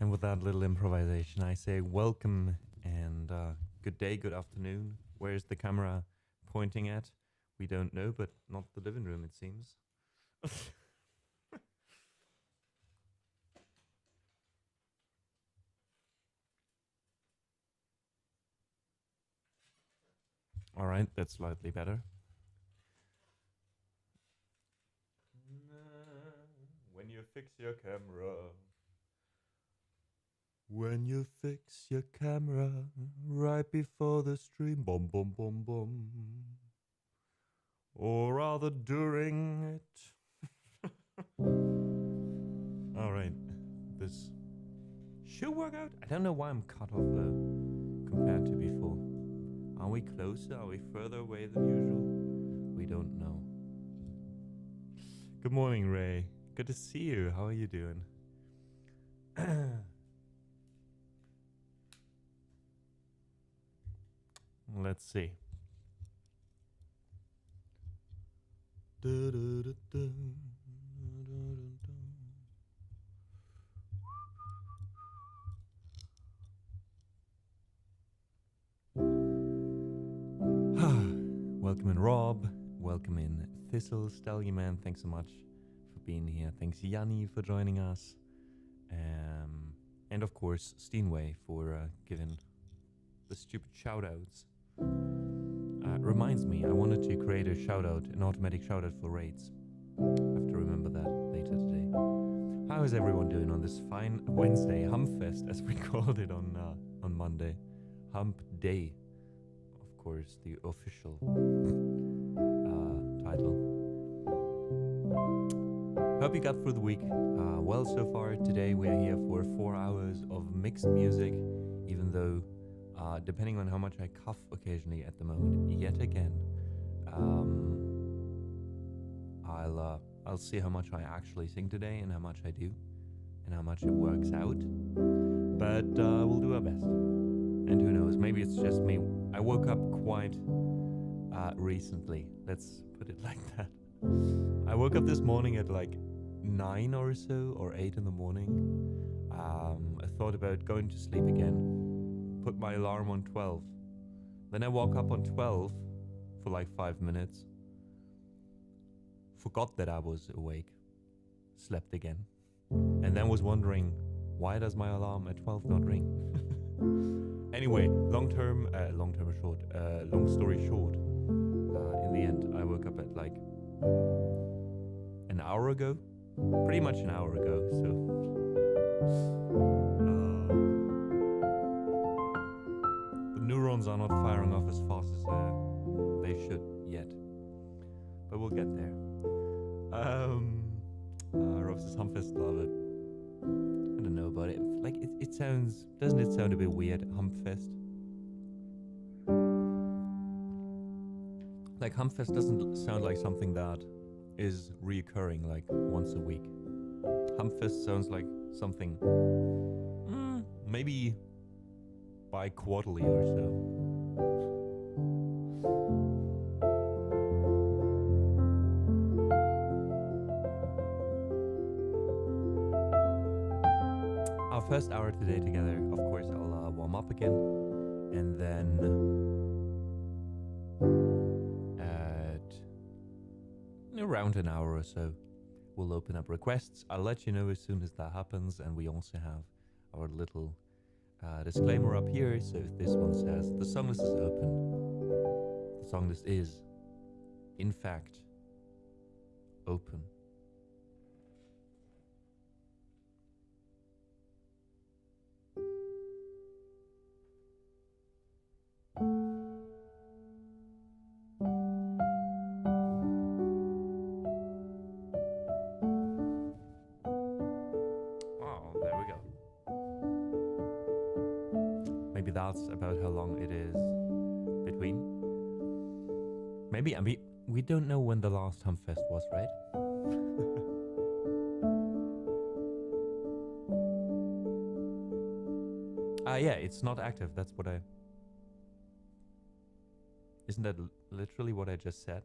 And with that little improvisation, I say welcome and good day, good afternoon. Where's the camera pointing at? We don't know, but not the living room, it seems. All right, that's slightly better. When you fix your camera. When you fix your camera right before the stream, boom, boom, boom, boom. Or rather during it. All right, this should work out. I don't know why I'm cut off compared to before. Are we closer? Are we further away than usual? We don't know. Good morning, Ray. Good to see you. How are you doing? Let's see. Welcome in, Rob. Welcome in, Thistle, Stallion Man. Thanks so much for being here. Thanks, Yanni, for joining us. And of course, Steenway for giving the stupid shoutouts. Reminds me, I wanted to create a shoutout, an automatic shoutout for raids. I have to remember that later today. How is everyone doing on this fine Wednesday, Humpfest, as we called it on Monday? Hump Day, of course, the official title. Hope you got through the week well so far. Today we are here for 4 hours of mixed music, even though depending on how much I cough occasionally at the moment, yet again, I'll see how much I actually sing today and how much I do and how much it works out. But we'll do our best. And who knows, maybe it's just me. I woke up quite recently. Let's put it like that. I woke up this morning at like 9 or so, or 8 in the morning. I thought about going to sleep again. Put my alarm on 12. Then I woke up on 12 for like 5 minutes. Forgot that I was awake. Slept again. And then was wondering, why does my alarm at 12 not ring? Anyway, long story short, in the end, I woke up at like an hour ago. Pretty much an hour ago, so... the neurons are not firing off as fast as they should yet. But we'll get there. Rob says Humpfest, love it. I don't know about it. Like, it sounds... Doesn't it sound a bit weird, Humpfest? Like, Humpfest doesn't sound like something that is reoccurring, like, once a week. Humpfest sounds like something... maybe bi-quarterly or so. Our first hour today together, of course, I'll warm up again, and then at around an hour or so, we'll open up requests. I'll let you know as soon as that happens, and we also have our little disclaimer up here. So if this one says the song list is open, the song list is, in fact, open. That's about how long it is between. Maybe, I mean, we don't know when the last Humpfest was, right? Yeah, it's not active. That's what I... Isn't that literally what I just said?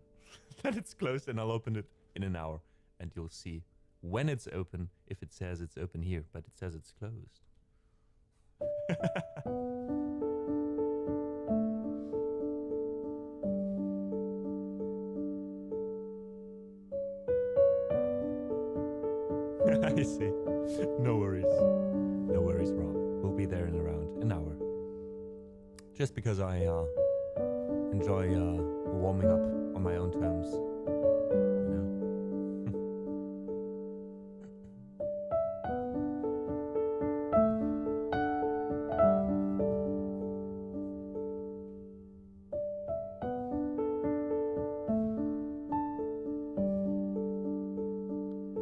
That it's closed, and I'll open it in an hour, and you'll see when it's open, if it says it's open here, but it says it's closed. I see. No worries. No worries, Rob. We'll be there in around an hour. Just because I enjoy warming up on my own terms, you know.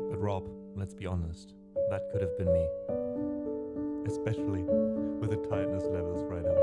But Rob, let's be honest, that could have been me. Especially with the tightness levels right now.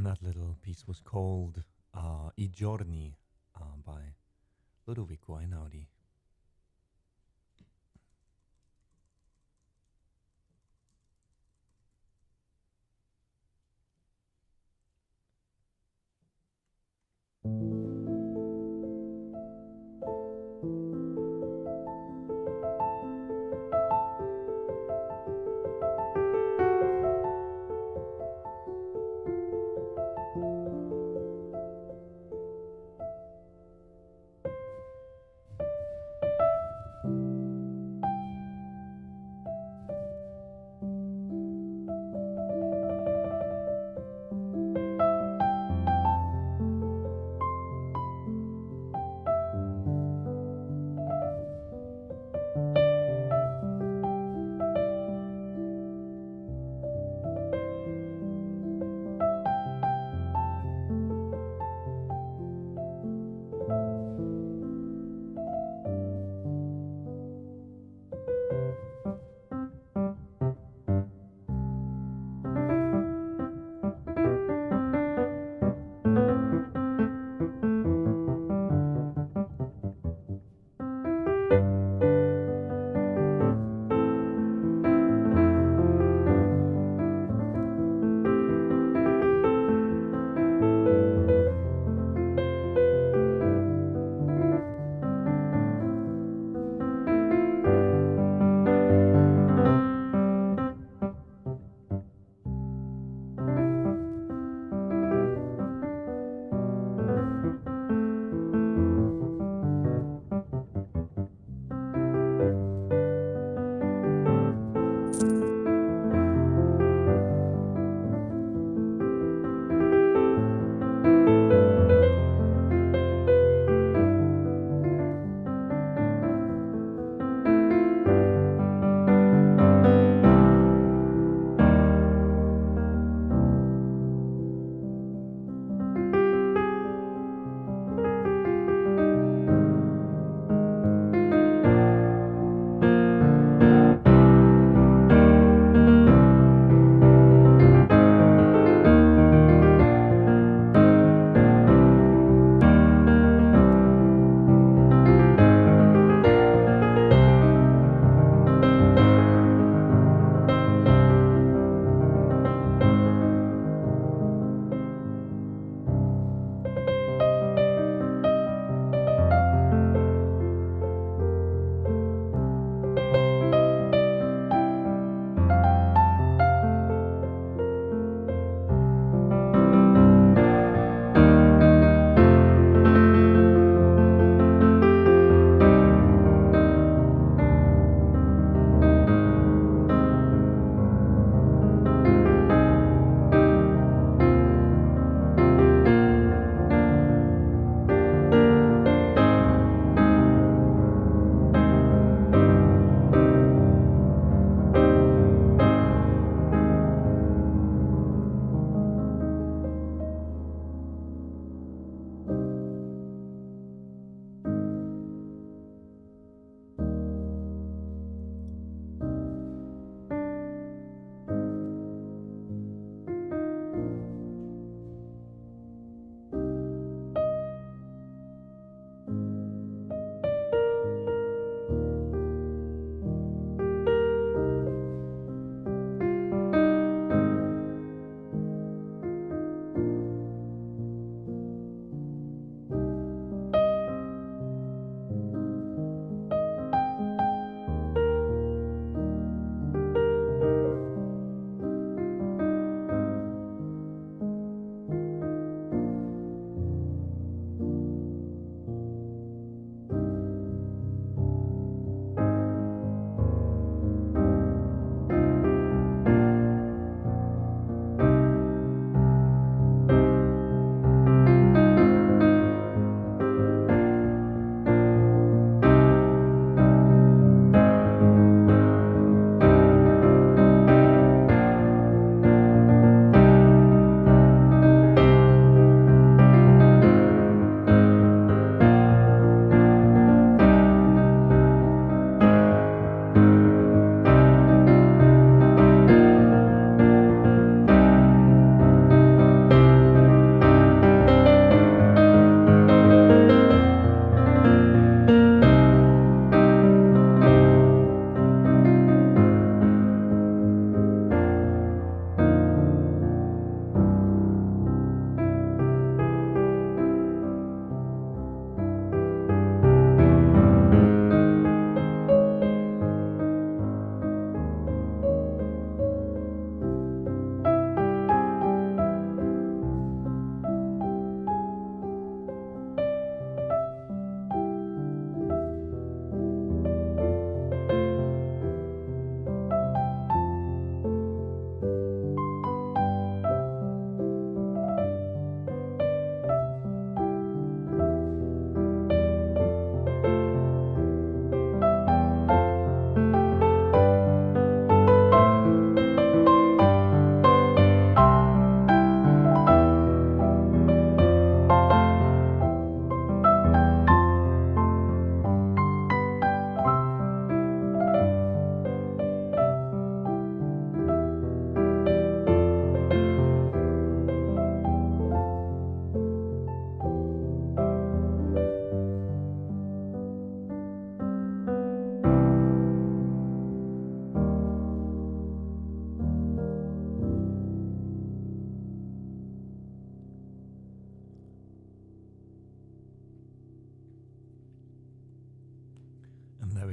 And that little piece was called I giorni by Ludovico Einaudi.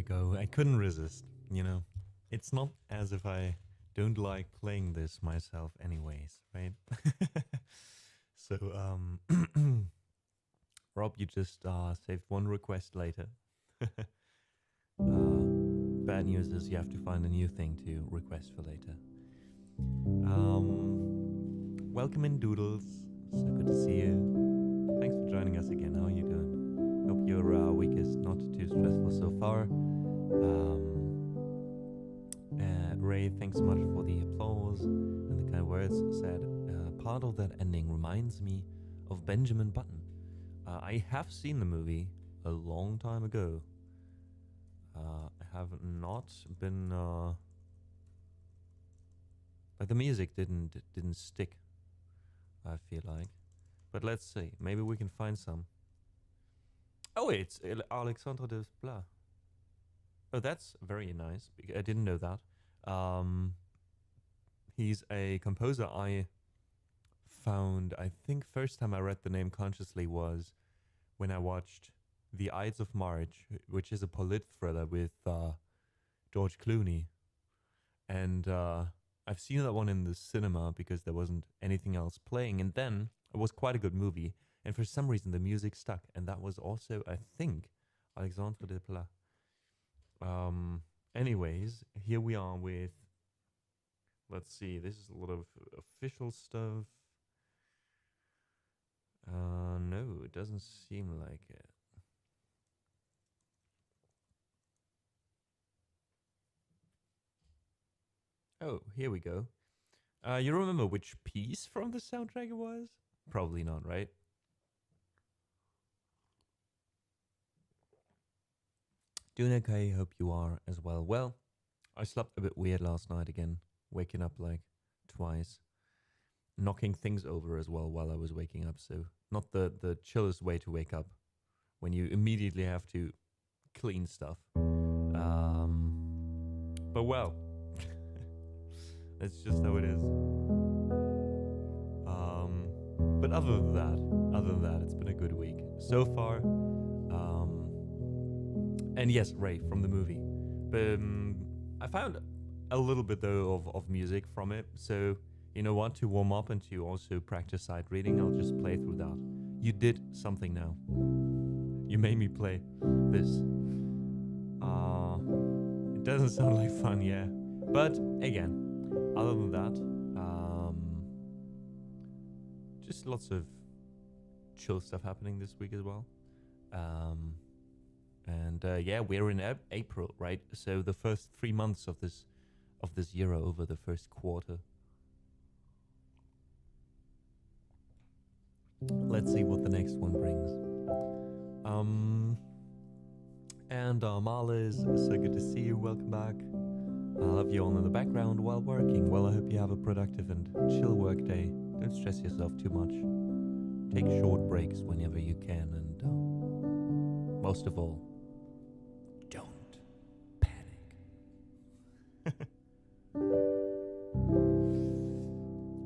we go. I couldn't resist, you know. It's not as if I don't like playing this myself anyways, right? So, Rob, you just saved one request later. Bad news is you have to find a new thing to request for later. Welcome in, Doodles. So good to see you. Thanks for joining us again. How are you doing? Hope your week is not too stressful so far. Ray, thanks so much for the applause and the kind words said. Part of that ending reminds me of Benjamin Button. I have seen the movie a long time ago. I have not been like the music didn't stick, I feel like. But let's see, maybe we can find some. Oh, it's Alexandre Desplat. Oh, that's very nice. I didn't know that. He's a composer I found, I think first time I read the name consciously was when I watched The Ides of March, which is a polit thriller with George Clooney. And I've seen that one in the cinema because there wasn't anything else playing. And then it was quite a good movie. And for some reason, the music stuck. And that was also, I think, Alexandre Desplat. Anyways, here we are with, let's see, this is a lot of official stuff. No, it doesn't seem like it. Oh, here we go. You remember which piece from the soundtrack it was? Probably not, right? Doing okay, hope you are as well. Well, I slept a bit weird last night again, waking up like twice, knocking things over as well while I was waking up, so not the chillest way to wake up when you immediately have to clean stuff. But well, that's just how it is. But other than that, it's been a good week so far. And yes, Ray from the movie. But I found a little bit though of music from it. So you know what? To warm up and to also practice sight reading, I'll just play through that. You did something now. You made me play this. It doesn't sound like fun, yeah. But again, other than that, just lots of chill stuff happening this week as well. And yeah, we're in April, right? So the first 3 months of this year are over the first quarter. Let's see what the next one brings. And Marliz, so good to see you. Welcome back. I love you all in the background while working. Well, I hope you have a productive and chill work day. Don't stress yourself too much. Take short breaks whenever you can, and most of all, don't panic.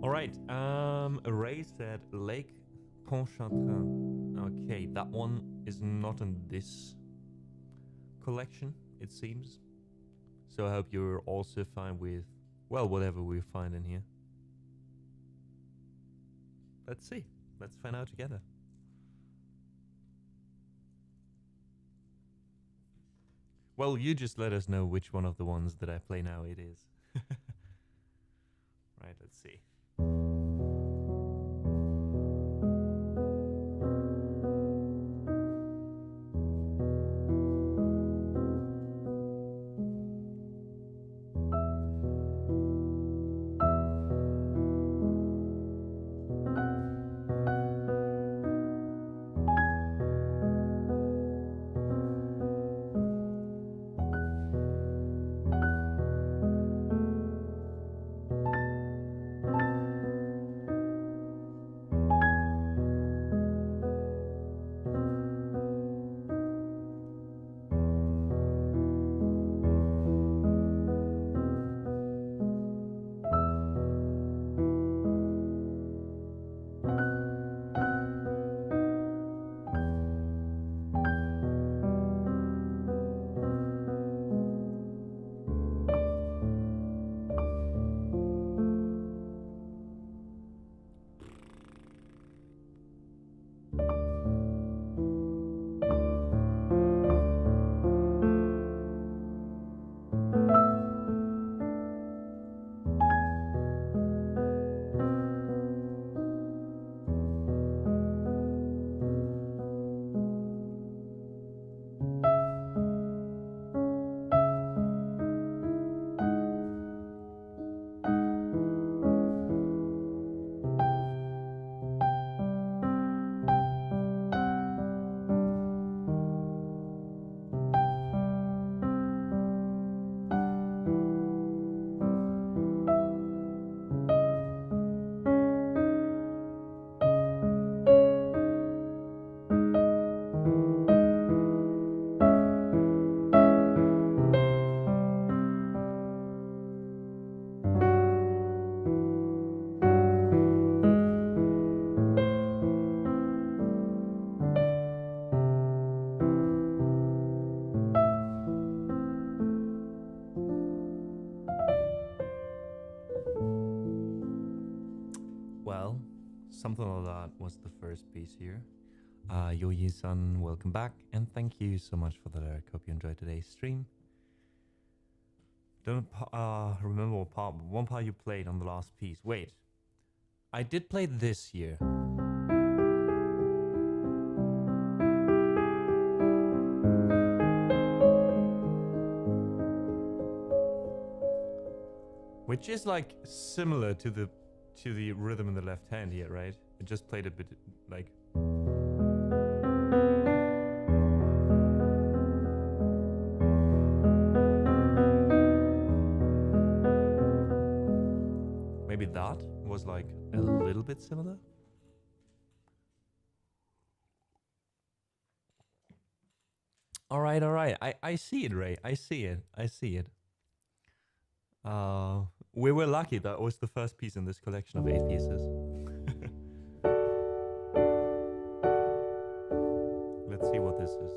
All right. Ray said Lake Pontchartrain. Okay, that one is not in this collection, it seems. So I hope you're also fine with, well, whatever we find in here. Let's see. Let's find out together. Well, you just let us know which one of the ones that I play now it is. Right, let's see. Something like that was the first piece here. Yoyi-san, welcome back, and thank you so much for the lyric. Hope you enjoyed today's stream. Don't remember what part, but one part you played on the last piece. Wait, I did play this here. Which is like similar to the rhythm in the left hand here, right? It just played a bit like. Maybe that was like a little bit similar. All right. I see it, Ray. I see it. We were lucky that was the first piece in this collection of 8 pieces. Let's see what this is.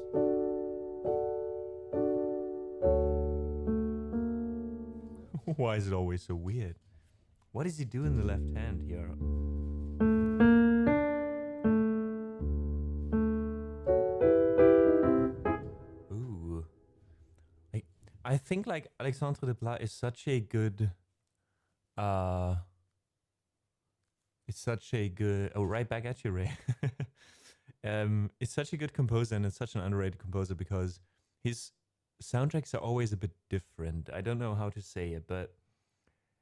Why is it always so weird? What does he do in the left hand here? Ooh. I think like Alexandre Desplat is such a good it's such a good right back at you, Ray. It's such a good composer, and it's such an underrated composer because his soundtracks are always a bit different. I don't know how to say it, but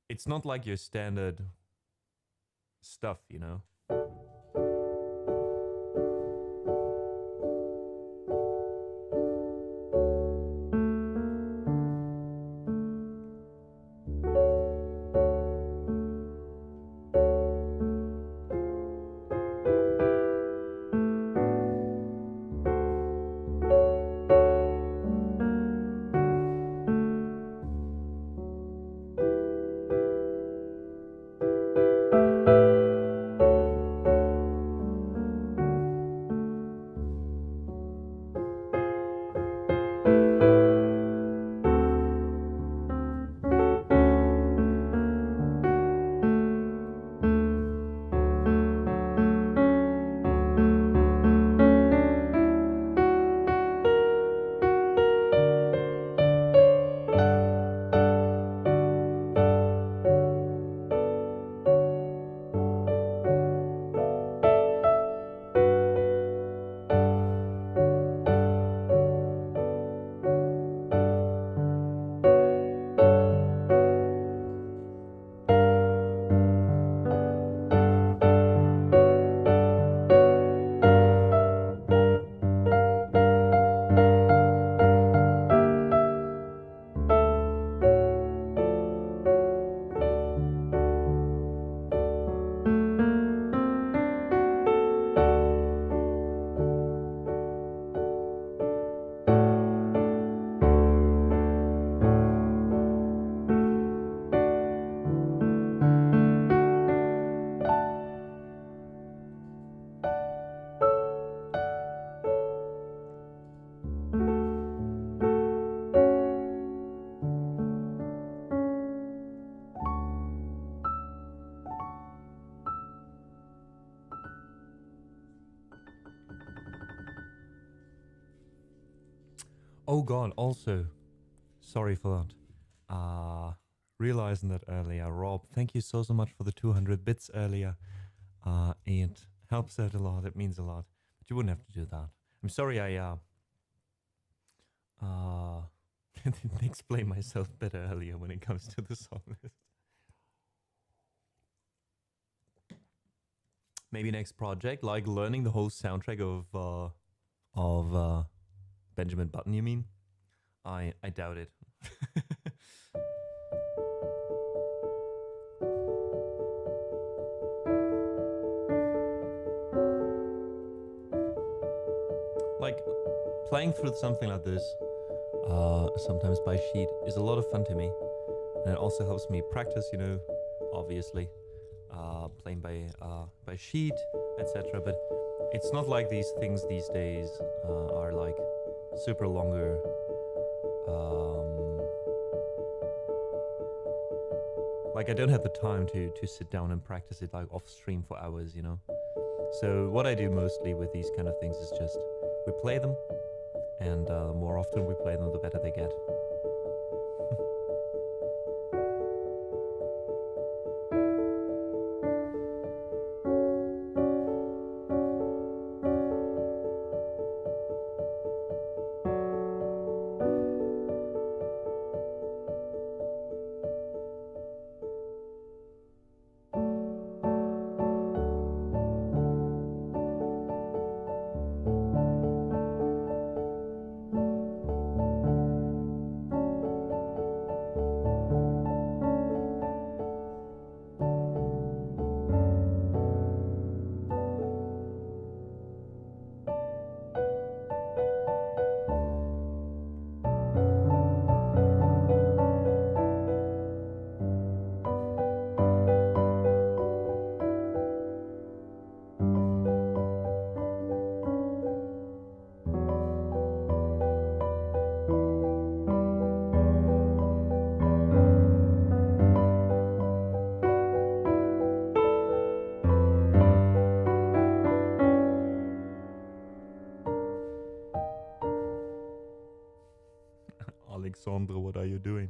it's not like your standard stuff, you know? Oh god, also, sorry for that. Realizing that earlier, Rob, thank you so much for the 200 bits earlier. It helps out a lot, it means a lot. But you wouldn't have to do that. I'm sorry I didn't explain myself better earlier when it comes to the song list. Maybe next project, like learning the whole soundtrack of Benjamin Button, you mean? I doubt it. Like, playing through something like this, sometimes by sheet, is a lot of fun to me. And it also helps me practice, you know, obviously, playing by sheet, etc. But it's not like these things these days are like super longer. like I don't have the time to sit down and practice it like off stream for hours, you know. So what I do mostly with these kind of things is just we play them, and the more often we play them, the better they get. Alexandre, what are you doing?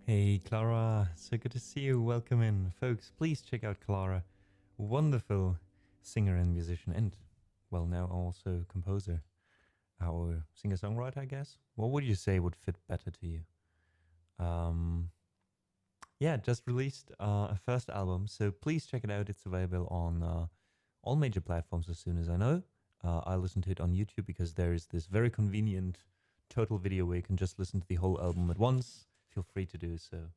Hey Clara, so good to see you. Welcome in. Folks, please check out Clara. Wonderful singer and musician and, well, now also composer. Our singer-songwriter, I guess. What would you say would fit better to you? Yeah, just released a first album, so please check it out. It's available on all major platforms as soon as I know. I listened to it on YouTube because there is this very convenient total video where you can just listen to the whole album at once. Feel free to do so.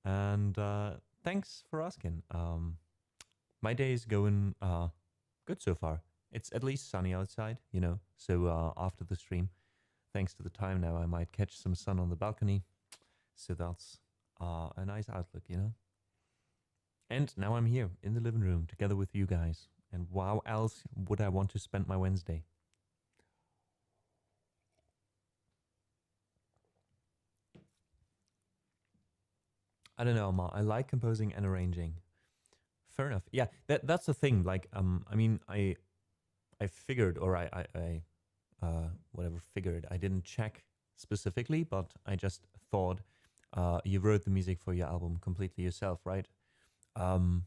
And thanks for asking. My day is going good so far. It's at least sunny outside, you know. So after the stream, thanks to the time now, I might catch some sun on the balcony. So that's a nice outlook, you know. And now I'm here in the living room together with you guys. And how else would I want to spend my Wednesday? I don't know, Ma. I like composing and arranging. Fair enough. Yeah, that's the thing. Like, I mean, I figured, or I whatever figured. I didn't check specifically, but I just thought you wrote the music for your album completely yourself, right? And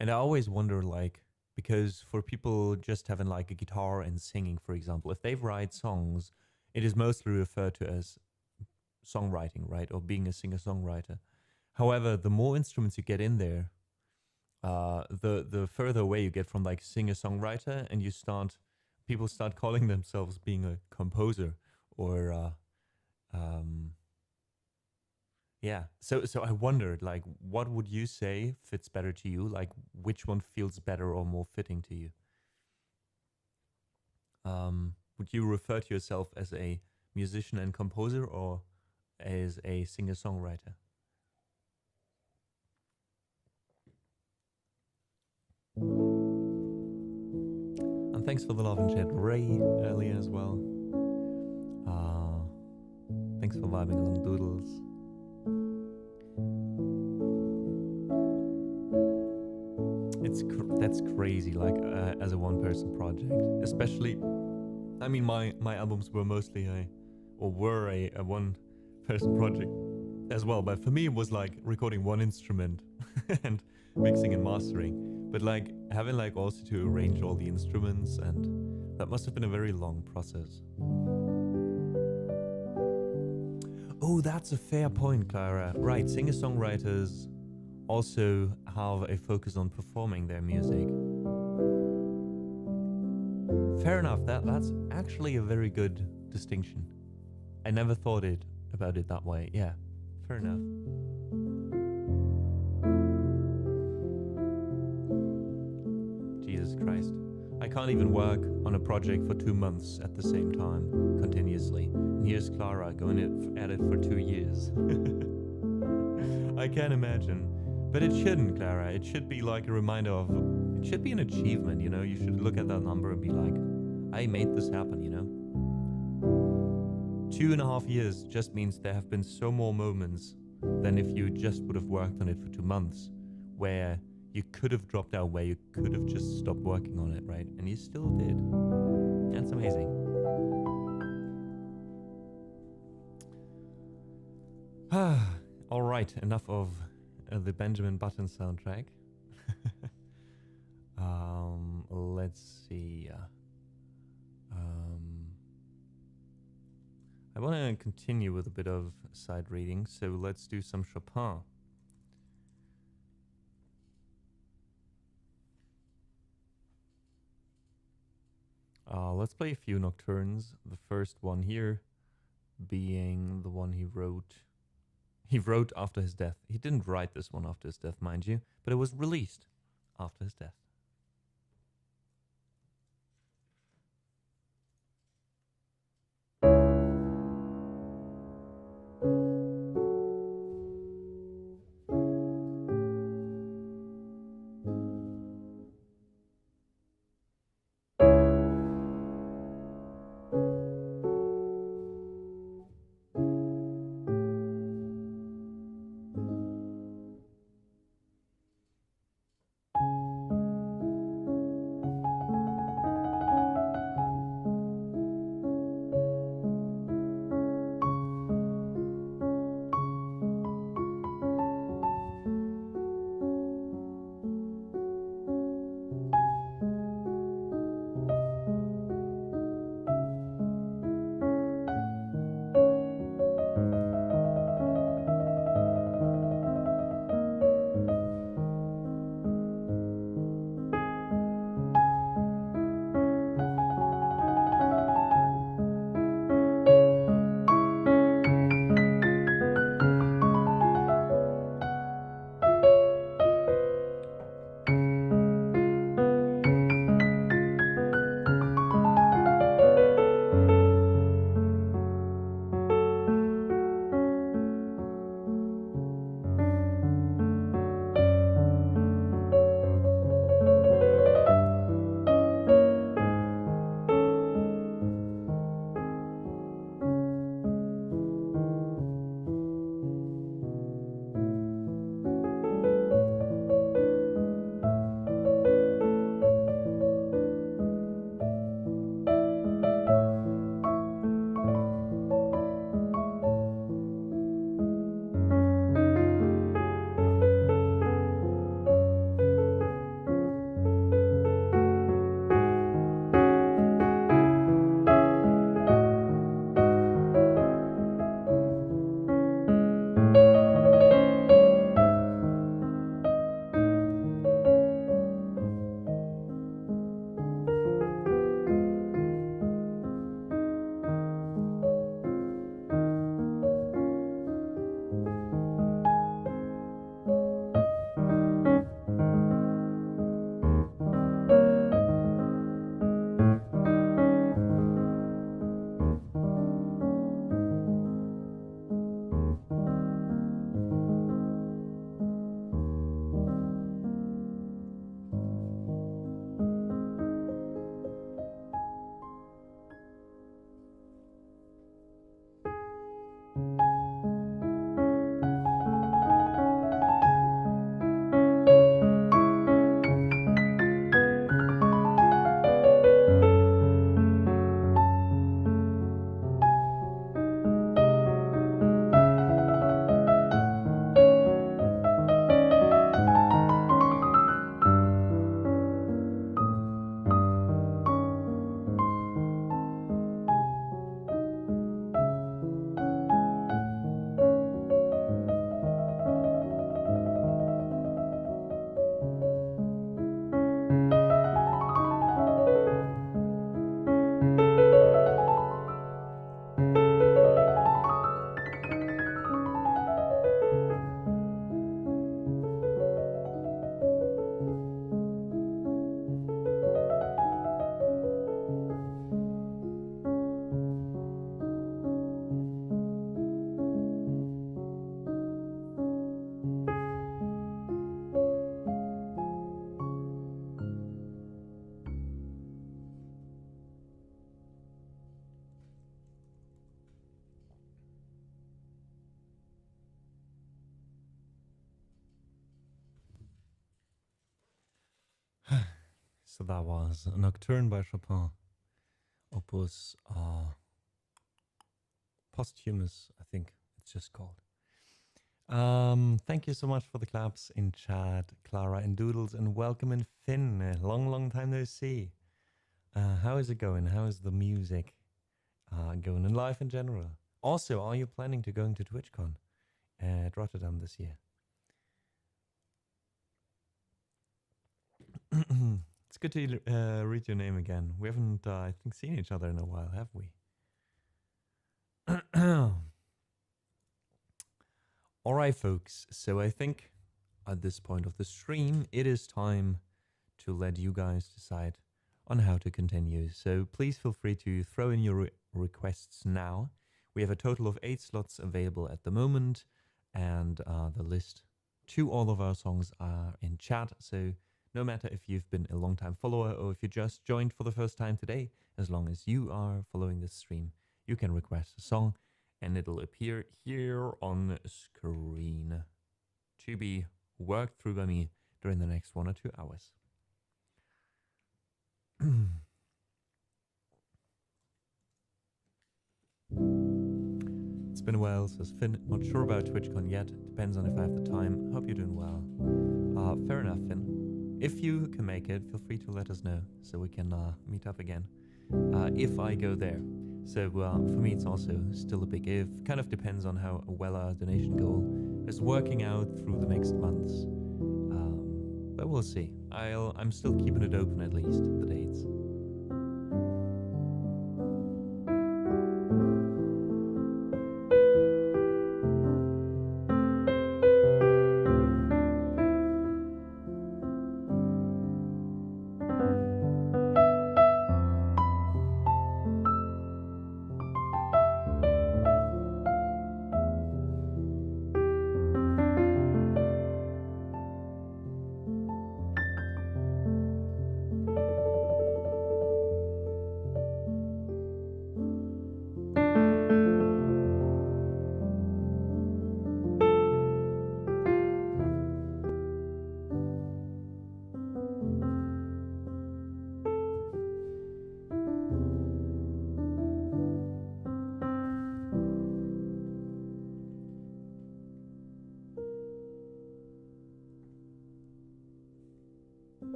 I always wonder, like, because for people just having like a guitar and singing, for example, if they write songs, it is mostly referred to as songwriting, right? Or being a singer-songwriter. However, the more instruments you get in there, the further away you get from like singer-songwriter, and people start calling themselves being a composer or yeah. So I wondered, like, what would you say fits better to you? Like, which one feels better or more fitting to you? Would you refer to yourself as a musician and composer or as a singer-songwriter? And thanks for the love and chat, Ray, earlier as well. Thanks for vibing along, Doodles. That's crazy, like as a one-person project. Especially, I mean, my albums were mostly were a one-person project as well. But for me, it was like recording one instrument and mixing and mastering. But like having like also to arrange all the instruments, and that must have been a very long process. Oh, that's a fair point, Clara. Right, singer-songwriters also have a focus on performing their music. Fair enough, that's actually a very good distinction. I never thought about it that way. Yeah, fair enough. Jesus Christ. I can't even work on a project for 2 months at the same time, continuously. And here's Clara going at it for 2 years. I can't imagine. But it shouldn't, Clara. It should be like a reminder of... It should be an achievement, you know? You should look at that number and be like, I made this happen, you know? 2.5 years just means there have been so more moments than if you just would have worked on it for 2 months, where you could have dropped out, where you could have just stopped working on it, right? And you still did. That's amazing. All right, enough of the Benjamin Button soundtrack. Let's see. I want to continue with a bit of side reading, so let's do some Chopin. Let's play a few nocturnes. The first one here being the one he wrote. He wrote after his death. He didn't write this one after his death, mind you, but it was released after his death. So that was a Nocturne by Chopin, Opus Posthumous, I think it's just called. Thank you so much for the claps in chat, Clara and Doodles, and welcome in Finn. Long time no see. How is it going? How is the music going in life in general? Also, are you planning to going to TwitchCon at Rotterdam this year? It's good to read your name again. We haven't, I think, seen each other in a while, have we? Alright, folks. So I think at this point of the stream, it is time to let you guys decide on how to continue. So please feel free to throw in your requests now. We have a total of 8 slots available at the moment, and the list to all of our songs are in chat. So no matter if you've been a long-time follower or if you just joined for the first time today, as long as you are following this stream, you can request a song and it'll appear here on the screen to be worked through by me during the next 1 or 2 hours. It's been a while, says Finn. Not sure about TwitchCon yet. Depends on if I have the time. Hope you're doing well. Fair enough, Finn. If you can make it, feel free to let us know so we can meet up again. If I go there. So for me, it's also still a big if. Kind of depends on how well our donation goal is working out through the next months. But we'll see. I'm still keeping it open, at least, the dates.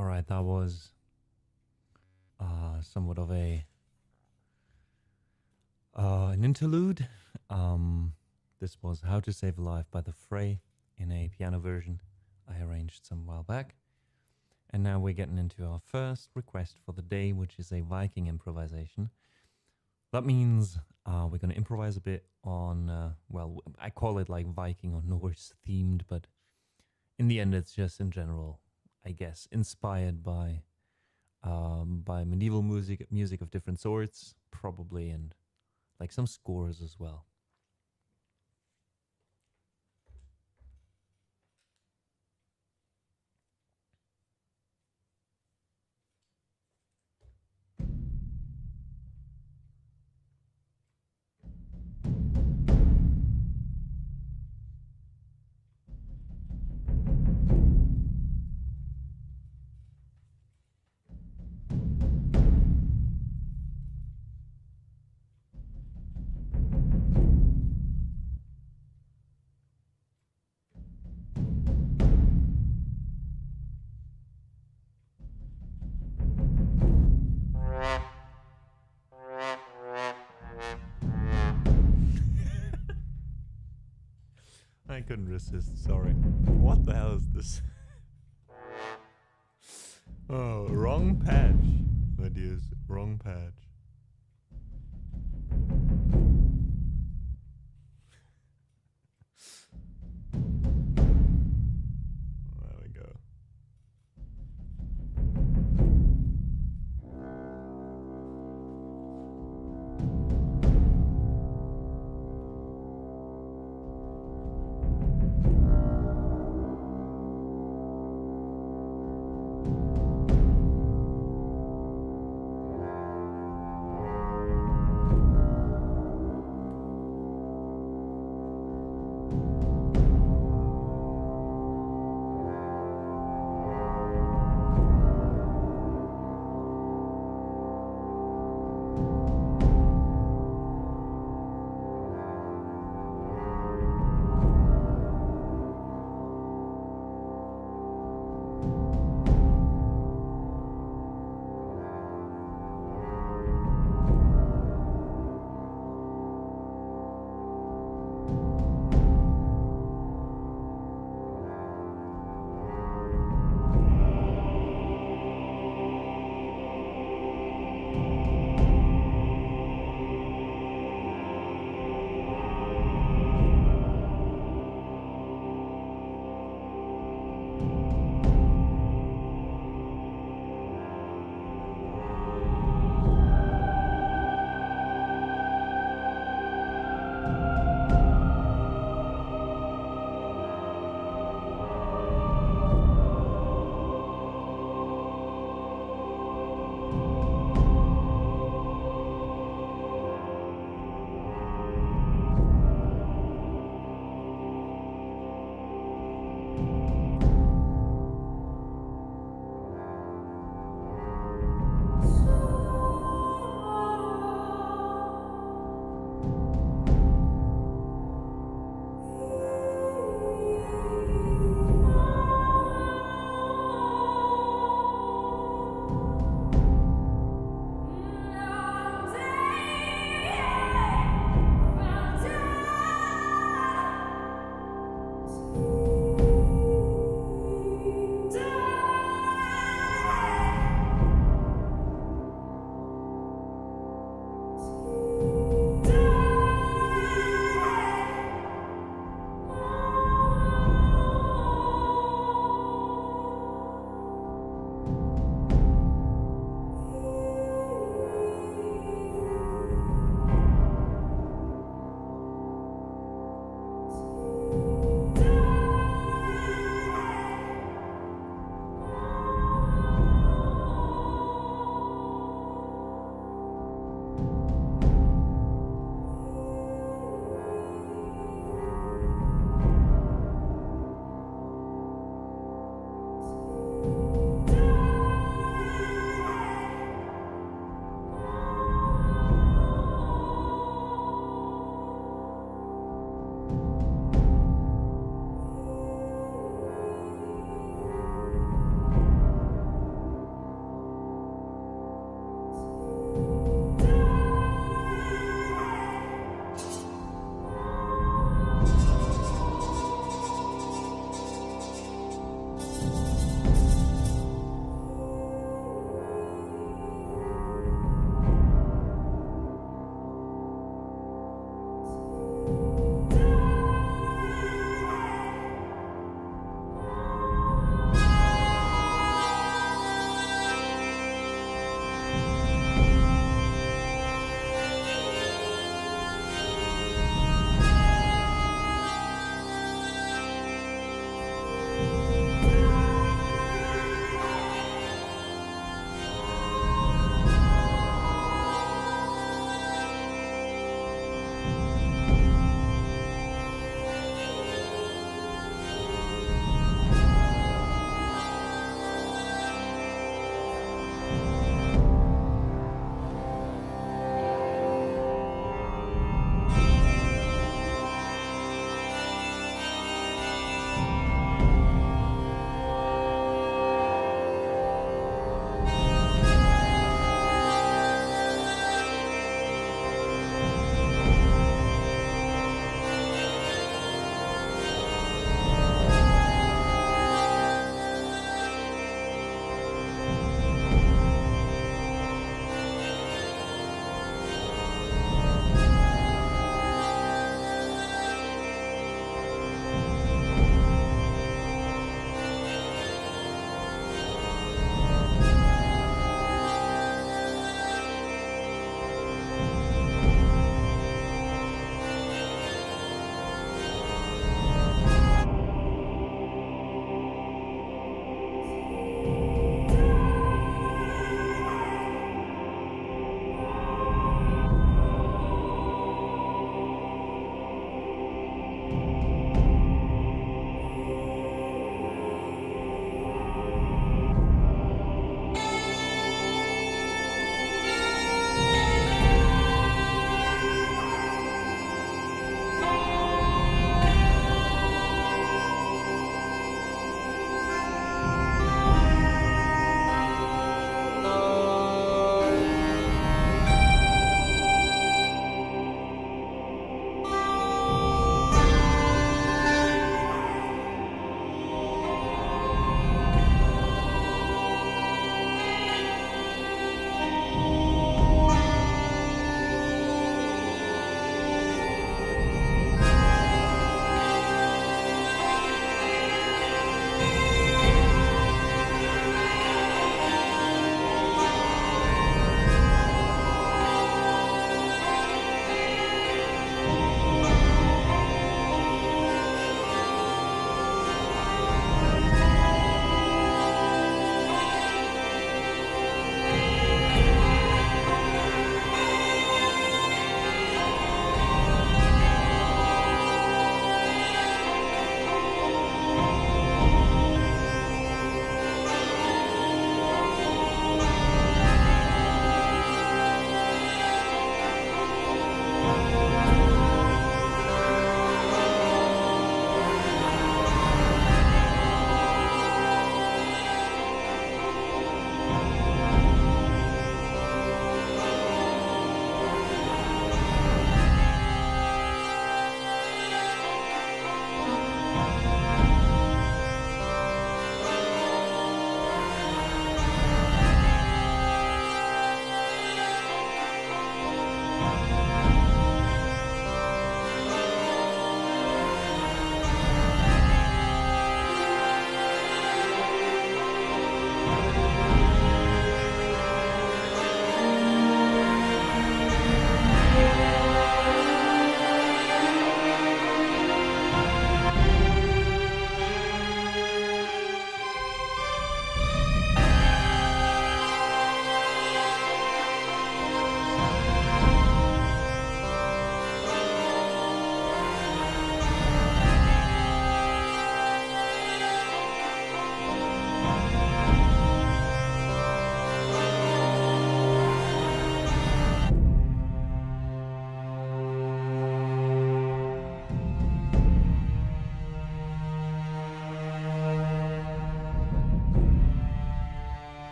Alright, that was somewhat of a an interlude. This was How to Save a Life by The Fray in a piano version I arranged some while back. And now we're getting into our first request for the day, which is a Viking improvisation. That means we're going to improvise a bit on, well, I call it like Viking or Norse themed, but in the end it's just in general, I guess, inspired by medieval music of different sorts, probably, and like some scores as well. I couldn't resist, sorry. What the hell is this? Oh, wrong patch. My dears, wrong patch. There we go.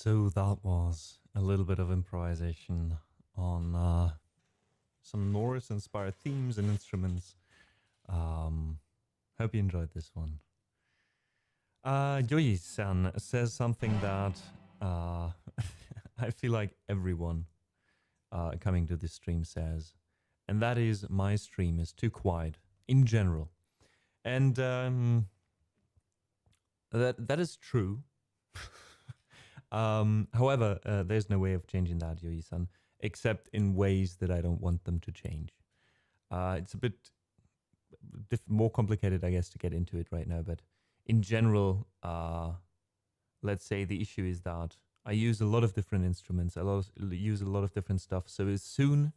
So that was a little bit of improvisation on some Norse-inspired themes and instruments. Hope you enjoyed this one. Yoyi-san says something that I feel like everyone coming to this stream says, and that is my stream is too quiet in general. And that is true. However, there's no way of changing that, Yoyi-san, except in ways that I don't want them to change. It's a bit more complicated, I guess, to get into it right now. But in general, let's say the issue is that I use a lot of different instruments. I use a lot of different stuff. So as soon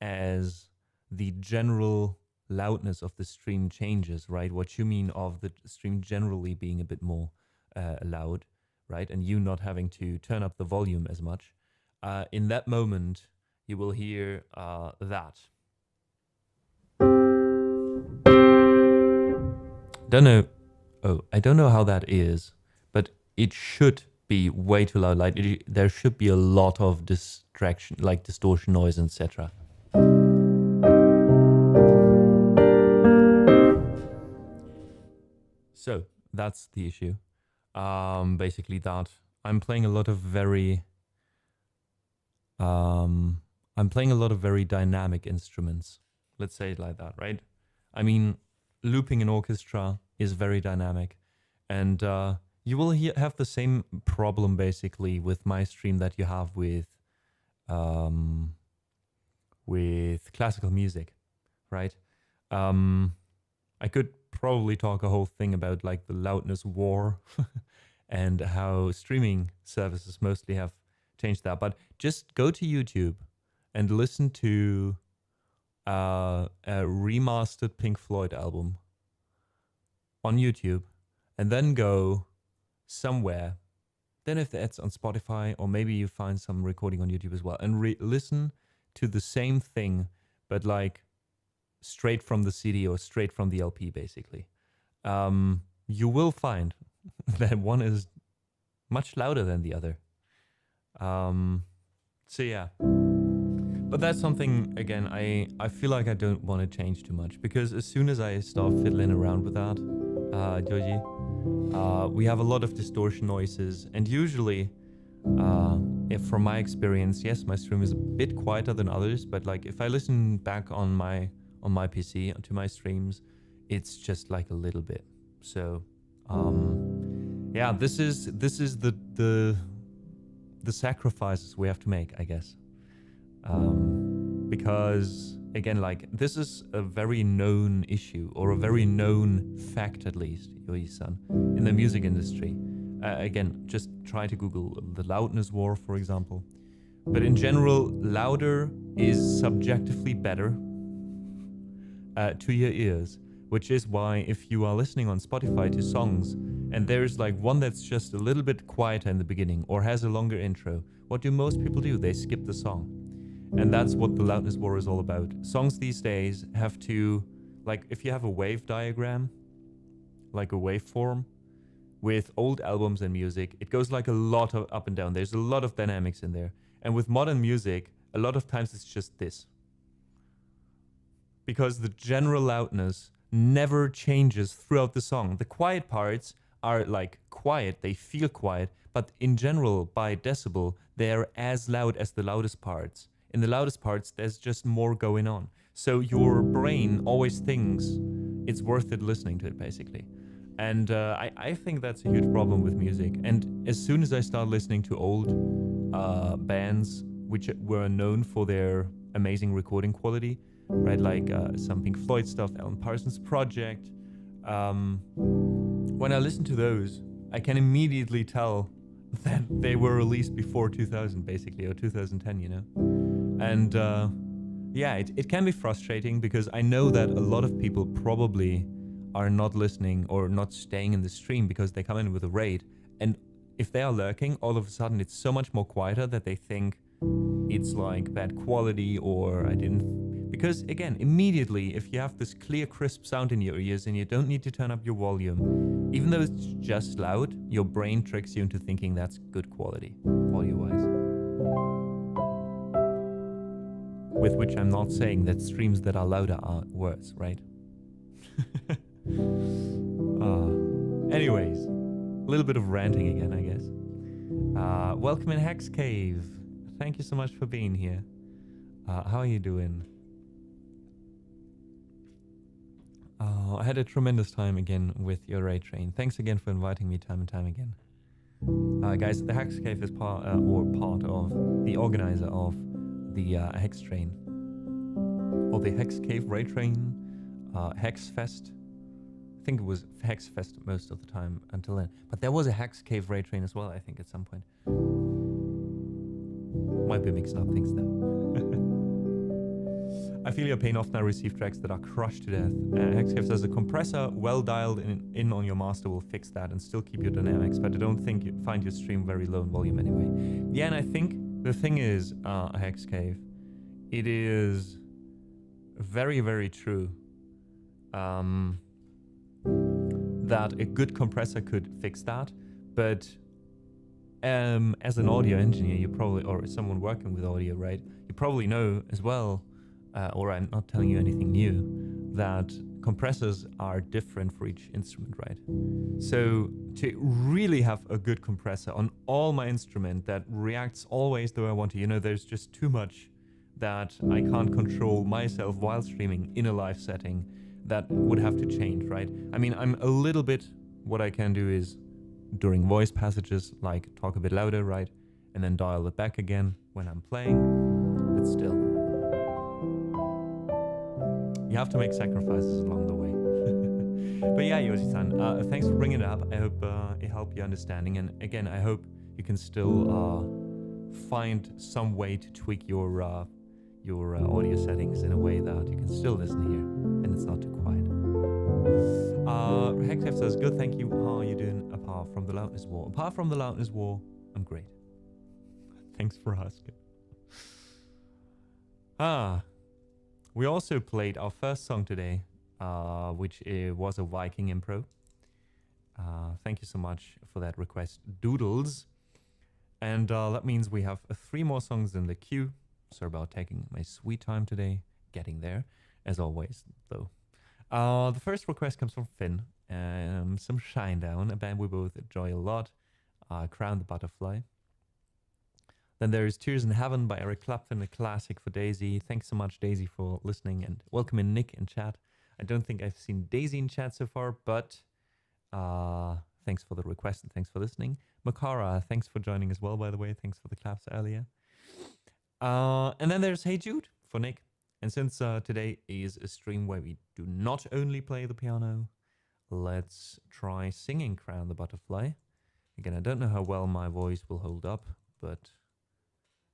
as the general loudness of the stream changes, right? What you mean of the stream generally being a bit more loud, right? And you not having to turn up the volume as much. In that moment, you will hear that. Don't know. Oh, I don't know how that is, but it should be way too loud. Like there should be a lot of distraction, like distortion, noise, etc. So that's the issue. Basically that I'm playing a lot of very dynamic instruments. Let's say it like that, right? I mean, looping an orchestra is very dynamic, and you will have the same problem basically with my stream that you have with classical music, right? I could probably talk a whole thing about like the loudness war and how streaming services mostly have changed that. But just go to YouTube and listen to a remastered Pink Floyd album on YouTube, and then go somewhere. Then if that's on Spotify, or maybe you find some recording on YouTube as well, and listen to the same thing, but like straight from the CD or straight from the LP, basically. You will find that one is much louder than the other. So yeah. But that's something, again, I feel like I don't want to change too much, because as soon as I start fiddling around with that, Joji, we have a lot of distortion noises, and usually, if from my experience, yes, my stream is a bit quieter than others, but like if I listen back on my PC to my streams, it's just like a little bit. So, yeah, this is the sacrifices we have to make, I guess. Because again, like this is a very known issue, or a very known fact, at least, Yoi-san, in the music industry. Again, just try to Google the loudness war, for example. But in general, louder is subjectively better to your ears, which is why if you are listening on Spotify to songs and there's like one that's just a little bit quieter in the beginning or has a longer intro, what do most people do? They skip the song. And that's what the loudness war is all about. Songs these days have to, like if you have a wave diagram, like a waveform, with old albums and music, it goes like a lot of up and down. There's a lot of dynamics in there. And with modern music, a lot of times it's just this. Because the general loudness never changes throughout the song. The quiet parts are like quiet, they feel quiet, but in general, by decibel, they're as loud as the loudest parts. In the loudest parts, there's just more going on. So your brain always thinks it's worth it listening to it, basically. And I think that's a huge problem with music. And as soon as I start listening to old bands, which were known for their amazing recording quality, right, like some Pink Floyd stuff, Alan Parsons Project, when I listen to those, I can immediately tell that they were released before 2000, basically, or 2010, you know? And yeah, it can be frustrating, because I know that a lot of people probably are not listening or not staying in the stream because they come in with a raid, and if they are lurking, all of a sudden it's so much more quieter that they think it's like bad quality, or I didn't... Because again, immediately, if you have this clear, crisp sound in your ears and you don't need to turn up your volume, Even though it's just loud, your brain tricks you into thinking that's good quality, audio-wise. With which I'm not saying that streams that are louder are worse, right? Anyways, a little bit of ranting again, I guess. Welcome in Hex Cave. Thank you so much for being here. How are you doing? I had a tremendous time again with your raid train. Thanks again for inviting me time and time again. Guys, the Hex Cave is part of the organizer of the Hex train. Or the Hex Cave raid train, Hex Fest. I think it was Hex Fest most of the time until then. But there was a Hex Cave raid train as well, I think, at some point. Might be mixing up things though. I feel your pain. Often I receive tracks that are crushed to death. Hex Cave says a compressor well dialed in on your master will fix that and still keep your dynamics, but I don't think you find your stream very low in volume anyway. Yeah, and I think the thing is, Hex Cave, it is very, very true that a good compressor could fix that, but as an audio engineer, you probably, or someone working with audio, right, you probably know as well, or I'm not telling you anything new, that compressors are different for each instrument, right? So to really have a good compressor on all my instrument that reacts always the way I want to, you know, there's just too much that I can't control myself while streaming in a live setting, that would have to change, right? I mean, I'm a little bit, what I can do is during voice passages, like talk a bit louder, right? And then dial it back again when I'm playing, but still. You have to make sacrifices along the way. But yeah, Yoshi-san, thanks for bringing it up. I hope it helped your understanding. And again, I hope you can still find some way to tweak your audio settings in a way that you can still listen here and it's not too quiet. Hexaf says, good, thank you. How are you doing apart from the loudness war? Apart from the loudness war, I'm great. Thanks for asking. We also played our first song today, which was a Viking impro. Thank you so much for that request, Doodles. And that means we have 3 more songs in the queue. Sorry about taking my sweet time today, getting there, as always, though. The first request comes from Finn. Some Shinedown, a band we both enjoy a lot. Crown the Butterfly. Then there is Tears in Heaven by Eric Clapton, a classic for Daisy. Thanks so much, Daisy, for listening, and welcome in Nick in chat. I don't think I've seen Daisy in chat so far, but thanks for the request and thanks for listening. Makara, thanks for joining as well, by the way. Thanks for the claps earlier. And then there's Hey Jude for Nick. And since today is a stream where we do not only play the piano, let's try singing Crown the Butterfly. Again, I don't know how well my voice will hold up, but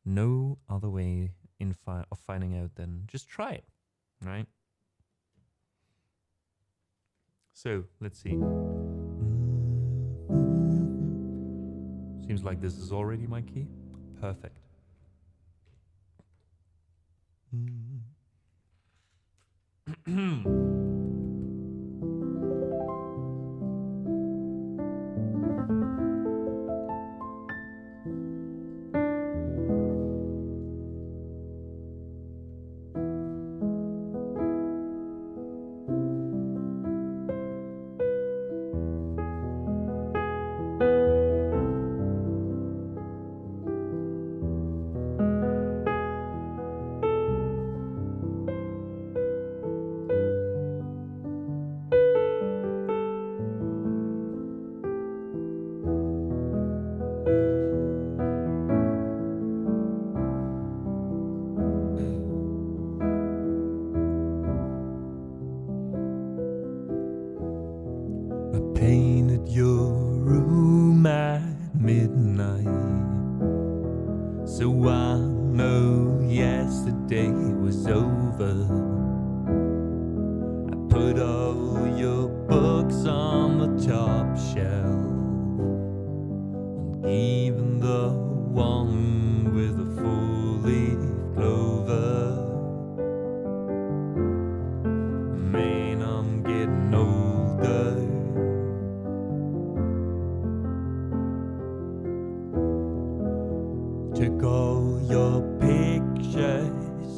no other way of finding out than just try it, right? So, let's see. Seems like this is already my key. Perfect.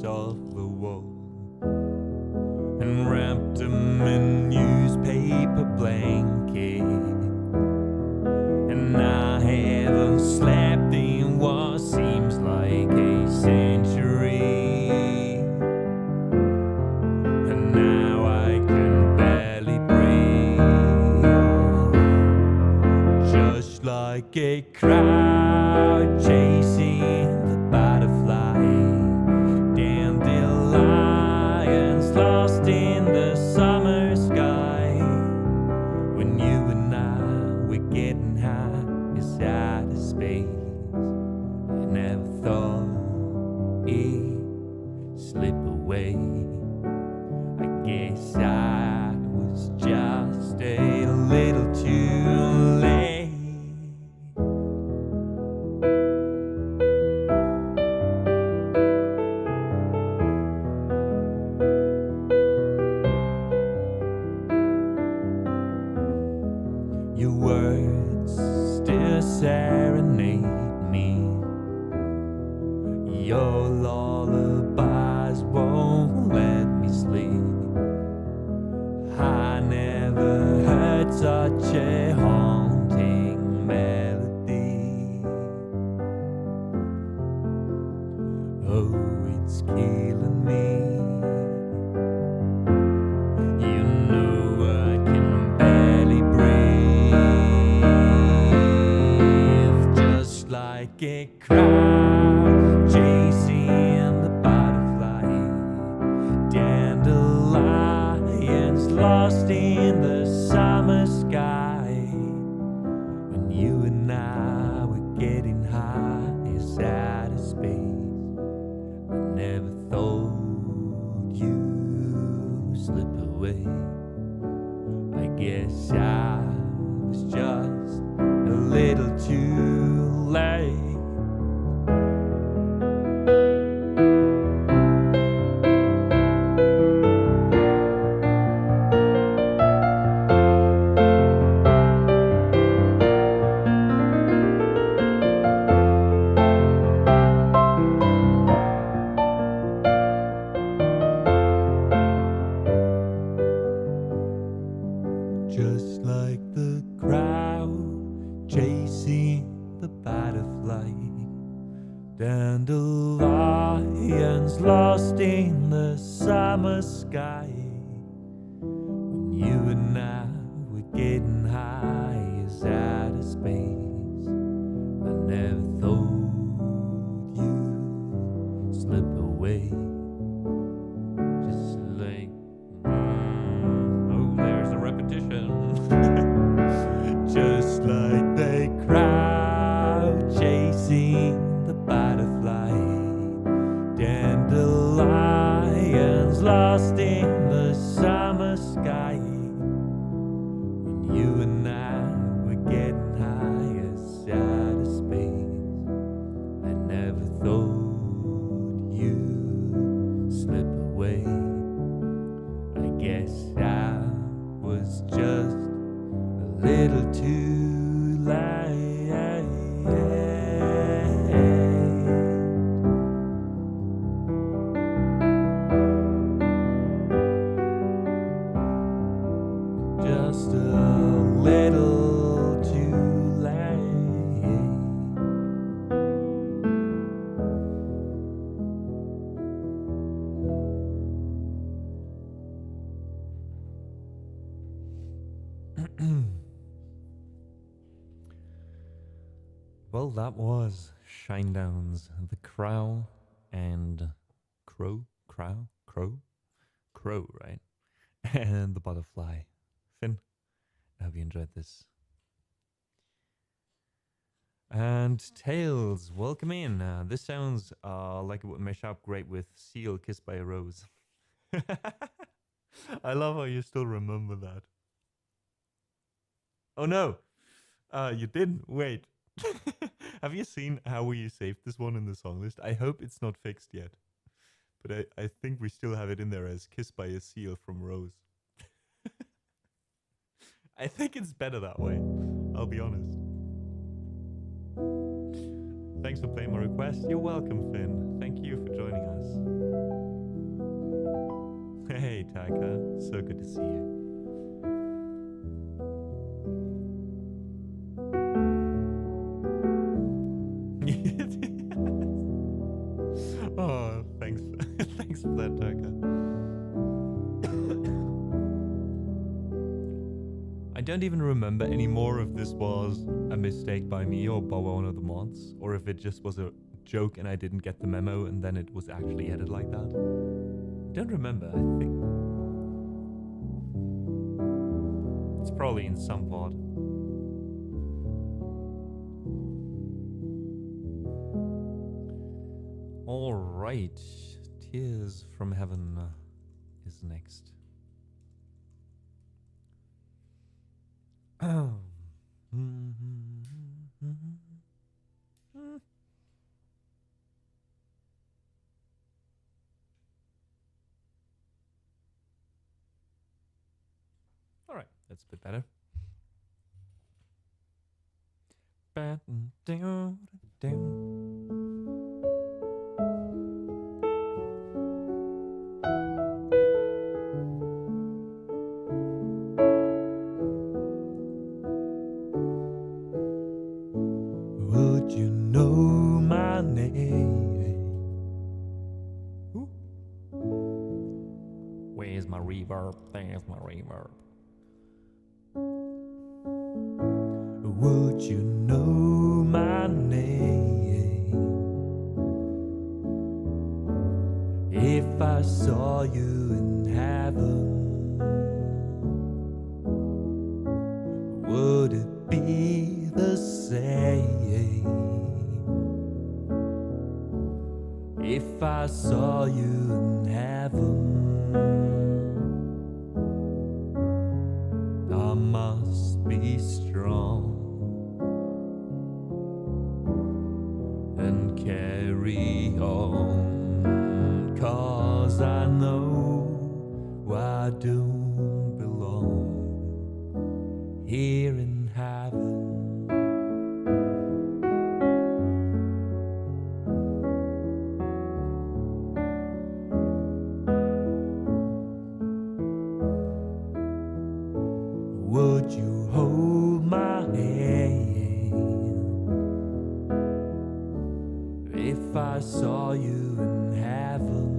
off the wall and wrapped them in newspaper blanket. And I haven't slept in what seems like a century. And now I can barely breathe, just like a crowd chasing the butterfly. Dandelions lost in the summer sky. When you and I were getting high inside of space, I never thought it'd slip away. I guess I was just a little too late. Your words still serenade me. Your lullabies won't let me sleep. I never heard such a haunting melody. Oh, it's killing me. You know I can barely breathe, just like a crowd chasing the butterfly. Dandelions lost in the summer sky. When you and I were getting high inside of space, I never thought you'd slip away. I guess I was just a little too late. Just like the crowd chasing the butterfly. Dandelions lost in the summer sky. When you and I were getting high as out of space, I never thought you'd slip away. Just like oh, there's a repetition. Just like the crowd chasing the butterfly. Dandelions lost in the summer sky. When you and I were getting high as out of space, I never thought you'd slip away. I guess I was just a little too late. Just a little too late. Well, that was Shinedown's The Crow and Crow, right? And The Butterfly. Finn, I hope you enjoyed this. And Tails, welcome in. This sounds like it would mesh up great with Seal Kissed by a Rose. I love how you still remember that. Oh no, you didn't. Wait. Have you seen how we saved this one in the song list? I hope it's not fixed yet. But I think we still have it in there as Kissed by a Seal from Rose. I think it's better that way, I'll be honest. Thanks for playing my request. You're welcome, Finn. Thank you for joining us. Taka. So good to see you. Oh, thanks. Thanks for that, Taka. I don't even remember anymore if this was a mistake by me or by one of the mods, or if it just was a joke and I didn't get the memo and then it was actually edited like that. I don't remember, I think. It's probably in some VOD. Alright, Tears from Heaven is next. Alright, that's a bit better. Would you know my name? Ooh. Where's my reverb? There's my reverb. Would you know my name if I saw you in heaven? Would it be the same if I saw you in heaven? I must be strong and carry on, 'cause I know I don't belong here in heaven. Would you hold my hand if I saw you in heaven?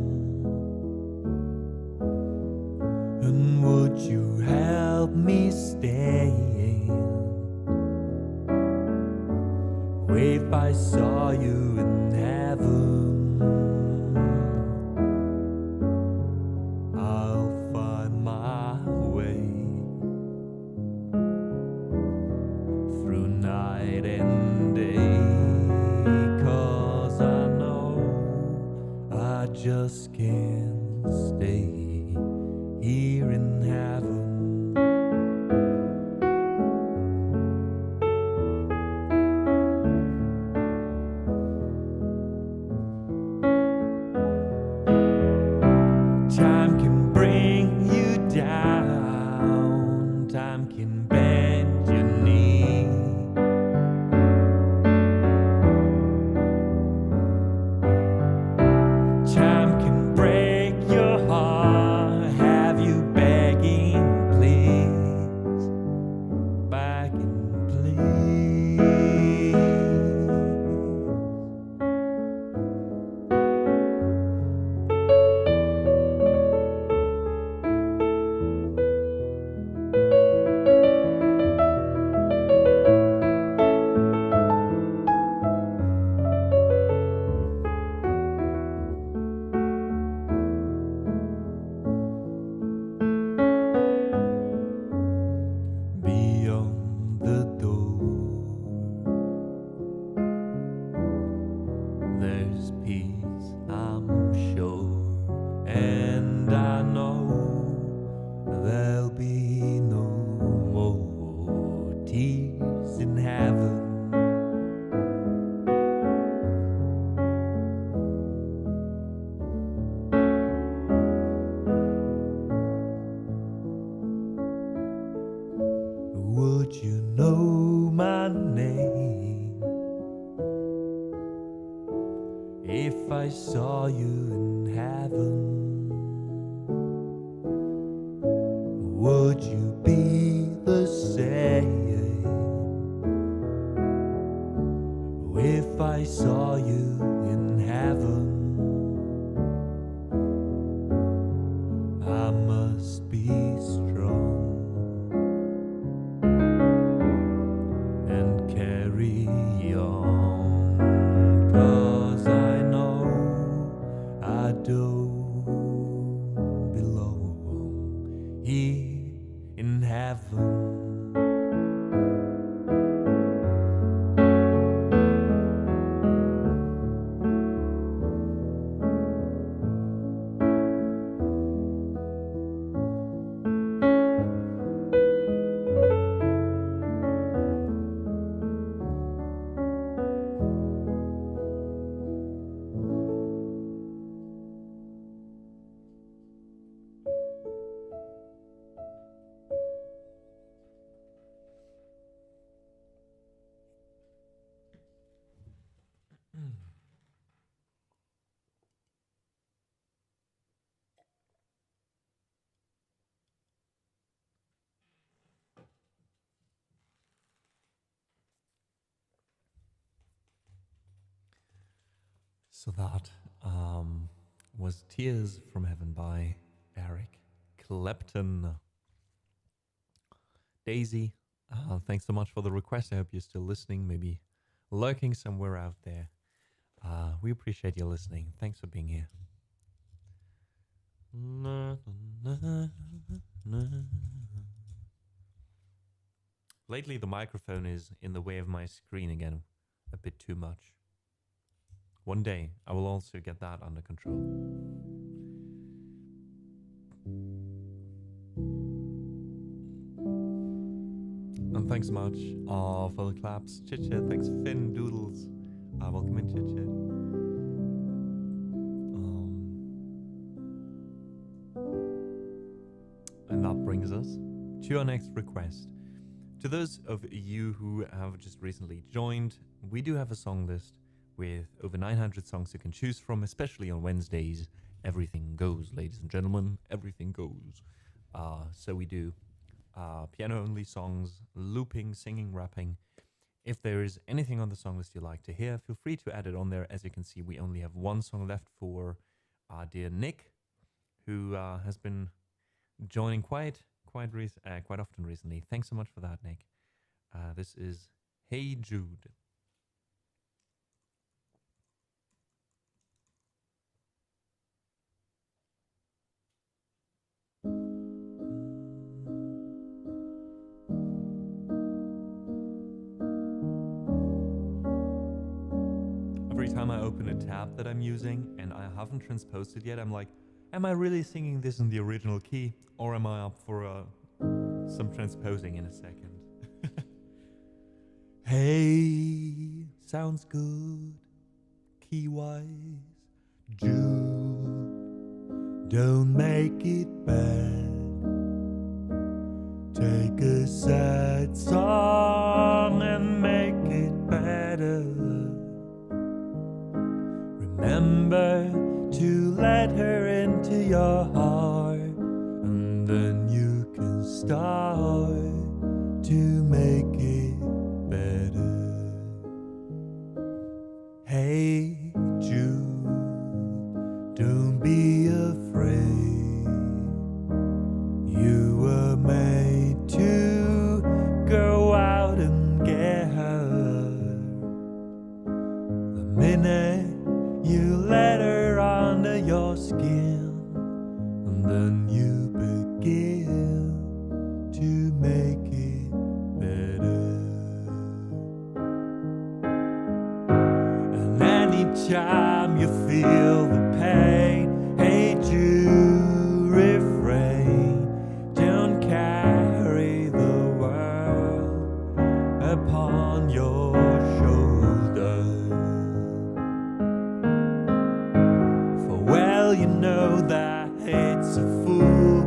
And would you help me stand if I saw you in heaven? I'll find my way through night and day, 'cause I know I just can't stay here in heaven. Time can bring you down, time can bend your knee. Time can break your heart, have you begging, please, begging, please. Beyond the door, there's peace, I'm sure, and I know there'll be no more tears in heaven. Would you know my name if I saw you in heaven? would you be the same if I saw you in heaven? I must be strong and carry on, 'cause I know I don't belong here in heaven. So that was Tears from Heaven by Eric Clapton. Daisy, thanks so much for the request. I hope you're still listening, maybe lurking somewhere out there. We appreciate you listening. Thanks for being here. Lately, the microphone is in the way of my screen again, a bit too much. One day, I will also get that under control. And thanks so much for the claps. Chit Chat, thanks Finn Doodles. Welcome in Chit Chat. And that brings us to our next request. To those of you who have just recently joined, we do have a song list with over 900 songs you can choose from, especially on Wednesdays. Everything goes, ladies and gentlemen, everything goes. So we do piano-only songs, looping, singing, rapping. If there is anything on the song list you like to hear, feel free to add it on there. As you can see, we only have one song left for dear Nick, who has been joining quite often recently. Thanks so much for that, Nick. This is Hey Jude. Every time I open a tab that I'm using and I haven't transposed it yet, I'm like, am I really singing this in the original key, or am I up for some transposing in a second? Hey, sounds good, key-wise, Jude, don't make it bad. Take a sad song and make it better. Remember to let her into your heart, and then you can start to make it better. Hey Jude, don't be afraid. You were made to go out and get her. The minute you let her under your skin, and then you begin to make it better. And anytime you feel the pain, hey Jude, refrain. Don't carry the world upon your shoulders. Well, you know that it's a fool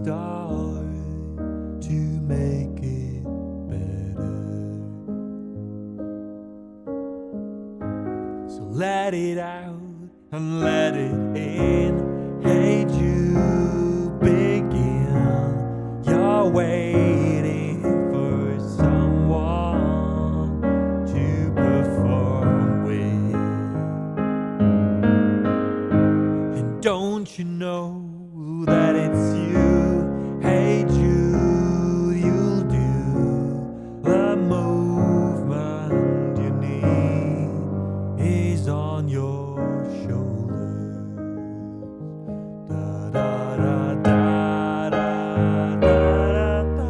start to make it better. So let it out and let it in. Hey Jude, begin. You're waiting for someone to perform with. And don't you know that it's you? Hey Jude, you'll do the movement you need is on your shoulders. Da da da da da da da da.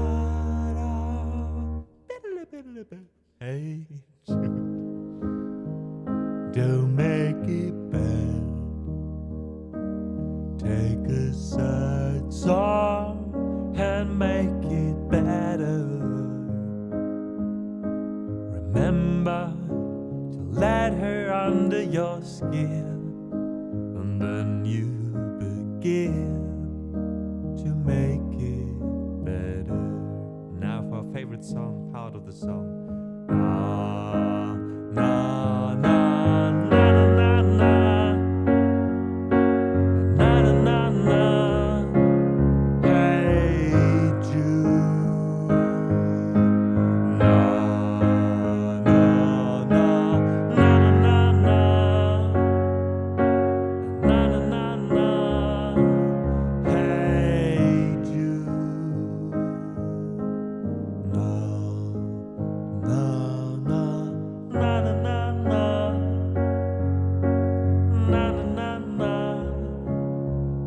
Hey Jude, don't make it bad. Take a sad song and make it better. Remember to let her under your skin, and then you begin to make it better. Now for our favorite song, part of the song. Na na na na na na. Na na na na. Hey Jude. Na na na na na na. Na na na na. Hey Jude. Na na na na na na na. Na na na na.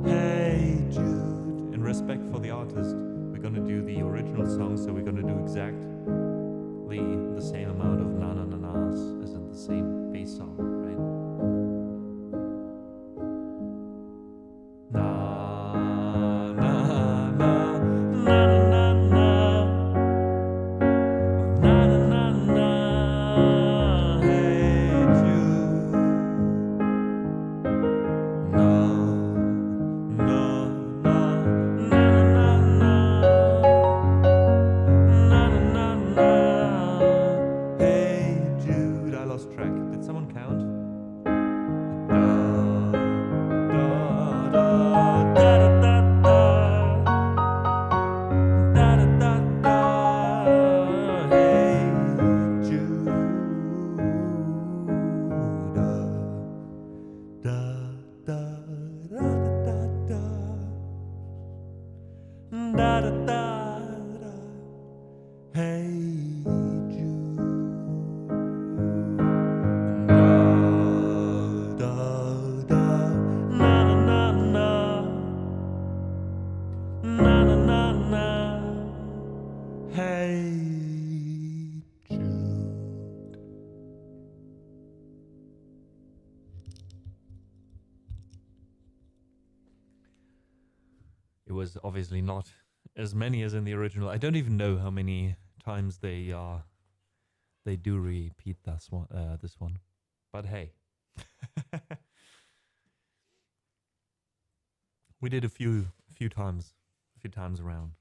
Hey Jude. In respect for the artist, we're gonna do the original song, so we're gonna do exactly the same amount of na na na na's as in the same bass song, right? Na na na na na na. Na na na na. Hey Jude. Na na na na na na. Na na na na. Hey Jude. I lost track. Did someone count? Da da da da da da da. Da da da da. Hey Jude. Da da da da da da. Da da da da. Hey Jude. Da da da. Na na na na. Na na na na. Hey Jude. It was obviously not as many as in the original. I don't even know how many times they do repeat this one. But hey. We did a few times around.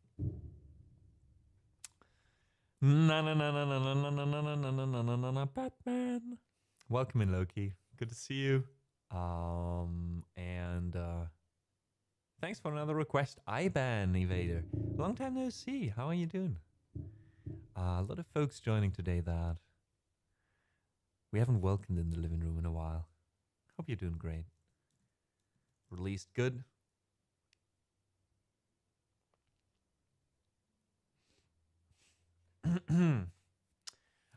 Na na na na na na na na na na na na na na na. Batman. Welcome in, Loki. Good to see you. And thanks for another request, IBAN Evader. Long time no see. How are you doing? A lot of folks joining today that we haven't welcomed in the living room in a while. Hope you're doing great. Released good.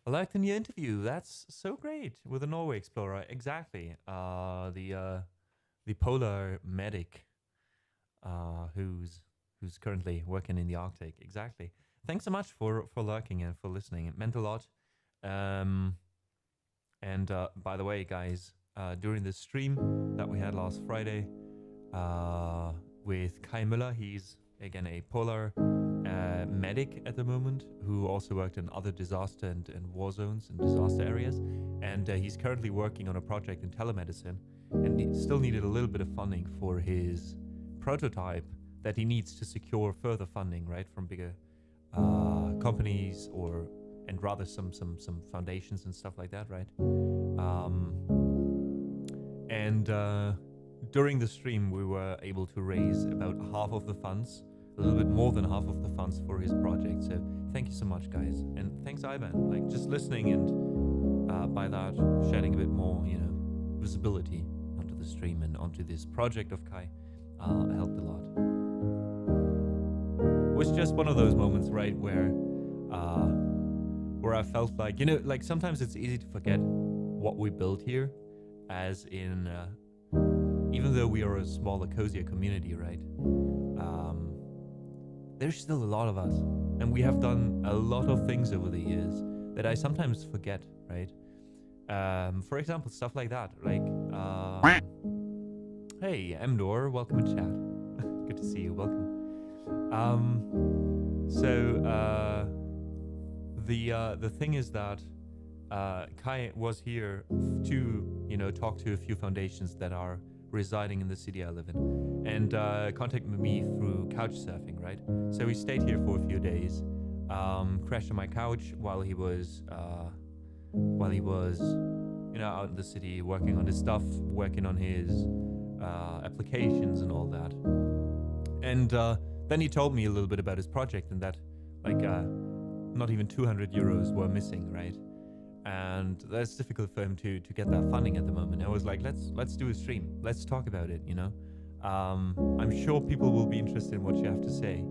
I liked the new interview. That's so great with the Norway Explorer. Exactly. The polar medic who's currently working in the Arctic. Exactly. Thanks so much for lurking and for listening. It meant a lot. And by the way, guys, during the stream that we had last Friday with Kai Müller, he's again a polar medic at the moment who also worked in other disaster and war zones and disaster areas. And he's currently working on a project in telemedicine, and he still needed a little bit of funding for his prototype that he needs to secure further funding, right, from bigger companies and rather some foundations and stuff like that, right? And during the stream, we were able to raise about half of the funds, a little bit more than half of the funds for his project. So thank you so much, guys, and thanks, Ivan. Like just listening and by that shedding a bit more, you know, visibility onto the stream and onto this project of Kai helped a lot. It was just one of those moments, right, where I felt like, you know, like sometimes it's easy to forget what we built here, as in, even though we are a smaller, cozier community, right, there's still a lot of us, and we have done a lot of things over the years that I sometimes forget, right? For example, stuff like that, like, hey, Emdor, welcome in chat. Good to see you, welcome. The thing is that Kai was here to, you know, talk to a few foundations that are residing in the city I live in, and contacted me through couch surfing, right? So he stayed here for a few days, crashed on my couch while he was, you know, out in the city working on his stuff, working on his applications and all that. And then he told me a little bit about his project, and that, like, not even 200 euros were missing, right? And that's difficult for him to get that funding at the moment. I was like, let's do a stream. Let's talk about it, you know? I'm sure people will be interested in what you have to say.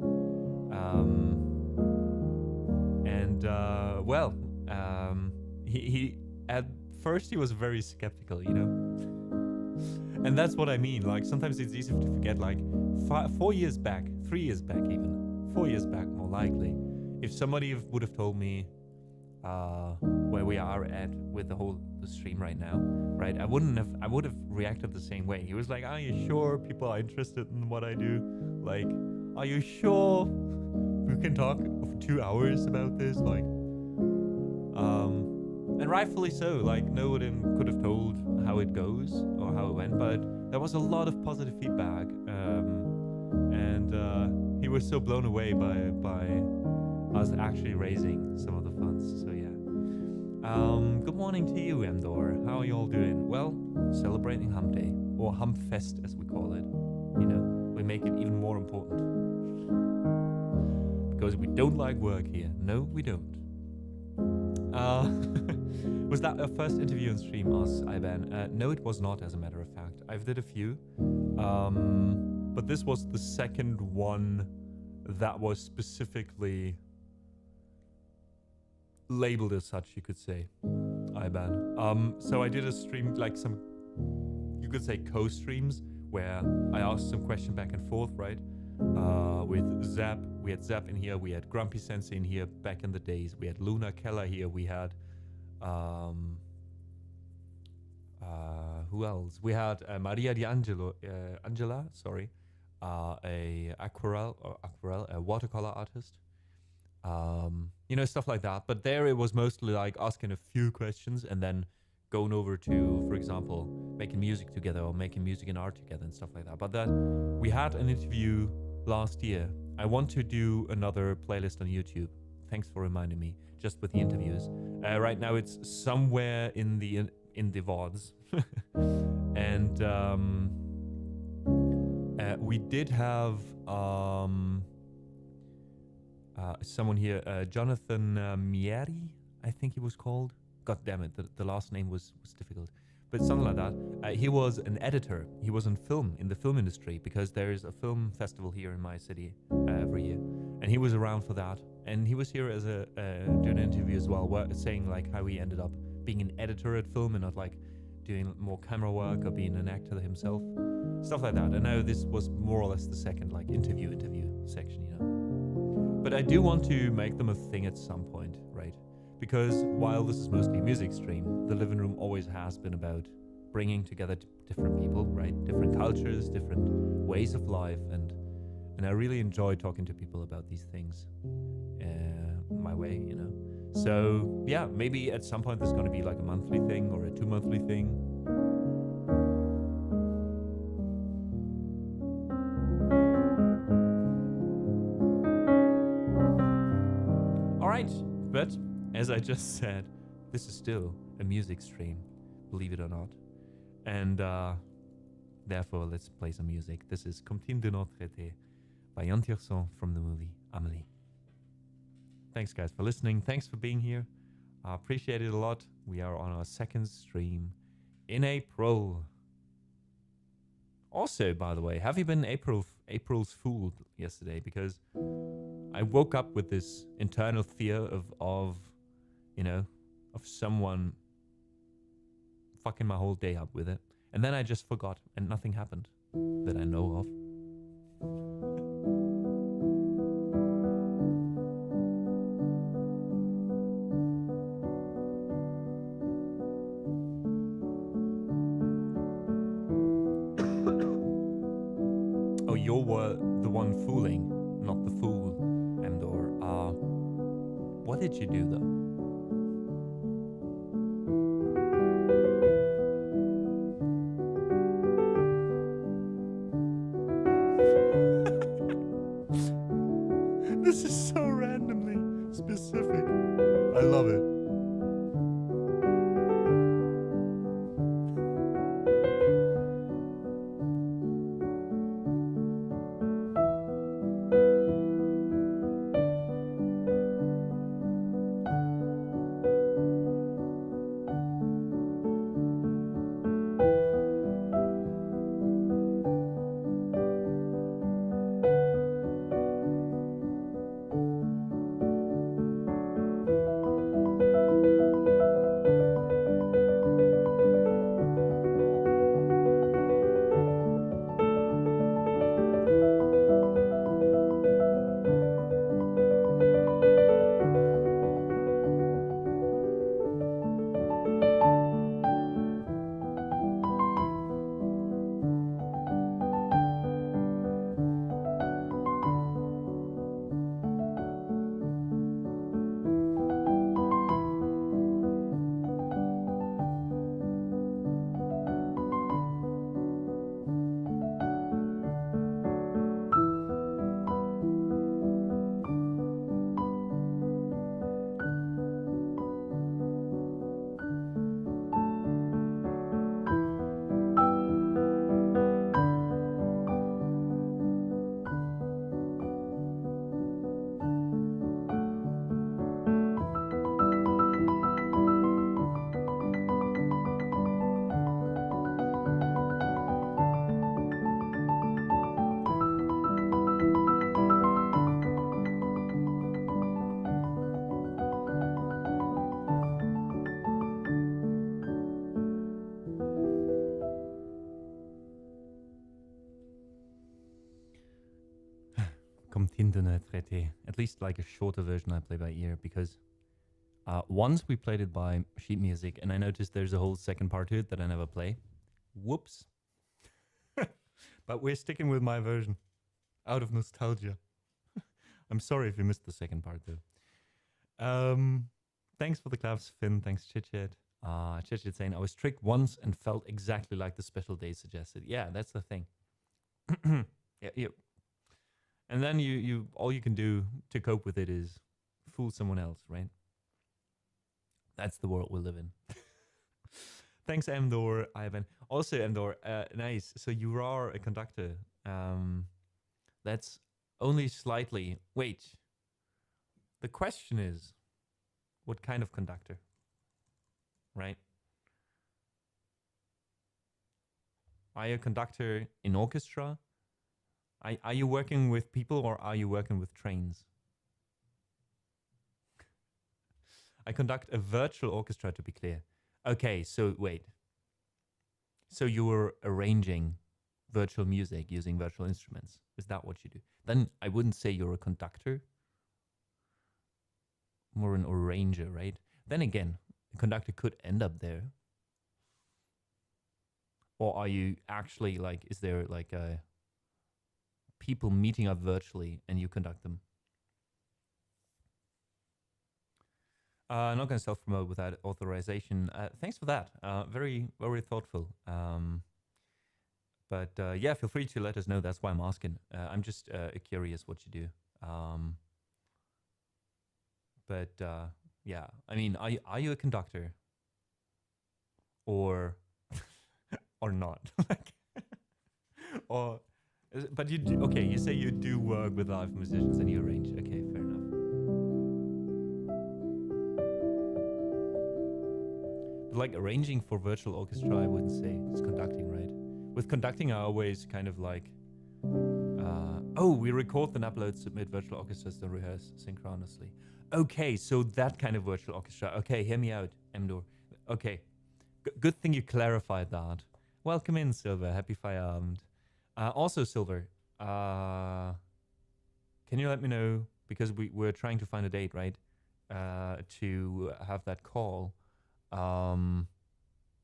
He at first he was very skeptical, you know? And that's what I mean. Like, sometimes it's easy to forget, like, 4 years back, 3 years back even, 4 years back more likely, if somebody would have told me where we are at with the stream right now, right? I would have reacted the same way. He was like, are you sure people are interested in what I do? Like, are you sure we can talk for 2 hours about this? Like, and rightfully so, like, no one could have told how it goes or how it went, but there was a lot of positive feedback, and he was so blown away by us actually raising some of the funds. So yeah. Good morning to you, Emdor. How are you all doing? Well, celebrating Hump Day, or Hump Fest as we call it. You know, we make it even more important. Because we don't like work here. No, we don't. Was that our first interview on stream, us, Ivan? No, it was not, as a matter of fact. I've did a few. But this was the second one that was specifically labeled as such, you could say, Ivan. So I did a stream, like some, you could say, co-streams, where I asked some question back and forth, right? With Zap, we had Zap in here, we had Grumpy Sensei in here back in the days, we had Luna Keller here, we had, who else? We had Maria Angela, sorry, a watercolor artist. You know, stuff like that. But there it was mostly like asking a few questions and then going over to, for example, making music together or making music and art together and stuff like that. But then we had an interview last year. I want to do another playlist on YouTube. Thanks for reminding me, just with the interviews. Right now it's somewhere in the VODs. And we did have someone here, Jonathan Mieri, I think he was called. God damn it, the last name was difficult. But something like that. He was an editor. He was in the film industry, because there is a film festival here in my city every year. And he was around for that. And he was here as doing an interview as well, saying like how he ended up being an editor at film and not like doing more camera work or being an actor himself. Stuff like that. I know this was more or less the second like interview section, you know. But I do want to make them a thing at some point, right? Because while this is mostly a music stream, the living room always has been about bringing together different people, right? Different cultures, different ways of life, and I really enjoy talking to people about these things my way, you know? So yeah, maybe at some point there's going to be like a monthly thing or a 2-monthly thing. right, but as I just said, this is still a music stream, believe it or not. And therefore, let's play some music. This is Comptine de notre été by Yann Tierson from the movie Amélie. Thanks, guys, for listening. Thanks for being here. I appreciate it a lot. We are on our second stream in April. Also, by the way, have you been April's Fool yesterday? Because I woke up with this internal fear of you know, of someone fucking my whole day up with it. And then I just forgot and nothing happened that I know of. Oh, you were the one fooling, not the fool, Amdor. What did you do though? This is so randomly specific. I love it. At least like a shorter version I play by ear, because once we played it by sheet music and I noticed there's a whole second part to it that I never play. Whoops. But we're sticking with my version out of nostalgia. I'm sorry if you missed the second part though. Thanks for the claps, Finn. Thanks, Chitchat. Chitchat saying I was tricked once and felt exactly like the special day suggested. Yeah, that's the thing. Yeah. And then you all you can do to cope with it is fool someone else, right? That's the world we live in. Thanks, Amdor, Ivan. Also, Amdor, nice. So you are a conductor. That's only slightly. Wait. The question is, what kind of conductor? Right? Are you a conductor in orchestra? Are you working with people or are you working with trains? I conduct a virtual orchestra, to be clear. Okay, so wait. So you were arranging virtual music using virtual instruments. Is that what you do? Then I wouldn't say you're a conductor. More an arranger, right? Then again, a conductor could end up there. Or are you actually like, is there like a people meeting up virtually and you conduct them? Not going to self-promote without authorization. Thanks for that. Very, very thoughtful. But yeah, feel free to let us know. That's why I'm asking. I'm just curious what you do. But yeah, I mean, are you a conductor or or not? Like, or but you do, okay? You say you do work with live musicians and you arrange. Okay, fair enough. But like arranging for virtual orchestra, I wouldn't say it's conducting, right? With conducting, I always kind of like, oh, we record then upload, submit virtual orchestras, then rehearse synchronously. Okay, so that kind of virtual orchestra. Okay, hear me out, Emdor. Okay, good thing you clarified that. Welcome in, Silver. Happy Feierabend. Also, Silver, can you let me know, because we're trying to find a date, right? To have that call.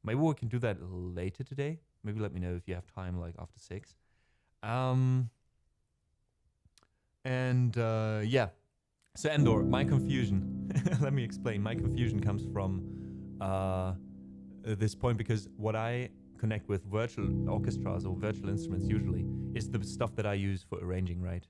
Maybe we can do that later today. Maybe let me know if you have time, like after 6. Yeah. So Endor, my confusion. Let me explain. My confusion comes from this point, because what I connect with virtual orchestras or virtual instruments usually is the stuff that I use for arranging, right?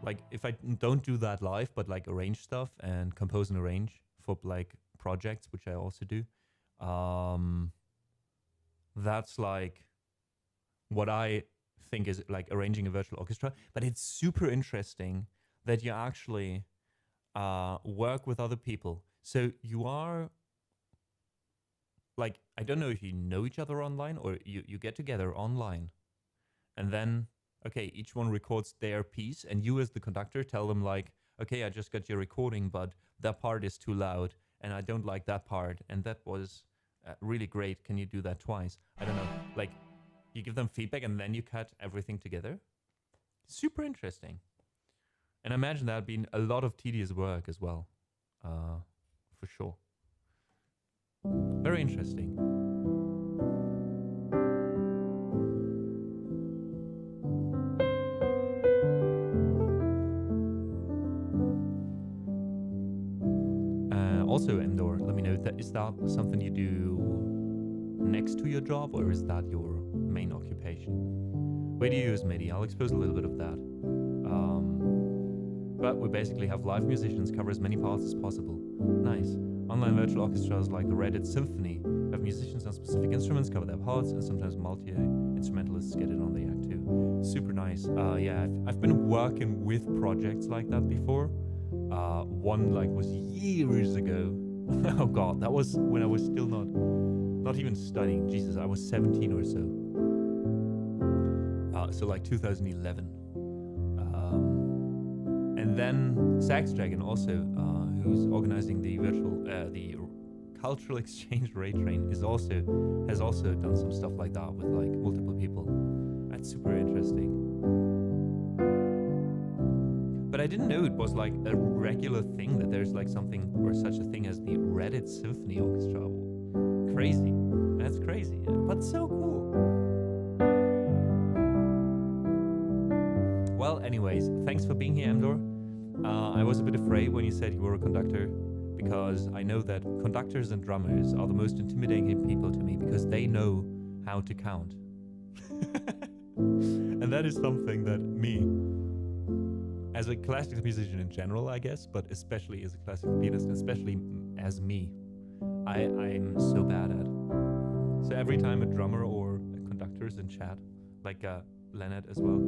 Like if I don't do that live, but like arrange stuff and compose and arrange for like projects, which I also do, that's like what I think is like arranging a virtual orchestra. But it's super interesting that you actually work with other people. So you are like, I don't know if you know each other online or you get together online and then, okay, each one records their piece and you as the conductor tell them like, okay, I just got your recording, but that part is too loud and I don't like that part. And that was really great. Can you do that twice? I don't know. Like you give them feedback and then you cut everything together. Super interesting. And I imagine that'd be a lot of tedious work as well, for sure. Very interesting. Also, Endor, let me know, is that something you do next to your job or is that your main occupation? Where do you use MIDI? I'll expose a little bit of that. But we basically have live musicians cover as many parts as possible. Nice. Online virtual orchestras like the Reddit Symphony have musicians on specific instruments cover their parts, and sometimes multi-instrumentalists get it on the act too. Super nice. Yeah, I've been working with projects like that before. One like was years ago. Oh god, that was when I was still not even studying. Jesus, I was 17 or so. So like 2011. And then Sax Dragon also, who's organizing the virtual, the cultural exchange raid train, has also done some stuff like that with like multiple people. That's super interesting. But I didn't know it was like a regular thing that there's like something or such a thing as the Reddit Symphony Orchestra. Crazy. That's crazy, but so cool. Well, anyways, thanks for being here, Emdor. I was a bit afraid when you said you were a conductor, because I know that conductors and drummers are the most intimidating people to me because they know how to count. And that is something that me, as a classical musician in general, I guess, but especially as a classical pianist, especially as me, I'm so bad at. So every time a drummer or a conductor is in chat, like Leonard as well,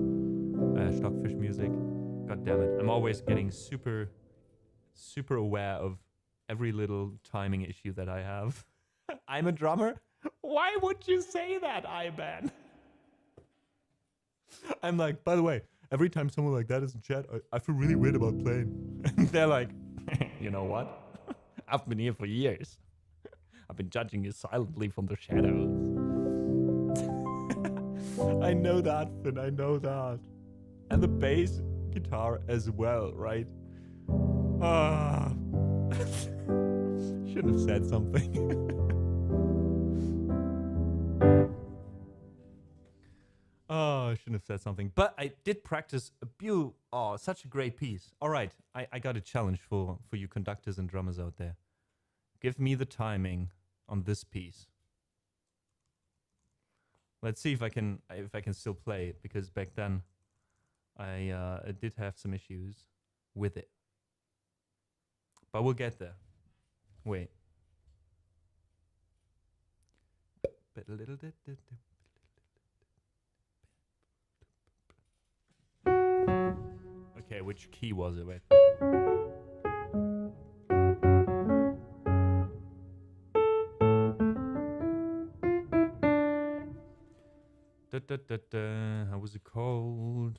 Stockfish Music, god damn it, I'm always getting super aware of every little timing issue that I have. I'm a drummer? Why would you say that, Iban? I'm like, by the way, every time someone like that is in chat, I feel really weird about playing. And they're like, you know what? I've been here for years. I've been judging you silently from the shadows. I know that, Finn, I know that. And the bass guitar as well, right? Should have said something. Oh, I shouldn't have said something. But I did practice such a great piece. All right, I got a challenge for you conductors and drummers out there. Give me the timing on this piece. Let's see if I can still play it, because back then I did have some issues with it. But we'll get there. Wait. Okay, which key was it? Wait. How was it called?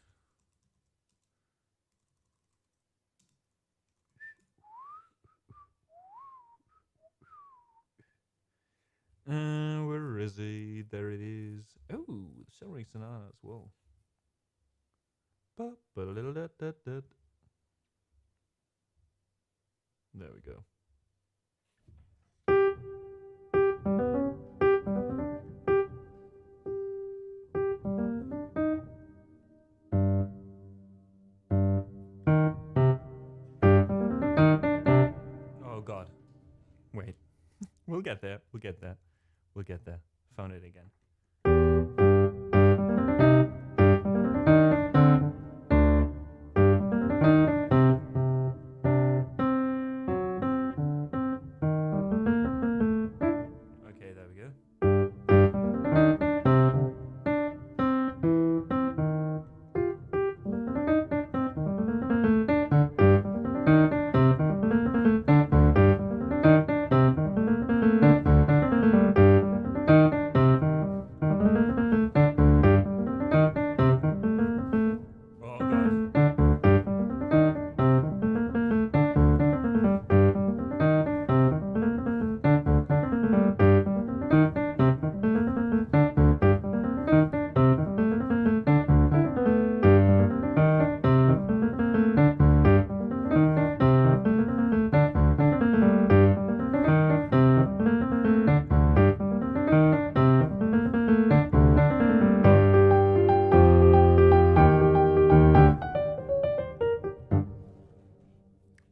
Where is he? There it is. Oh, the Celery Sonata as well. There we go. Oh God. Wait. We'll get there. We'll get there. We'll get there. Found it again. Okay, there we go.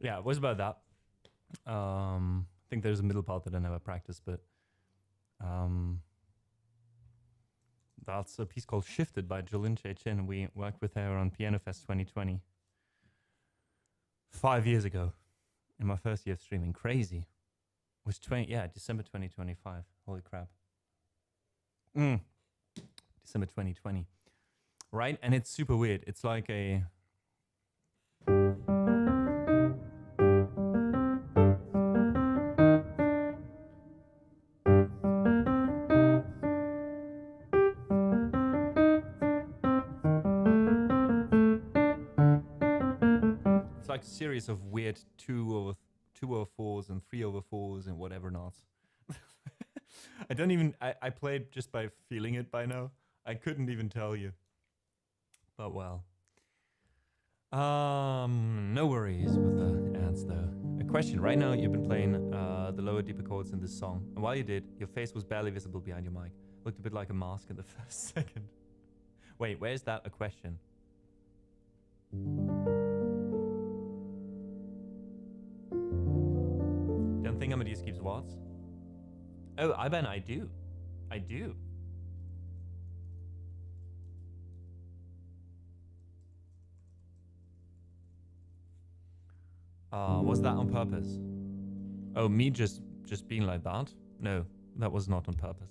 Yeah, it was about that. I think there's a middle part that I never practiced, but that's a piece called Shifted by Jolin Che-Chin. We worked with her on Piano Fest 2020. 5 years ago, in my first year of streaming. Crazy. It was December 2025. Holy crap. December 2020. Right? And it's super weird. It's like a... It's like a series of weird 2/4s and 3/4s and whatever not. I don't even... I played just by feeling it by now. I couldn't even tell you. But well. No worries with the ants though. A question. Right now you've been playing the lower deeper chords in this song. And while you did, your face was barely visible behind your mic. Looked a bit like a mask in the first second. Wait, where's that a question? Don't think Amadeus keeps watts? Oh, Iban, I do. I do. Was that on purpose? Oh, me just being like that? No, that was not on purpose.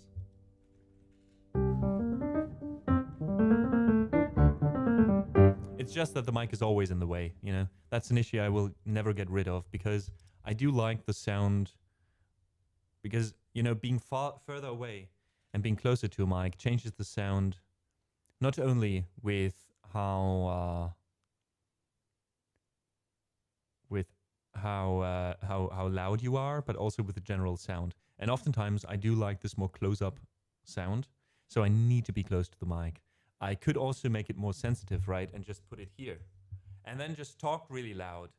It's just that the mic is always in the way, you know? That's an issue I will never get rid of, because I do like the sound, because, you know, being further away and being closer to a mic changes the sound, not only with how loud you are, but also with the general sound. And oftentimes I do like this more close-up sound, so I need to be close to the mic. I could also make it more sensitive, right, and just put it here, and then just talk really loud,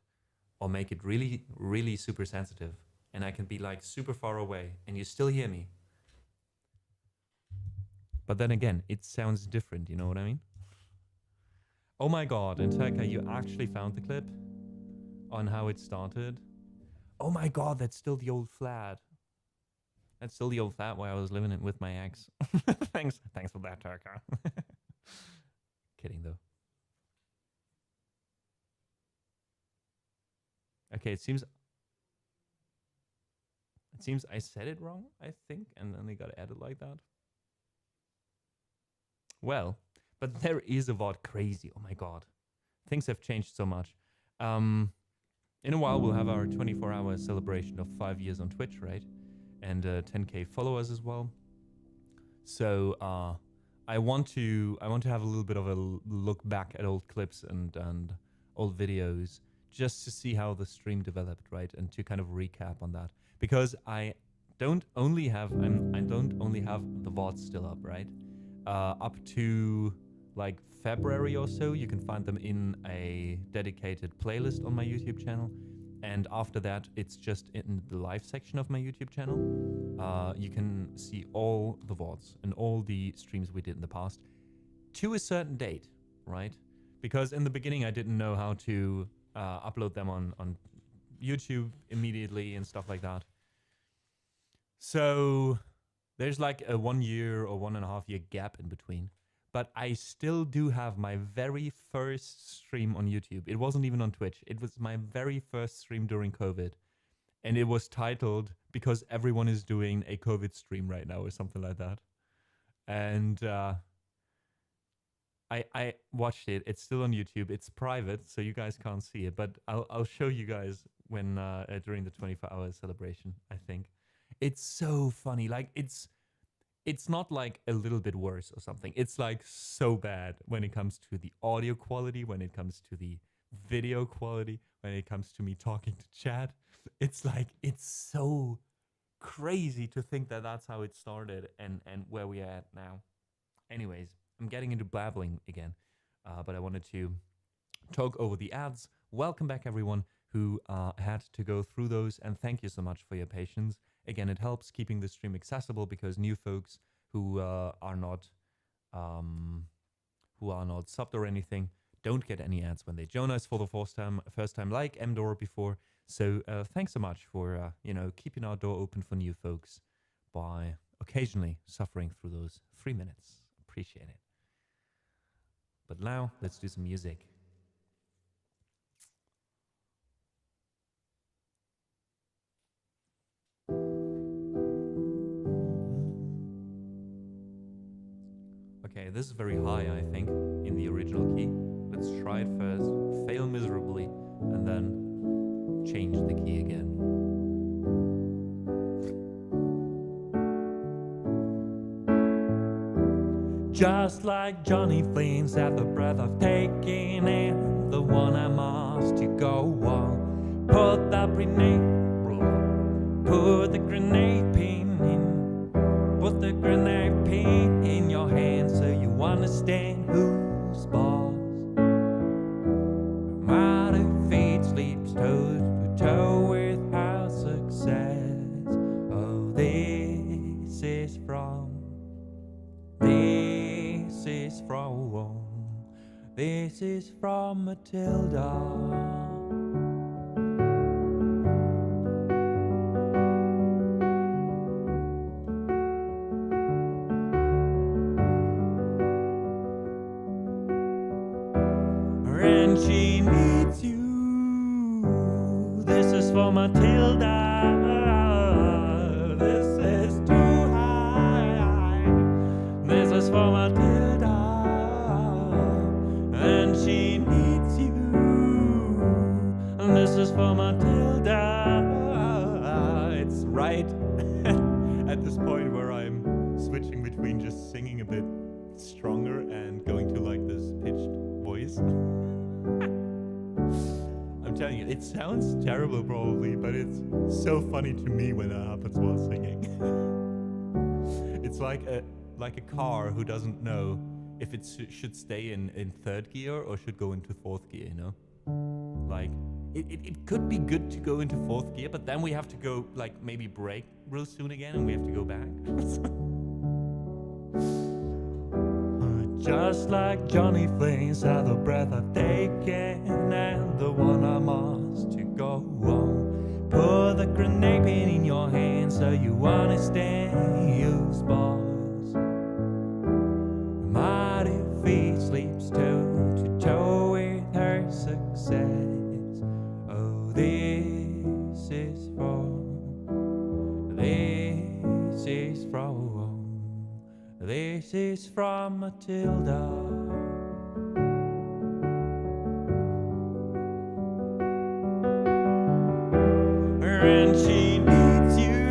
or make it really, really super sensitive, and I can be like super far away, and you still hear me. But then again, it sounds different, you know what I mean? Oh my god, and Turka, you actually found the clip on how it started? Oh my god, that's still the old flat. That's still the old flat where I was living it with my ex. Thanks for that, Turka. Kidding though. Okay, it seems I said it wrong, I think, and then they got added like that. Well, but there is a VOD crazy. Oh my god. Things have changed so much. In a while we'll have our 24-hour celebration of 5 years on Twitch, right? And 10k followers as well. So I want to have a little bit of a look back at old clips and old videos just to see how the stream developed, right? And to kind of recap on that, because I don't only have the VODs still up, right? Up to like February or so, you can find them in a dedicated playlist on my YouTube channel. And after that, it's just in the live section of my YouTube channel. You can see all the VODs and all the streams we did in the past to a certain date, right? Because in the beginning, I didn't know how to upload them on YouTube immediately and stuff like that. So there's like a 1 year or 1.5 year gap in between. But I still do have my very first stream on YouTube. It wasn't even on Twitch. It was my very first stream during COVID. And it was titled, "Because Everyone is Doing a COVID Stream Right Now," or something like that. And I watched it. It's still on YouTube. It's private, so you guys can't see it. But I'll show you guys when during the 24-hour celebration, I think. It's so funny. Like, it's not like a little bit worse or something. It's like so bad when it comes to the audio quality, when it comes to the video quality, when it comes to me talking to chat. It's like, it's so crazy to think that that's how it started and where we are at now. Anyways, I'm getting into blabbling again, but I wanted to talk over the ads. Welcome back, everyone who had to go through those, and thank you so much for your patience. Again, it helps keeping the stream accessible because new folks who are not subbed or anything don't get any ads when they join us for the first time, like Mdor before. So thanks so much for keeping our door open for new folks by occasionally suffering through those 3 minutes. Appreciate it. But now let's do some music. Okay, this is very high, I think, in the original key. Let's try it first, fail miserably, and then change the key again. Just like Johnny Flames at the breath of taking in the one I'm asked to go on. Put the grenade pin in. Put the grenade pin in your hand so you understand who's boss. Mighty feet sleeps toe to toe with our success. Oh, this is from Matilda. And she needs you. This is for Matilda. This is too high. This is for Matilda. And she needs you. And this is for Matilda. It's right at this point where I'm switching between just singing a bit stronger and going to like this pitched voice. I'm telling you, it sounds terrible probably, but it's so funny to me when that happens while singing. It's like a car who doesn't know if it should stay in third gear or should go into fourth gear, you know? Like, it could be good to go into fourth gear, but then we have to go, like, maybe brake real soon again and we have to go back. Just like Johnny Flames at the breath I've taken and the one I'm asked to go on. Put the grenade pin in your hand so you wanna stay, use boys. Might if he sleeps toe to toe with her success. Oh, this is from Matilda. And she needs you.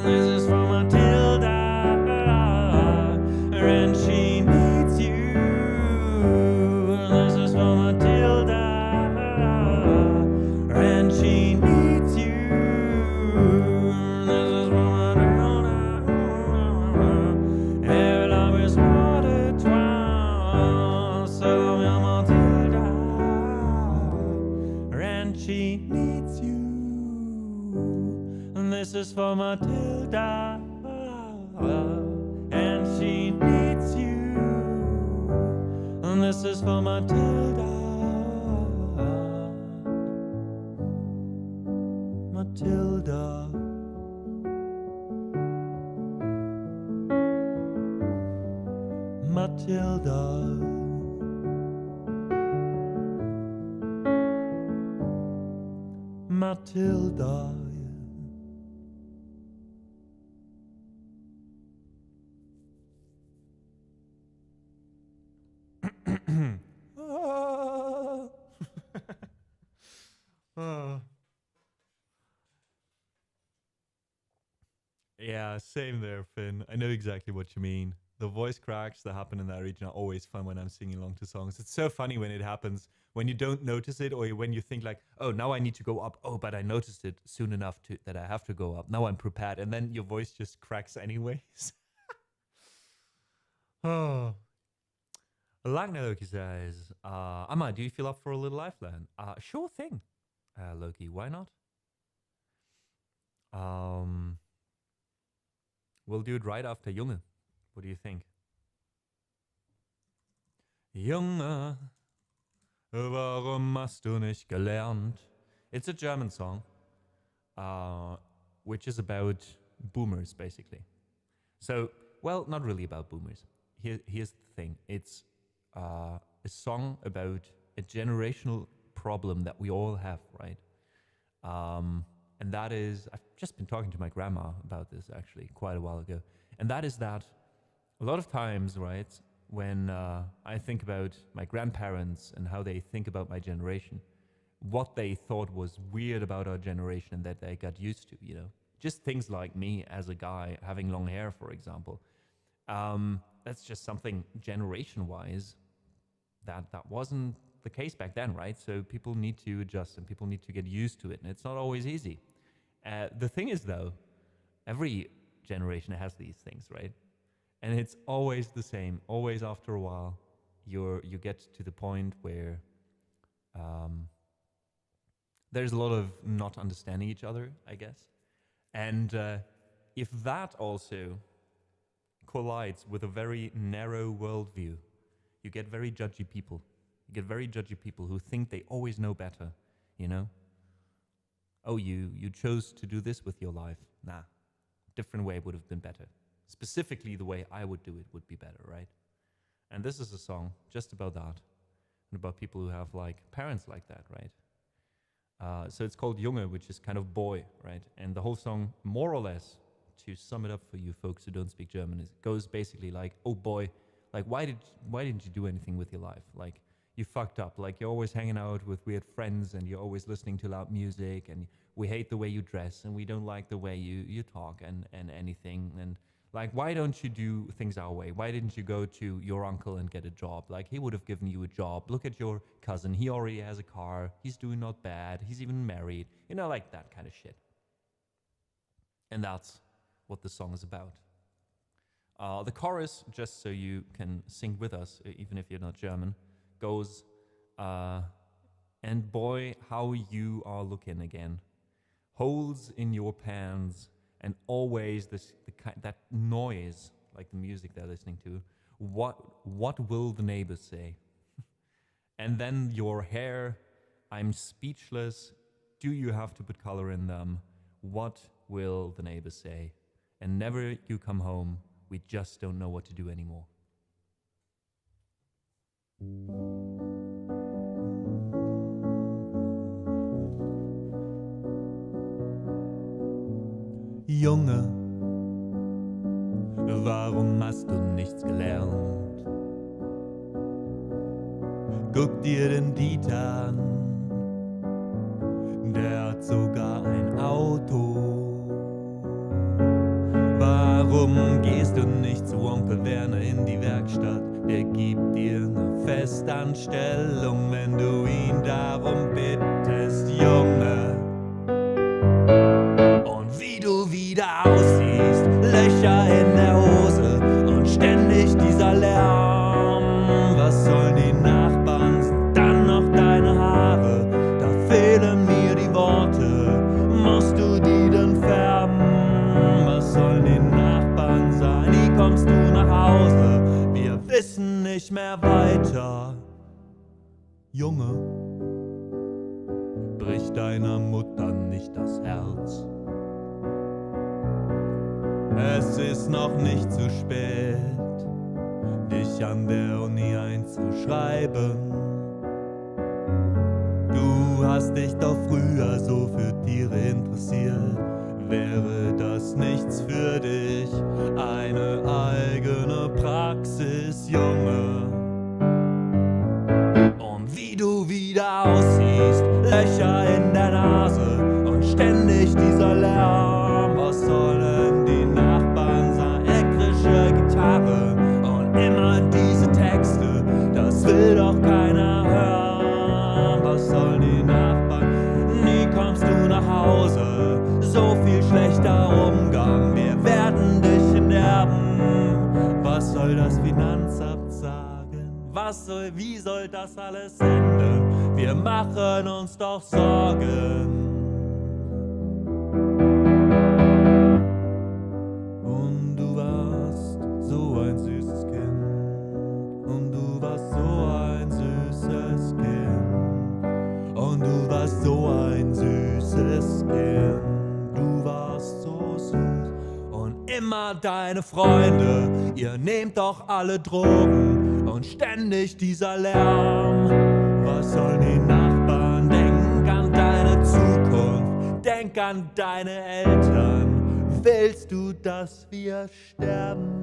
This is for Matilda. And she needs you. This is for Matilda. And she needs you. This is for Matilda. Every love is water twice. So Matilda. And she needs you. And this is for Matilda. And she needs you. And this is for Matilda. Matilda. Matilda. Matilda. Yeah, same there, Finn. I know exactly what you mean. The voice cracks that happen in that region are always fun when I'm singing along to songs. It's so funny when it happens, when you don't notice it, or when you think like, oh, now I need to go up. Oh, but I noticed it soon enough that I have to go up. Now I'm prepared. And then your voice just cracks anyways. Oh. Lagna Loki says, Amma, do you feel up for a little lifeline? Sure thing, Loki. Why not? We'll do it right after Junge. What do you think? Junge, warum hast du nicht gelernt? It's a German song, which is about boomers, basically. So, well, not really about boomers. Here's the thing. It's a song about a generational problem that we all have, right? And that is, I've just been talking to my grandma about this actually quite a while ago. And that is that a lot of times, right, when I think about my grandparents and how they think about my generation, what they thought was weird about our generation and that they got used to, you know, just things like me as a guy having long hair, for example. That's just something generation-wise that wasn't the case back then, right? So people need to adjust and people need to get used to it, and it's not always easy. The thing is, though, every generation has these things, right? And it's always the same. Always after a while, you get to the point where there's a lot of not understanding each other, I guess. And if that also collides with a very narrow worldview, you get very judgy people. You get very judgy people who think they always know better, you know? Oh, you chose to do this with your life. Nah, different way would have been better. Specifically, the way I would do it would be better, right? And this is a song just about that, and about people who have like parents like that, right? So it's called Junge, which is kind of boy, right? And the whole song, more or less, to sum it up for you folks who don't speak German, it goes basically like, oh boy, like why didn't you do anything with your life? Like you fucked up. Like you're always hanging out with weird friends and you're always listening to loud music, and we hate the way you dress and we don't like the way you talk and anything. And like, why don't you do things our way? Why didn't you go to your uncle and get a job? Like he would have given you a job. Look at your cousin. He already has a car. He's doing not bad. He's even married. You know, like that kind of shit. And that's what the song is about. The chorus, just so you can sing with us, even if you're not German, goes, and boy, how you are looking again. Holes in your pants, and always that noise, like the music they're listening to. What will the neighbors say? And then your hair, I'm speechless. Do you have to put color in them? What will the neighbors say? And never you come home, we just don't know what to do anymore. Junge, warum hast du nichts gelernt? Guck dir den Dieter an, der hat sogar ein Auto. Warum gehst du nicht zu Onkel Werner in die Werkstatt? Der gibt dir eine Festanstellung, wenn du ihn darum bittest, Junge. Und wie du wieder aussiehst, Löcher in der Hose und ständig dieser Lärm. Was sollen die Nachbarn, sind dann noch deine Haare? Da fehlen mir die Worte, musst du die denn färben? Was sollen die Nachbarn sein? Wie kommst du nach Hause? Wir wissen nicht mehr weiter. Junge, brich deiner Mutter nicht das Herz. Es ist noch nicht zu spät, dich an der Uni einzuschreiben. Du hast dich doch früher so für Tiere interessiert. Wäre das nichts für dich? Eine eigene Praxis, Junge. Und wie du wieder aussiehst, Löcher in der Nase und ständig dieser Lärm. Was sollen die Nachbarn sein? Elektrische Gitarre und immer diese Texte, das will doch keiner hören. Was sollen die Nachbarn? Nie kommst du nach Hause, so viel schlechter Umgang, wir werden dich enterben. Was soll das Finanzamt sagen? Wie soll das alles enden? Wir machen uns doch Sorgen. Und du warst so ein süßes Kind. Und du warst so ein süßes Kind. Und du warst so ein süßes Kind. Du warst so süß. Und immer deine Freunde, ihr nehmt doch alle Drogen. Und ständig dieser Lärm. Was sollen die Nachbarn? Denk an deine Zukunft. Denk an deine Eltern. Willst du, dass wir sterben?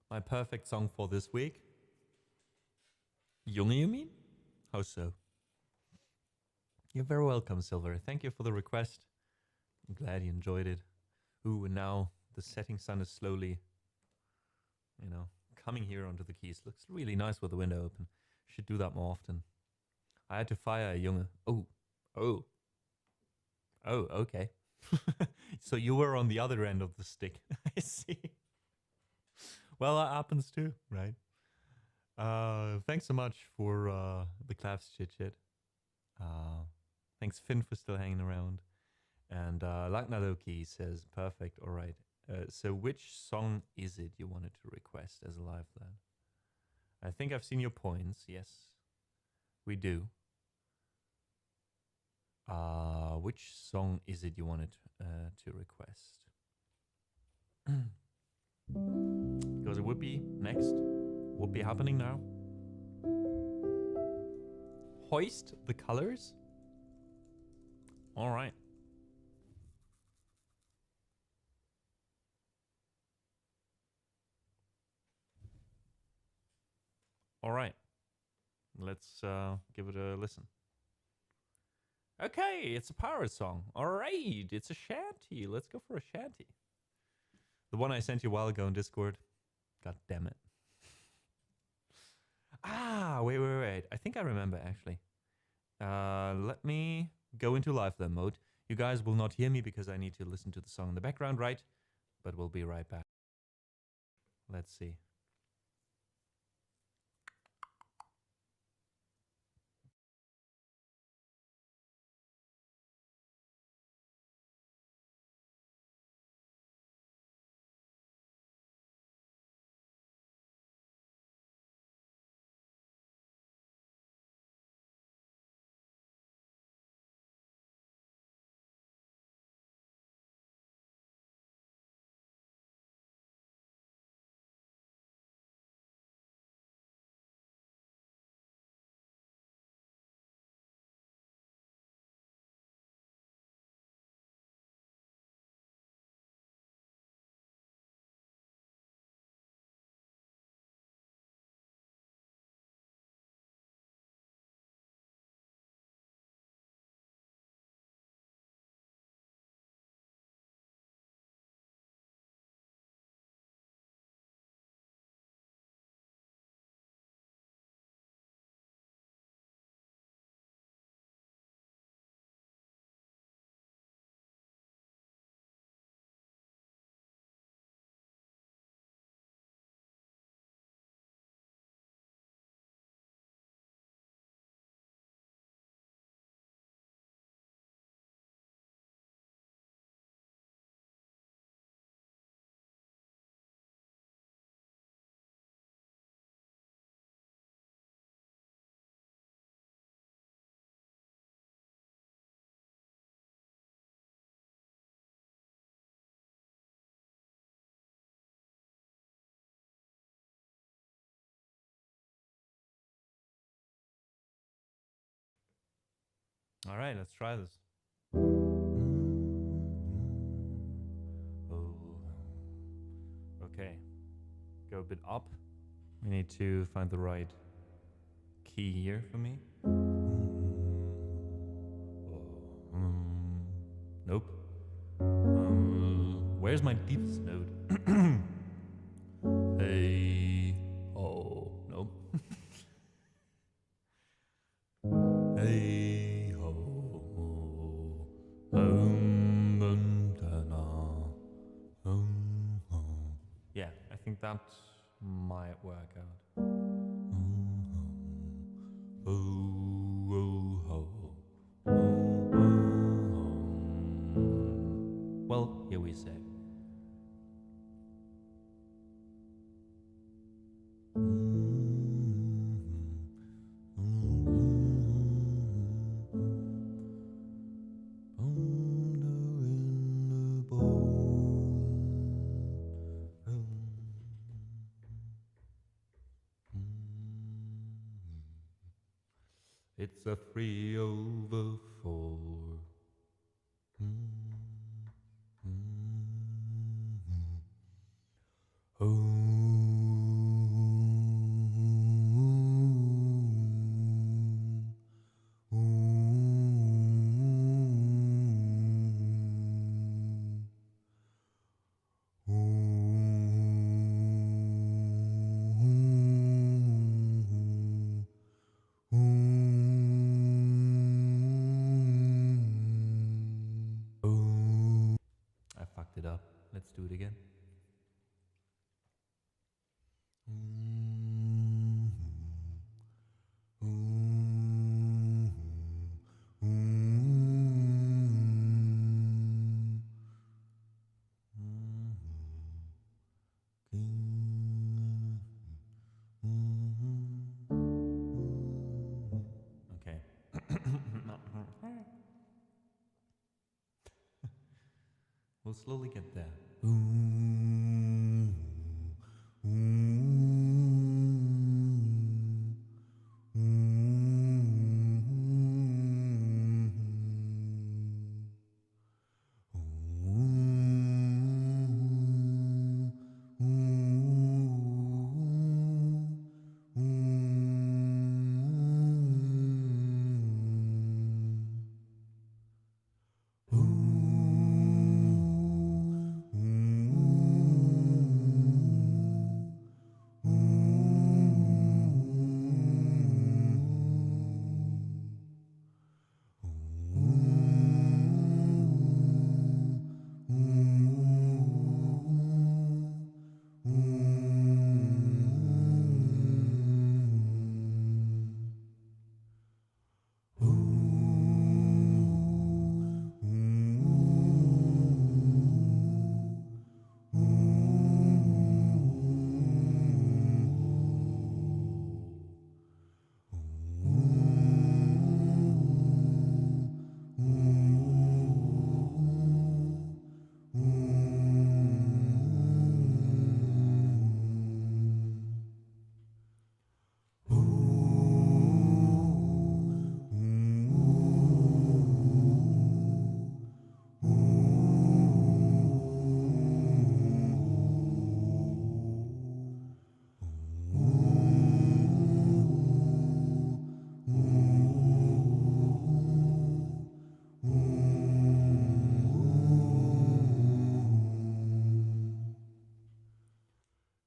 My perfect song for this week. Junge, you mean? How so? You're very welcome, Silver. Thank you for the request. I'm glad you enjoyed it. Ooh, and now the setting sun is slowly, coming here onto the keys. Looks really nice with the window open. Should do that more often. I had to fire a Junge. Oh, okay. So you were on the other end of the stick. I see. Well, that happens too, right? Thanks so much for the claps chit-chit. Thanks, Finn, for still hanging around. And Laknadoki says, perfect, all right. So which song is it you wanted to request as a live lad? I think I've seen your points. Yes, we do. Which song is it you wanted to request? Because it would be next, would be happening now. Hoist the Colors. All right. All right. Let's give it a listen. Okay, it's a pirate song. All right, it's a shanty. Let's go for a shanty. The one I sent you a while ago in Discord. God damn it. Ah, wait. I think I remember, actually. Let me go into live then mode. You guys will not hear me because I need to listen to the song in the background, right? But we'll be right back. Let's see. All right, let's try this. Oh. Okay, go a bit up. We need to find the right key here for me. Nope. Where's my deepest note? Hey, oh, nope. Hey, ho, yeah, I think that might work out. Well, here we say. It's a 3/4. I fucked it up. Let's do it again. Okay. We'll slowly get there.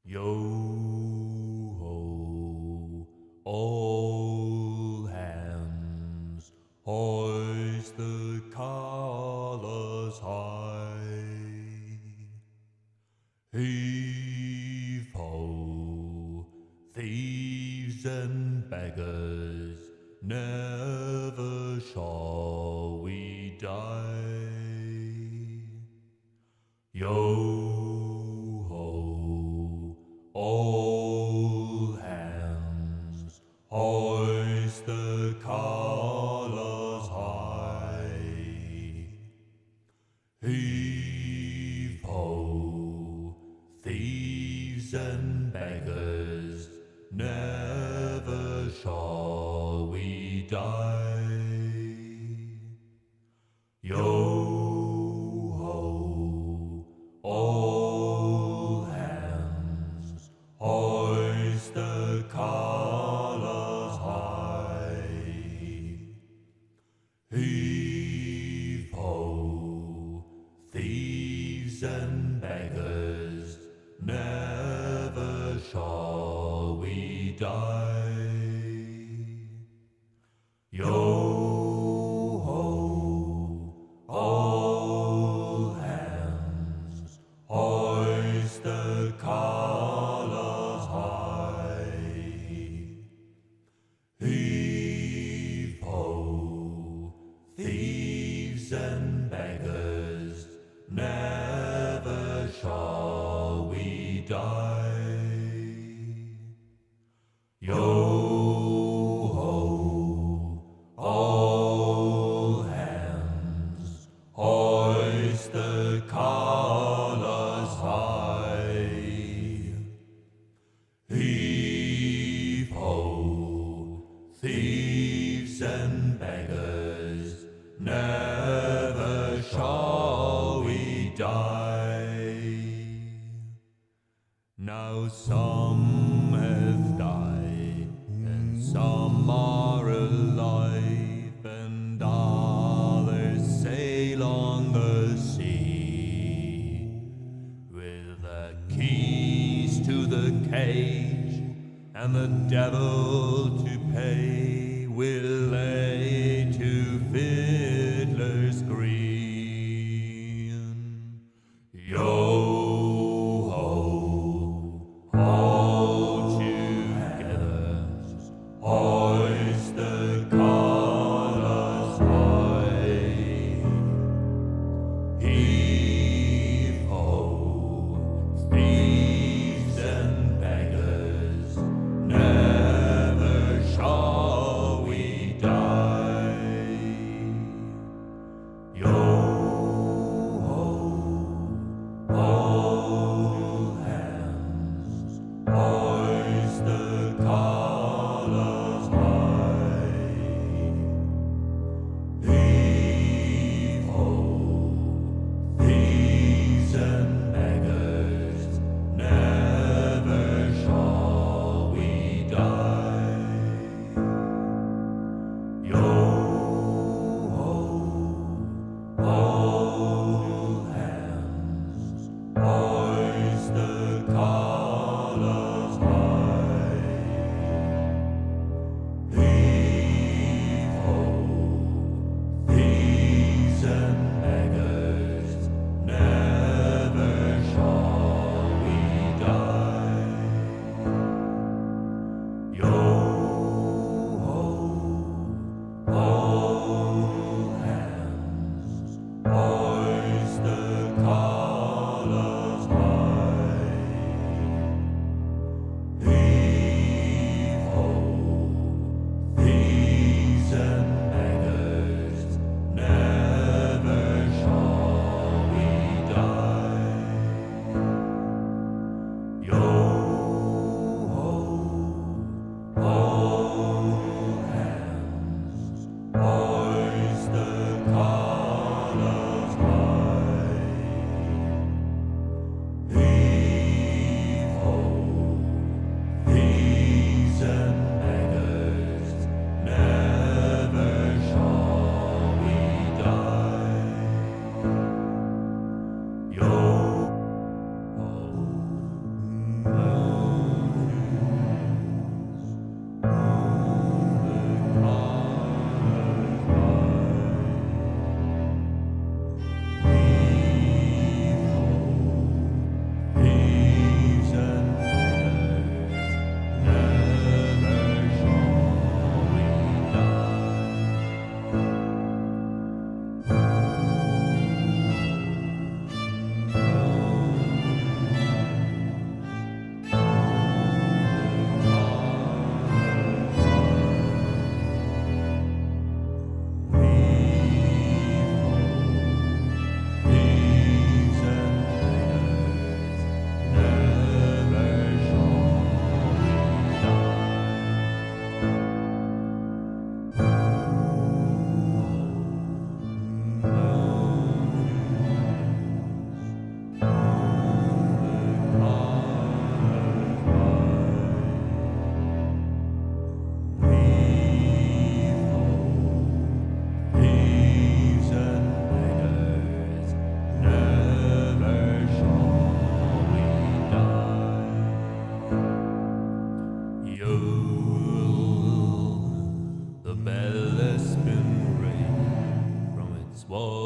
Yo ho, all hands, hoist the colors high. Heave ho, thieves and beggars, never shall we die. Yo ho, all hands, hoist the colors high. Heave ho, thieves and beggars, never shall we die. and beggars, never shall we die. Yo ho, all hands, hoist the colours high. Heave ho, thieves and beggars, never shall we die. Yo ho, all hands, hoist the colours high. Heave ho, thieves and beggars, never shall we die. Now some have died, and some are alive, and others sail on the sea. With the keys to the cage, and the devil to pay, we'll lay to Fiddler's Green. Yo ho, all together, hoist the colours high. Heave ho, thieves and beggars, never shall we die.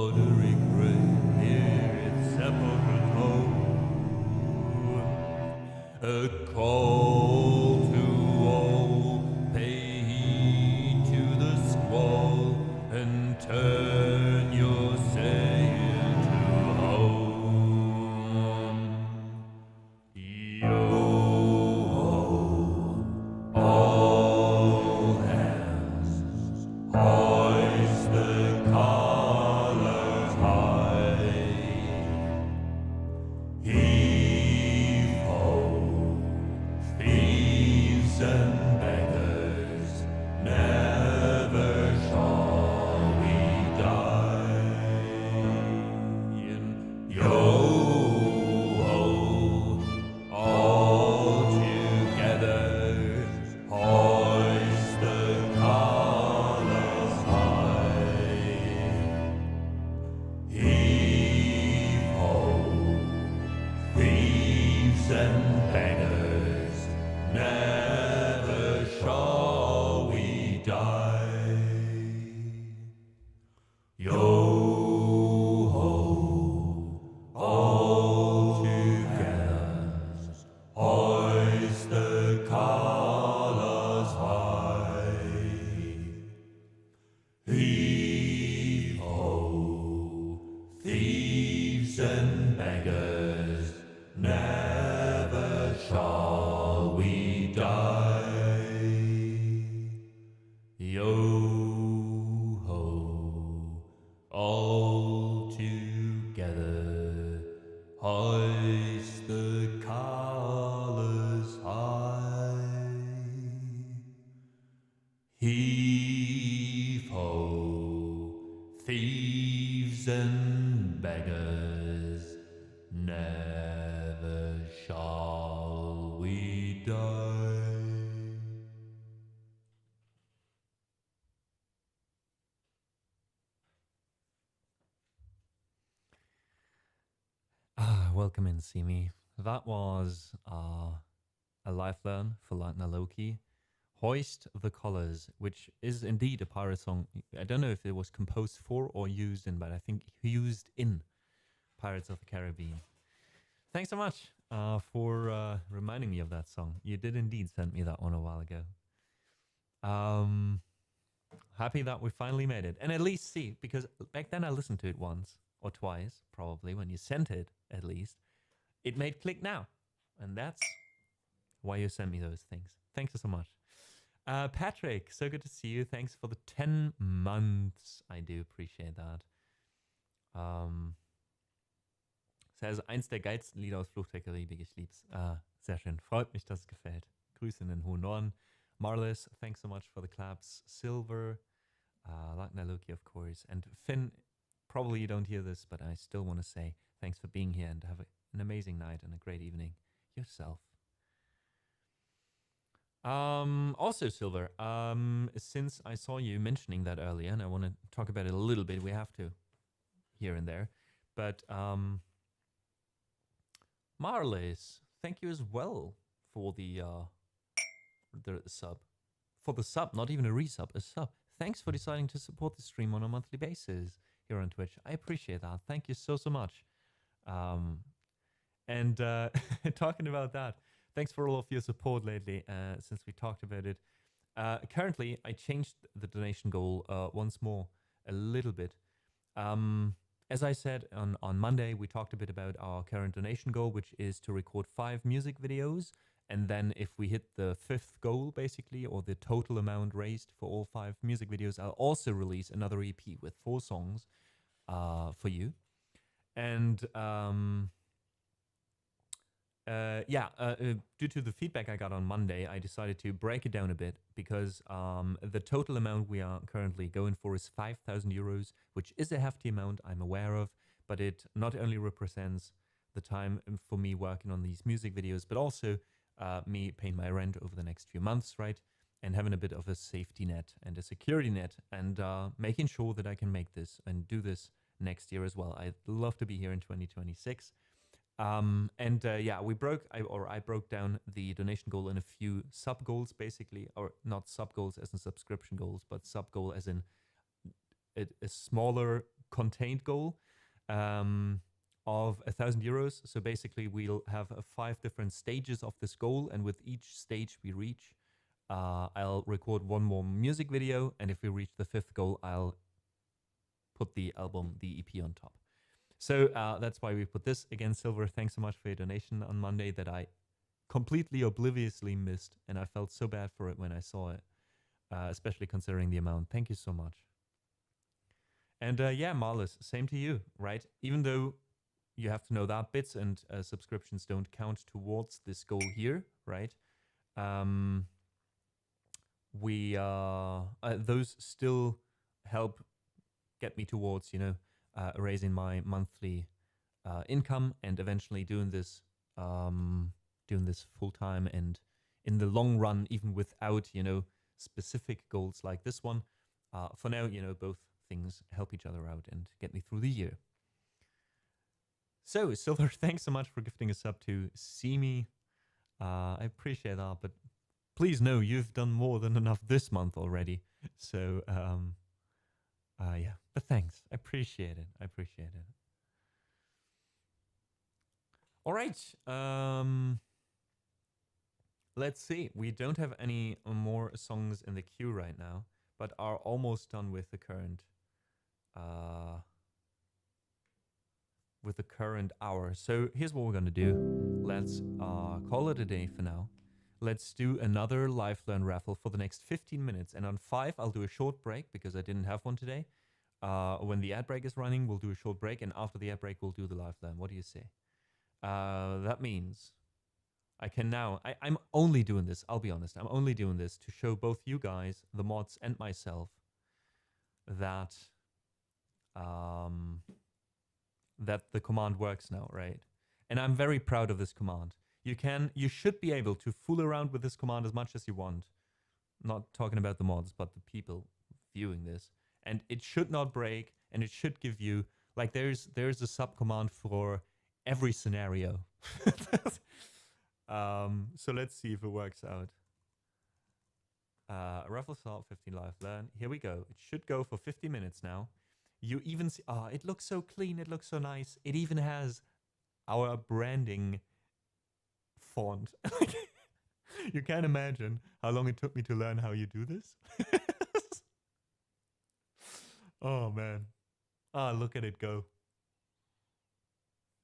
watery grave near its sepulchral toe. A call to all, pay heed to the squall, and turn your sail to home. Yo-ho, all hands, hoist the colors high. Heave-ho, thieves and beggars, never shall we die. Yo-ho, all together, hoist the colors high. Heave-ho, thieves and beggars, never shall we die. Yo-ho, all together, hoist the colors high. Heave-ho, thieves and beggars, never shall we die. Yo-ho, all together, hoist the colors high. Heave-ho, thieves and beggars, never shall we die. Welcome in, Simi. That was a live learn for Lightner Loki. Hoist the Colors, which is indeed a pirate song. I don't know if it was composed for or used in, but I think used in Pirates of the Caribbean. Thanks so much for reminding me of that song. You did indeed send me that one a while ago. Happy that we finally made it. And at least see, because back then I listened to it once or twice, probably, when you sent it, at least. It made click now. And that's why you sent me those things. Thanks so much. Patrick, so good to see you. Thanks for the 10 months. I do appreciate that. Says, eins der geilsten Lieder aus Fluch der Karibik, ich lieb's. Sehr schön. Freut mich, dass es gefällt. Grüße in den hohen Norden. Marlis, thanks so much for the claps. Silver, Lachna Loki, of course. And Finn, probably you don't hear this, but I still want to say thanks for being here and have an amazing night and a great evening yourself. Also, Silver, since I saw you mentioning that earlier, and I want to talk about it a little bit, we have to here and there, but Marlis, thank you as well for the sub. For the sub, not even a resub, a sub. Thanks for deciding to support the stream on a monthly basis here on Twitch. I appreciate that. Thank you so much. And talking about that, thanks for all of your support lately since we talked about it. Currently, I changed the donation goal once more, a little bit. As I said on Monday, we talked a bit about our current donation goal, which is to record 5 music videos. And then if we hit the 5th goal, basically, or the total amount raised for all 5 music videos, I'll also release another EP with 4 songs for you. And due to the feedback I got on Monday, I decided to break it down a bit because the total amount we are currently going for is 5,000 euros, which is a hefty amount, I'm aware of, but it not only represents the time for me working on these music videos, but also me paying my rent over the next few months, right? And having a bit of a safety net and a security net and making sure that I can make this and do this next year as well. I'd love to be here in 2026. I broke down the donation goal in a few sub goals, basically, or not sub goals as in subscription goals, but sub goal as in a smaller contained goal of 1,000 euros. So basically, we'll have 5 different stages of this goal, and with each stage we reach, I'll record 1 more music video, and if we reach the 5th goal, I'll put the album, the EP on top. So that's why we put this. Again, Silver, thanks so much for your donation on Monday that I completely obliviously missed, and I felt so bad for it when I saw it, especially considering the amount. Thank you so much. And yeah, Marlis, same to you, right? Even though you have to know that bits and subscriptions don't count towards this goal here, right? Those still help get me towards, you know, raising my monthly income and eventually doing this full time, and in the long run, even without, you know, specific goals like this one. For now, you know, both things help each other out and get me through the year. So, Silver, thanks so much for gifting a sub to See Me. I appreciate that, but please know you've done more than enough this month already. So, yeah, but thanks. I appreciate it. I appreciate it. All right. Let's see. We don't have any more songs in the queue right now, but are almost done with the current hour. So here's what we're gonna do. Let's call it a day for now. Let's do another Live Learn raffle for the next 15 minutes, and on 5 I'll do a short break because I didn't have one today. When the ad break is running, we'll do a short break, and after the ad break we'll do the Live Learn. What do you say? That means I can now, I'm only doing this, I'll be honest, I'm only doing this to show both you guys, the mods, and myself that that the command works now, right? And I'm very proud of this command. You should be able to fool around with this command as much as you want. Not talking about the mods, but the people viewing this. And it should not break, and it should give you, like, there's a sub command for every scenario. So let's see if it works out. Raffle start, 15 Live Learn. Here we go. It should go for 50 minutes now. You even see, it looks so clean, it looks so nice. It even has our branding font. You can't imagine how long it took me to learn how you do this. Oh man. Look at it go.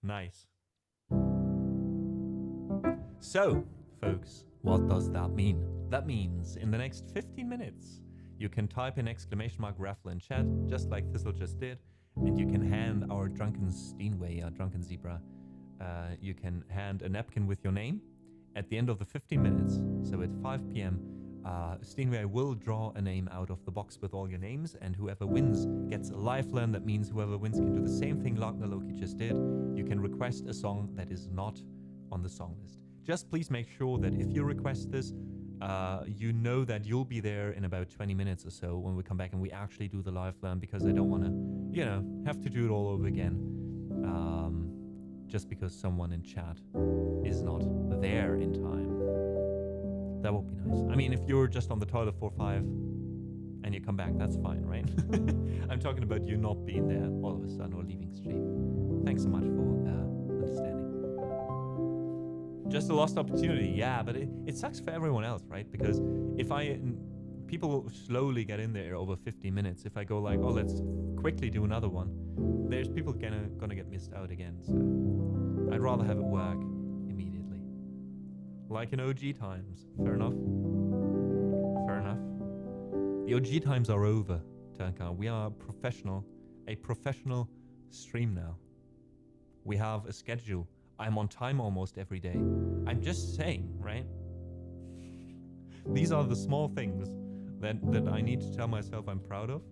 Nice. So, folks, what does that mean? That means in the next 15 minutes, you can type in !raffle in chat, just like Thistle just did, and you can hand our drunken Steinway, our drunken zebra, you can hand a napkin with your name. At the end of the 15 minutes, so at 5 p.m., Steinway will draw a name out of the box with all your names, and whoever wins gets a Live Learn. That means whoever wins can do the same thing Lagna Loki just did. You can request a song that is not on the song list. Just please make sure that if you request this, you know that you'll be there in about 20 minutes or so when we come back and we actually do the Live Learn, because I don't want to, you know, have to do it all over again. Just because someone in chat is not there in time. That would be nice. I mean, if you're just on the toilet for 5 and you come back, that's fine, right? I'm talking about you not being there all of a sudden or leaving stream. Thanks so much for understanding. Just a lost opportunity, yeah, but it sucks for everyone else, right? Because if people slowly get in there over 50 minutes. If I go like, oh, let's quickly do another one, there's people gonna get missed out again. So I'd rather have it work immediately. Like in OG times. Fair enough. Fair enough. The OG times are over, Tanka. We are a professional stream now. We have a schedule. I'm on time almost every day. I'm just saying, right? These are the small things that I need to tell myself I'm proud of.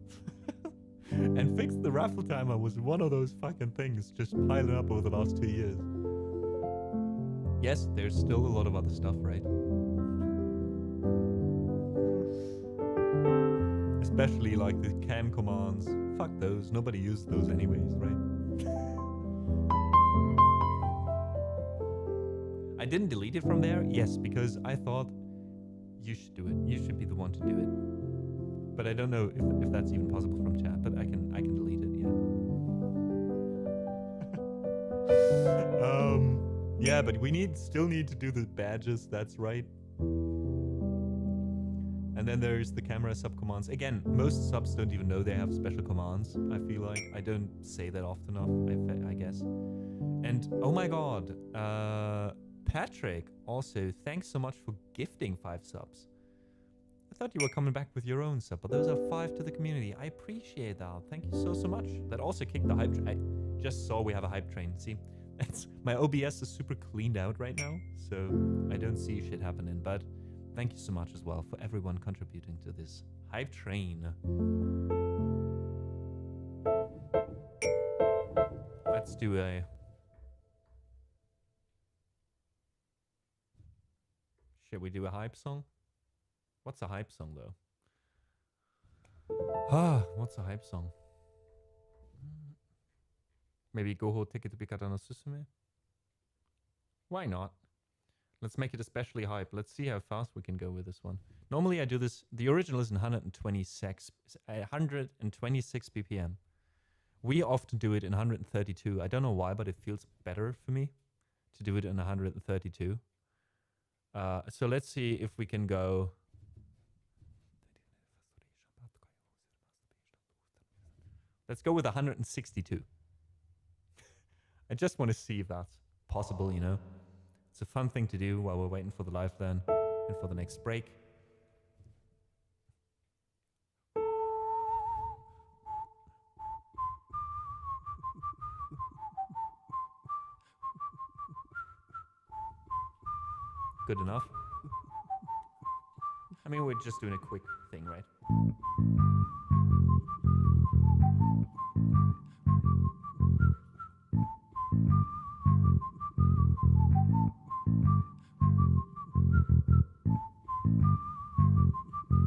And fix the raffle timer was one of those fucking things just piling up over the last 2 years. Yes, there's still a lot of other stuff, right? Especially like the can commands. Fuck those. Nobody used those anyways, right? I didn't delete it from there, yes, because I thought you should do it. You should be the one to do it. But I don't know if that's even possible from chat, but I can delete it, yeah. Yeah, but we still need to do the badges, that's right. And then there's the camera sub commands. Again, most subs don't even know they have special commands, I feel like. I don't say that often enough, I guess. And, oh my god, Patrick, also, thanks so much for gifting 5 subs. I thought you were coming back with your own sub, but those are 5 to the community. I appreciate that. Thank you so much. That also kicked the hype train. I just saw we have a hype train. See, my OBS is super cleaned out right now, so I don't see shit happening, but thank you so much as well for everyone contributing to this hype train. Let's do a... Should we do a hype song? What's a hype song, though? What's a hype song? Maybe Goho Ticket to Pikata no Susume? Why not? Let's make it especially hype. Let's see how fast we can go with this one. Normally I do this... The original is in 126 BPM. We often do it in 132. I don't know why, but it feels better for me to do it in 132. So let's see if we can go... Let's go with 162. I just want to see if that's possible, you know. It's a fun thing to do while we're waiting for the live then and for the next break. Good enough. I mean, we're just doing a quick thing, right?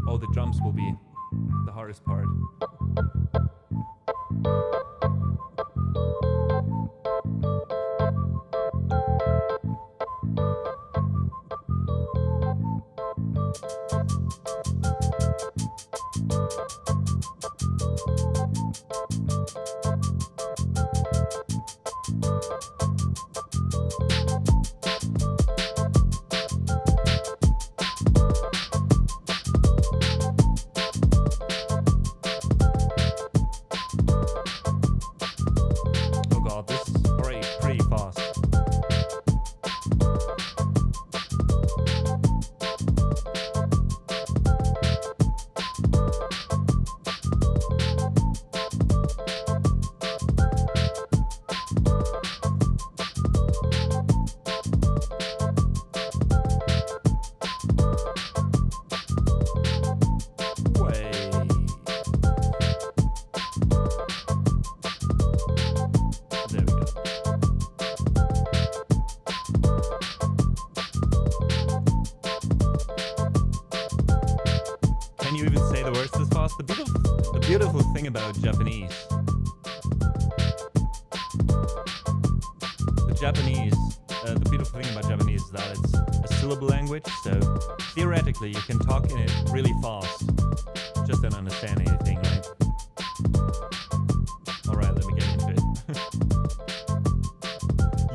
Oh, the drums will be the hardest part. About Japanese. The beautiful thing about Japanese is that it's a syllable language, so theoretically you can talk in it really fast, just don't understand anything, right? Alright, let me get into it.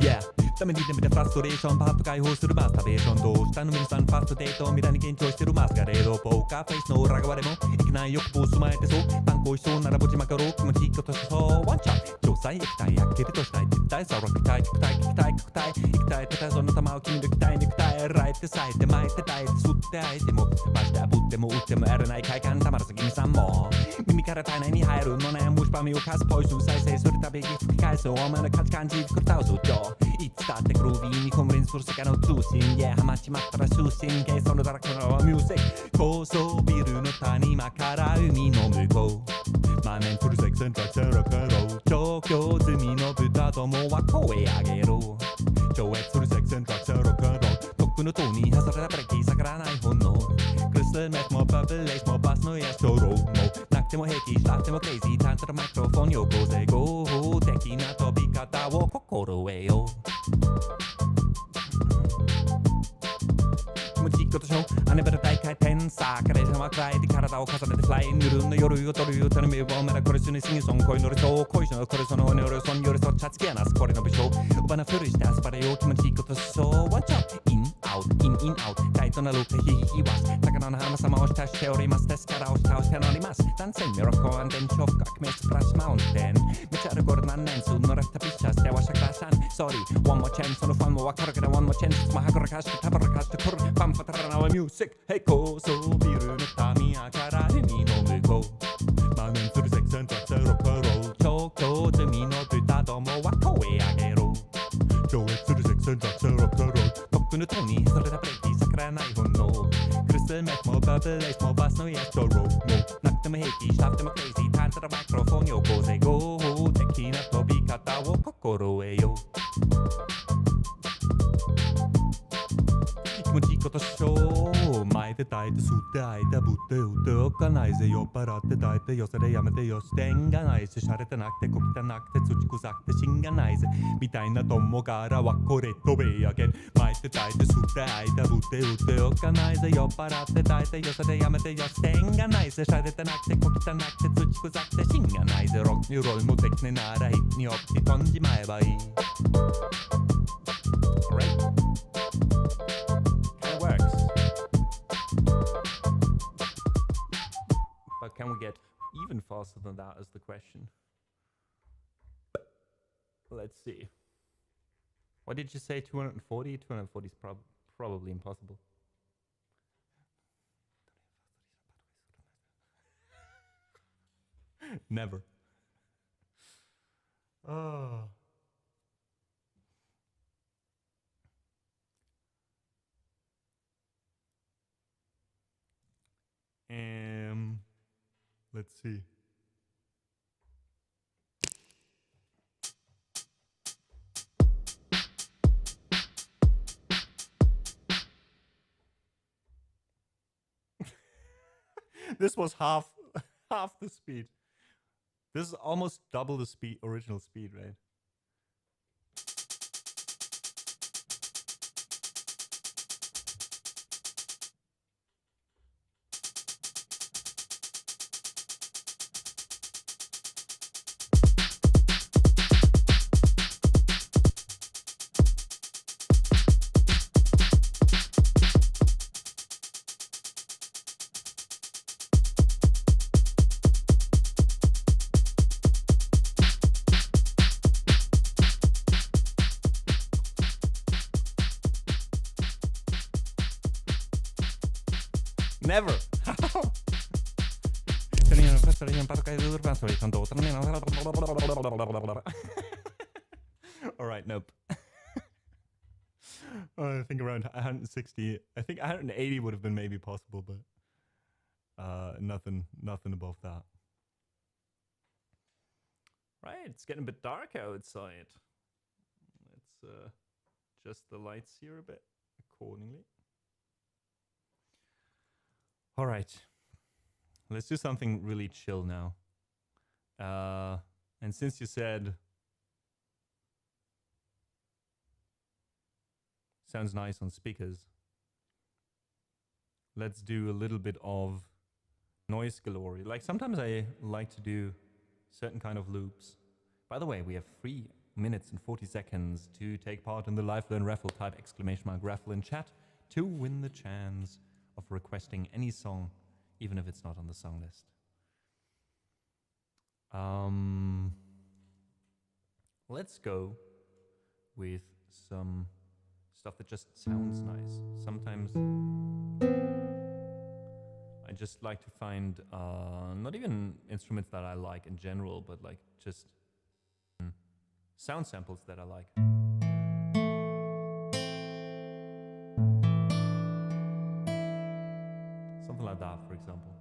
Yeah. ためにでもフラストレーションパッと解放するマスターベーションどうしたの皆さんファストデート未来に緊張してるマスカレードポーカーフェイスの裏側でもいけない欲望備えてそうパン恋しそうならぼちまかろう気持ちいいことしてそうワンチャン調査液体アクティブとしたい実体さろくたい聞くたい聞くたい聞くたい行きたいてたその玉を君抜きたい抜きたいらえて咲いて巻いてたい吸って相手もマジで炙っても打ってもやらない快感たまらず君さんも耳から体内に入るのね虫歯みをかすポイズン再生するたびに吹き返すお前の価値観じくるたうぞいつだってグルービーにコンレンする世界の通信 Yeah ハマっちまったら終身ゲイソロだらけのミュージック高層ビルの谷間から海の向こう万年するセクセントラクセロクロ調教済みの豚どもは声上げろ超越するセクセントラクセロクロとっくの塔に外れたブレーキ逆らわない本能クリスタルメットもパブレイスもバスのやつとローもなくても平気したくてもクレイジー単調なマイクロフォンよこぜ合法的な飛び方を心得よ気持ちいいことしょ姉バラ大回転さカレーさんは暗いで体を重ねてフライヌルの夜を取るよ頼みをまだこれすにシンソン恋乗りそう恋のこれその俺のソンよりそっちゃつけやなすこれの武将おばなふりして遊ばれよう気持ちいいことしそう Watch out In out In in out タイトなループヒヒヒワ魚の浜様を浸しておりますですから押し倒して乗ります男性ミラコアンデンショフ革命スプラッシュマウンテンめちゃるゴル何年数のレフトピッチャーしてわしゃかさん Sorry One more chance そのファンもわかるけど One more chance いつもはぐらかしてたぶらかしてくるファンファタラナはミュージックへ高層ビルの民やから海の向こう万年するセクセントゼロプロ超強済みの豚どもは声上げろ超越するセクセントゼロプロトップのトーニーそれだブレーキ逆らえない本能クリスタルメットもバブルレースもバスのやつとローもなくても平気したくてもクレイジータンタラマイクロフォンに起こせ合法的な飛び方を心得よ気持ちいいことしよう巻いて抱いて吸って開いてぶって打っておかないぜ酔っ払って抱いて寄せでやめてよし点がないし洒落てなくて小汚くて土臭くて芯がないぜみたいな友柄はこれ飛べやけん巻いて抱いて吸って開いてぶって打っておかないぜ酔っ払って抱いて寄せでやめてよし点がないぜ洒落てなくて小汚くて土臭くて芯がないぜロックンロールもできねえならヒットにオプに飛んじまえばいい Alright works. But can we get even faster than that is the question. Let's see. What did you say? 240? 240 is probably impossible. Never. Oh. Let's see. This was half the speed. This is almost double the speed, original speed, right? Never. All right, nope. I think around 160. I think 180 would have been maybe possible, but nothing above that. Right, it's getting a bit dark outside. Let's adjust the lights here a bit accordingly. All right, let's do something really chill now. And since you said sounds nice on speakers, let's do a little bit of noise galore. Like sometimes I like to do certain kind of loops. By the way, we have 3 minutes and 40 seconds to take part in the live learn raffle. Type !raffle in chat to win the chance of requesting any song, even if it's not on the song list. Let's go with some stuff that just sounds nice. Sometimes I just like to find not even instruments that I like in general, but like just sound samples that I like. Something like that, for example.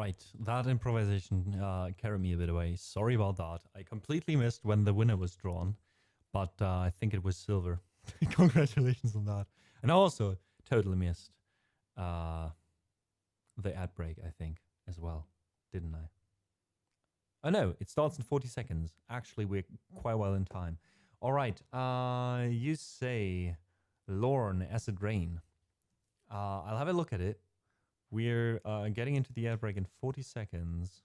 right, that improvisation carried me a bit away. Sorry about that. I completely missed when the winner was drawn, but I think it was silver. Congratulations on that. And I also totally missed the ad break, I think, as well, didn't I? Oh no, it starts in 40 seconds. Actually, we're quite well in time. All right, you say Lorne Acid Rain. I'll have a look at it. We're getting into the ad break in 40 seconds.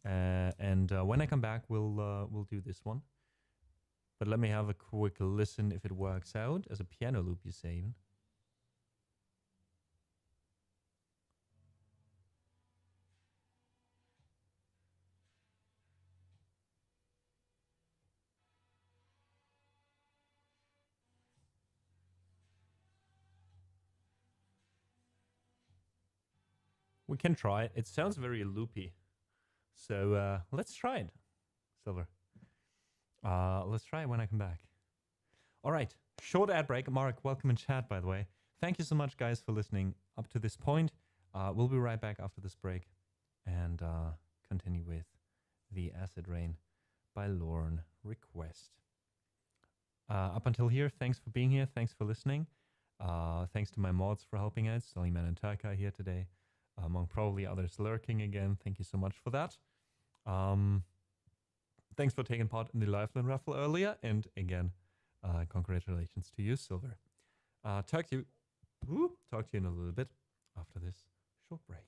And when I come back, we'll do this one. But let me have a quick listen if it works out. As a piano loop, you say even. We can try it. It sounds very loopy. So let's try it, Silver. Let's try it when I come back. All right, short ad break. Mark, welcome in chat, by the way. Thank you so much, guys, for listening up to this point. We'll be right back after this break and continue with The Acid Rain by Lorne Request. Up until here, thanks for being here. Thanks for listening. Thanks to my mods for helping out. Stallyman and Turka here today, among probably others lurking again. Thank you so much for that. Thanks for taking part in the Lifeline raffle earlier. And again, congratulations to you, Silver. Talk to you in a little bit after this short break.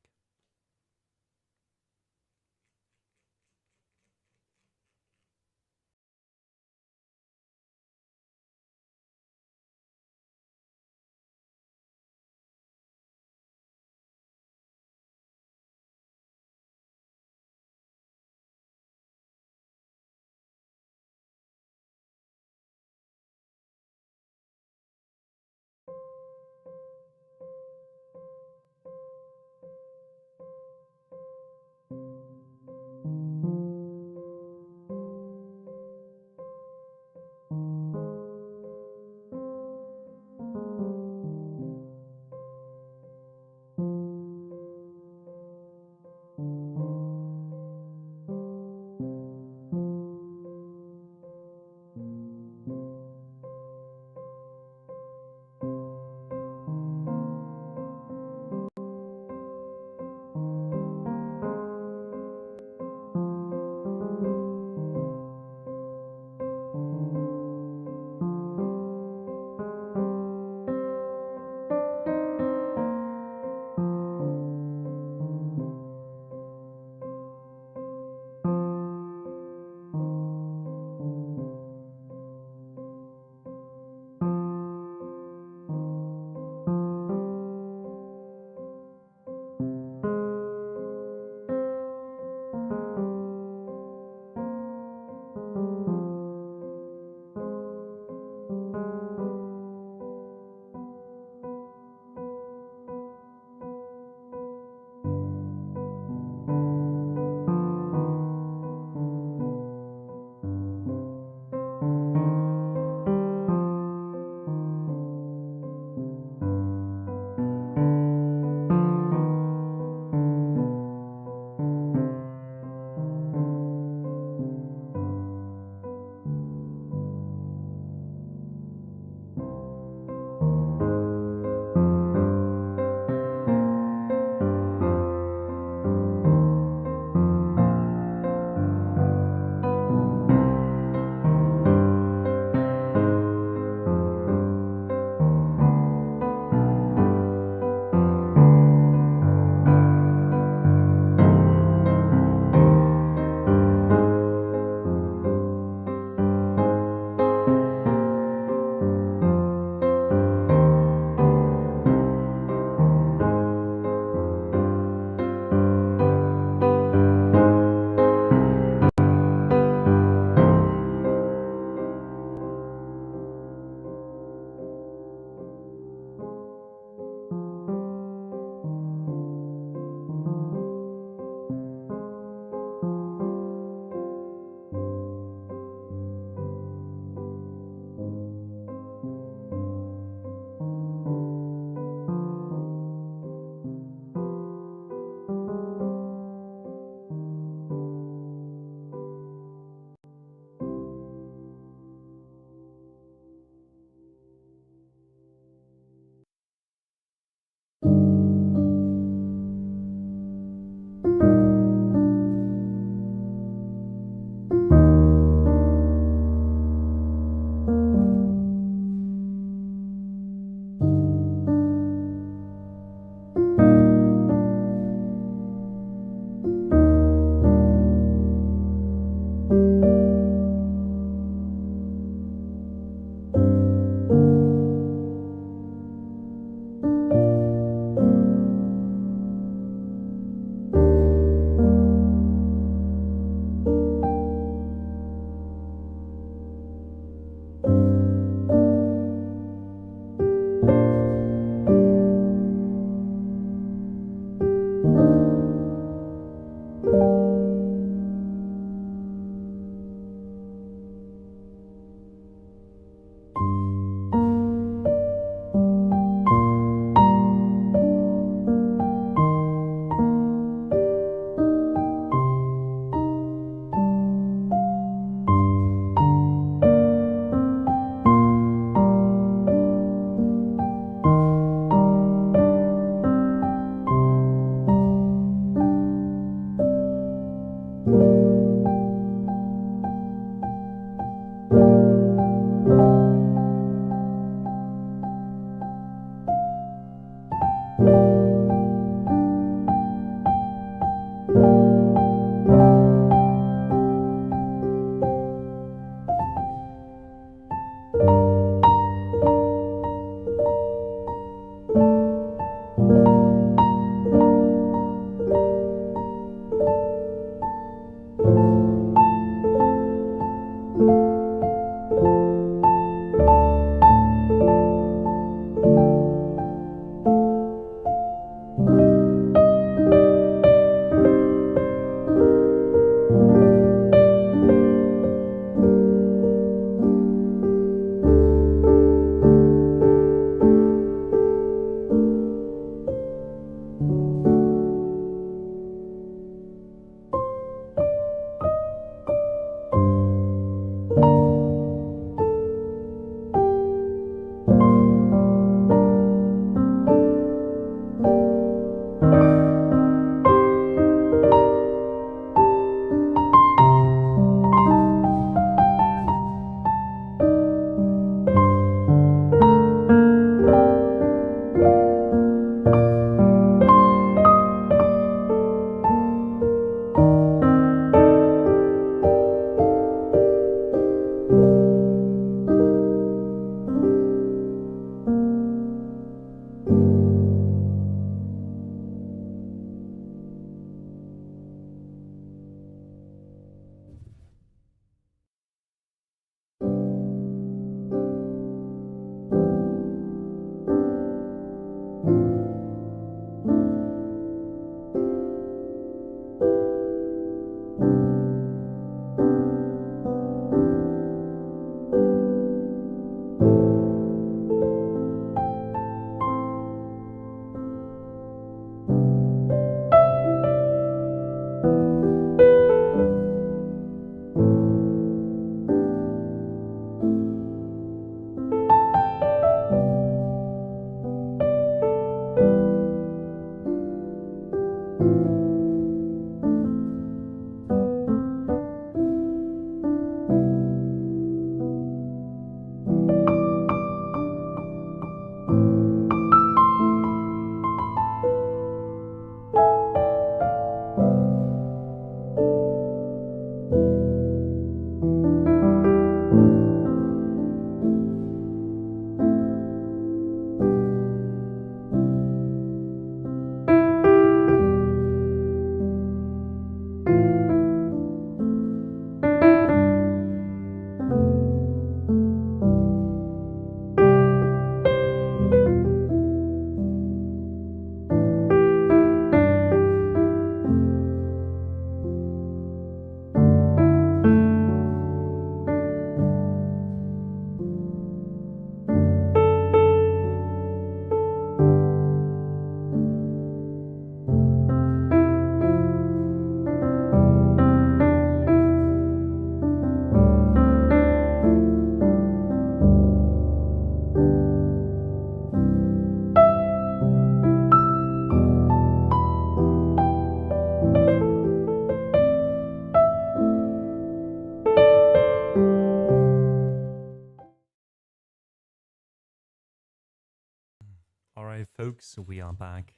Alright, folks, we are back.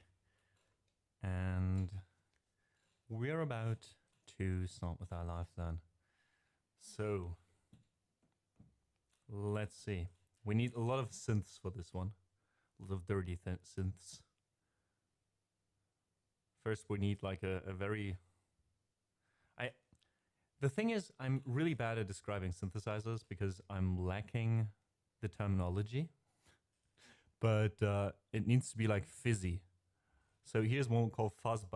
And we're about to start with our live learn. So, let's see. We need a lot of synths for this one. A lot of dirty synths. First, we need like a very... The thing is, I'm really bad at describing synthesizers because I'm lacking the terminology. But it needs to be like fizzy. So here's one called fuzz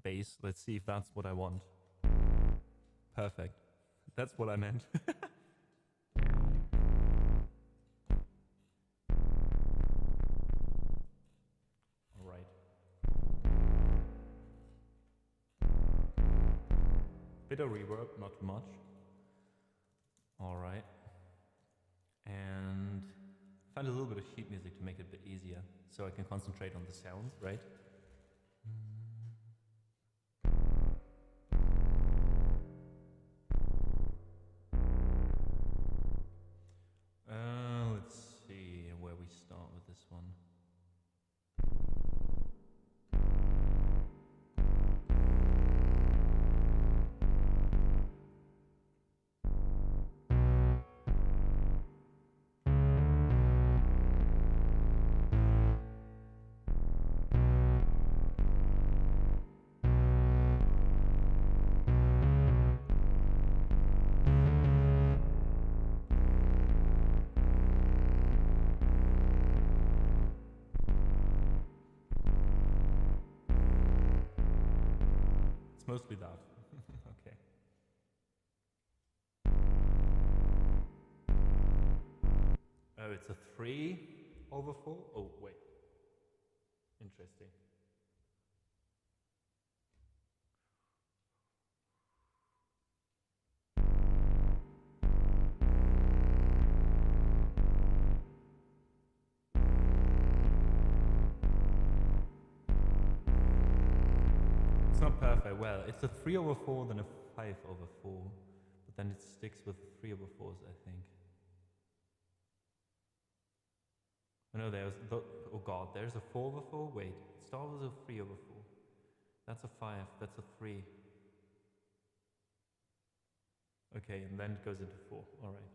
bass. Let's see if that's what I want. Perfect. That's what I meant. All right. Bit of reverb, not too much. All right. And find a little bit of sheet music to make it a bit easier, so I can concentrate on the sounds, right? Let's see where we start with this one. It's mostly that. Okay. Oh, it's a 3/4? Oh, wait. Interesting. It's not perfect. Well, it's a 3/4, then a 5/4, but then it sticks with 3/4s, I think. Oh no, there's the, oh god, there's a 4/4. Wait, it starts with a 3/4. That's a 5. That's a 3. Okay, and then it goes into 4. All right.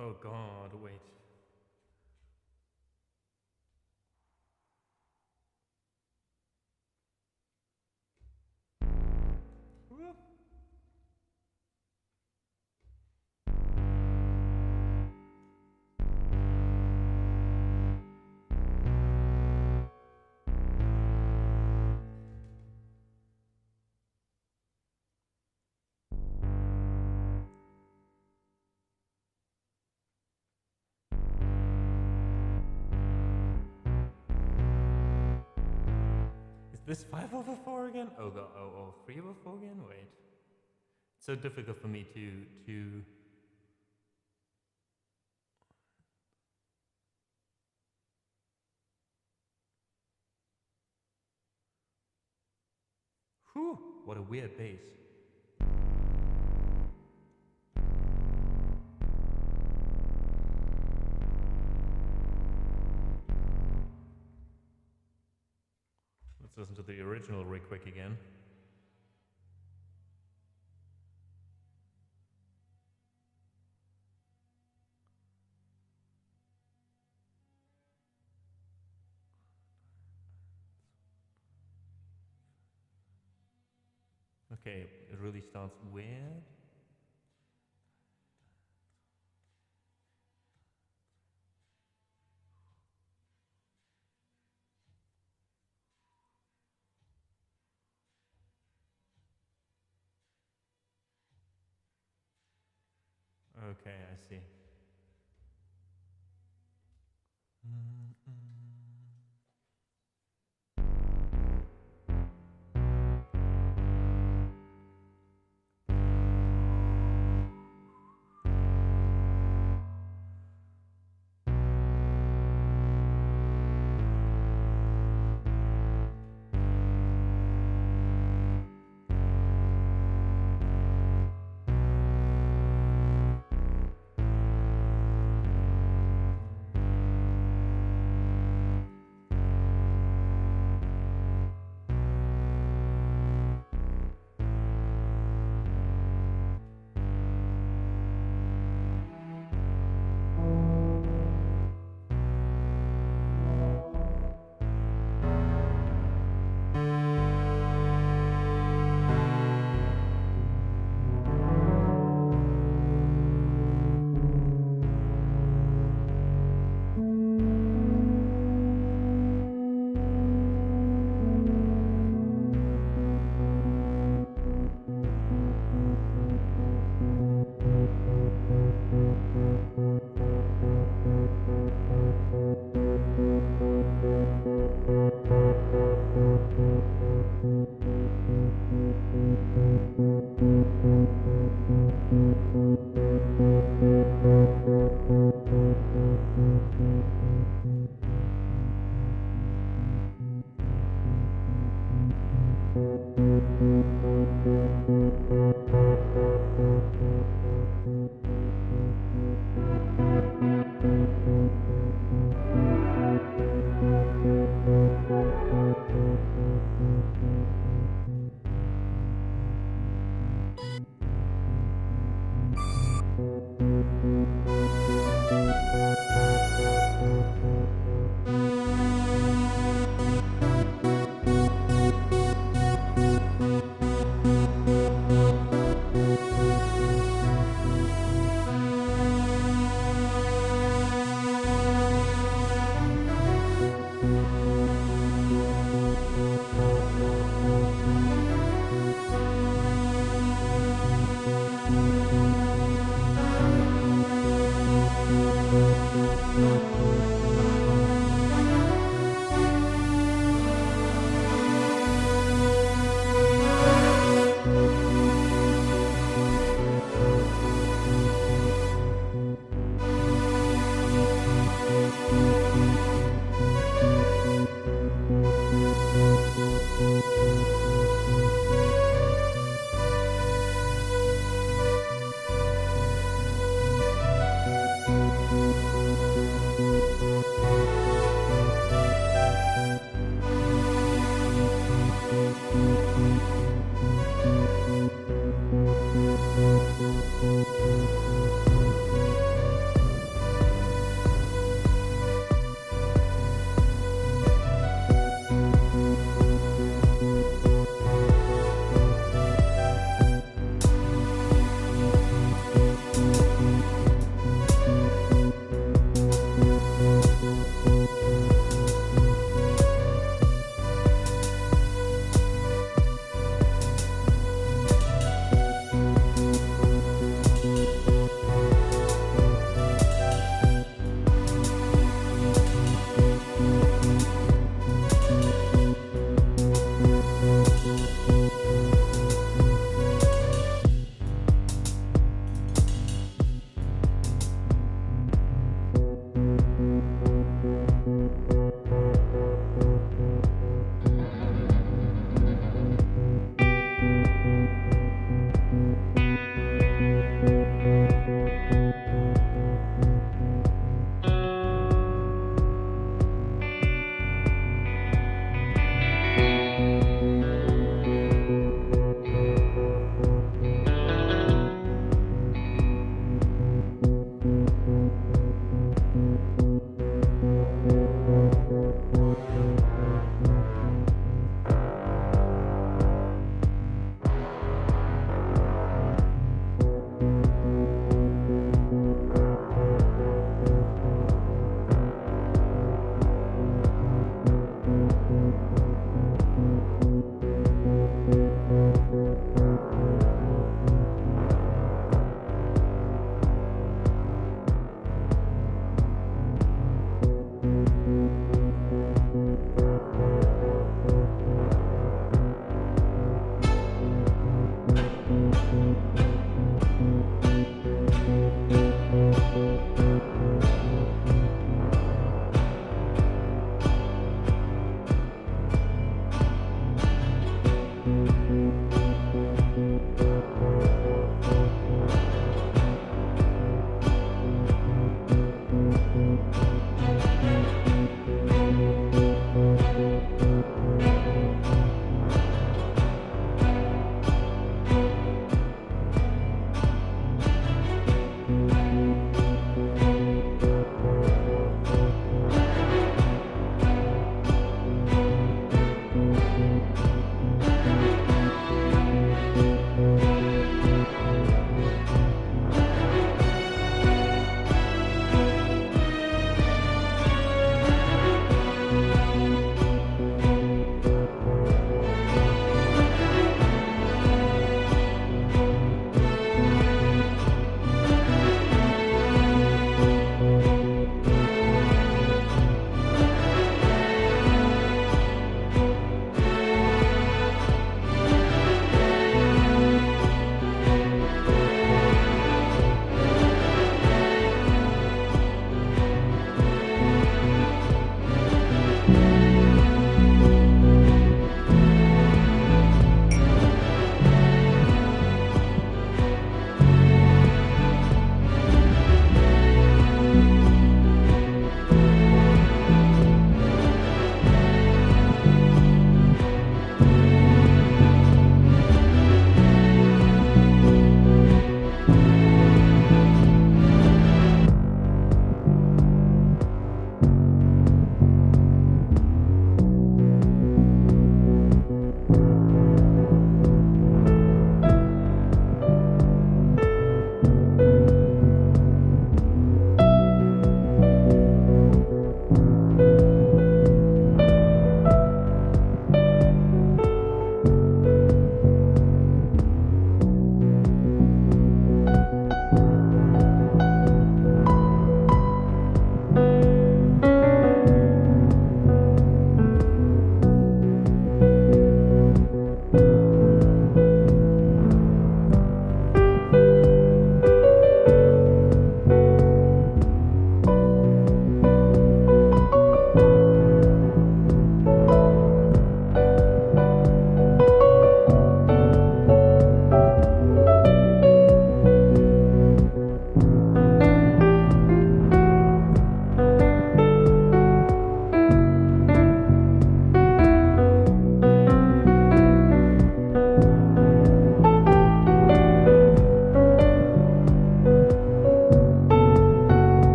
Oh god, wait. Whoop. Is this 5/4 again? Oh god, oh, 3/4 again? Wait. It's so difficult for me to Whew, what a weird bass. Let's listen to the original real quick again. Okay, it really starts weird. Okay, I see.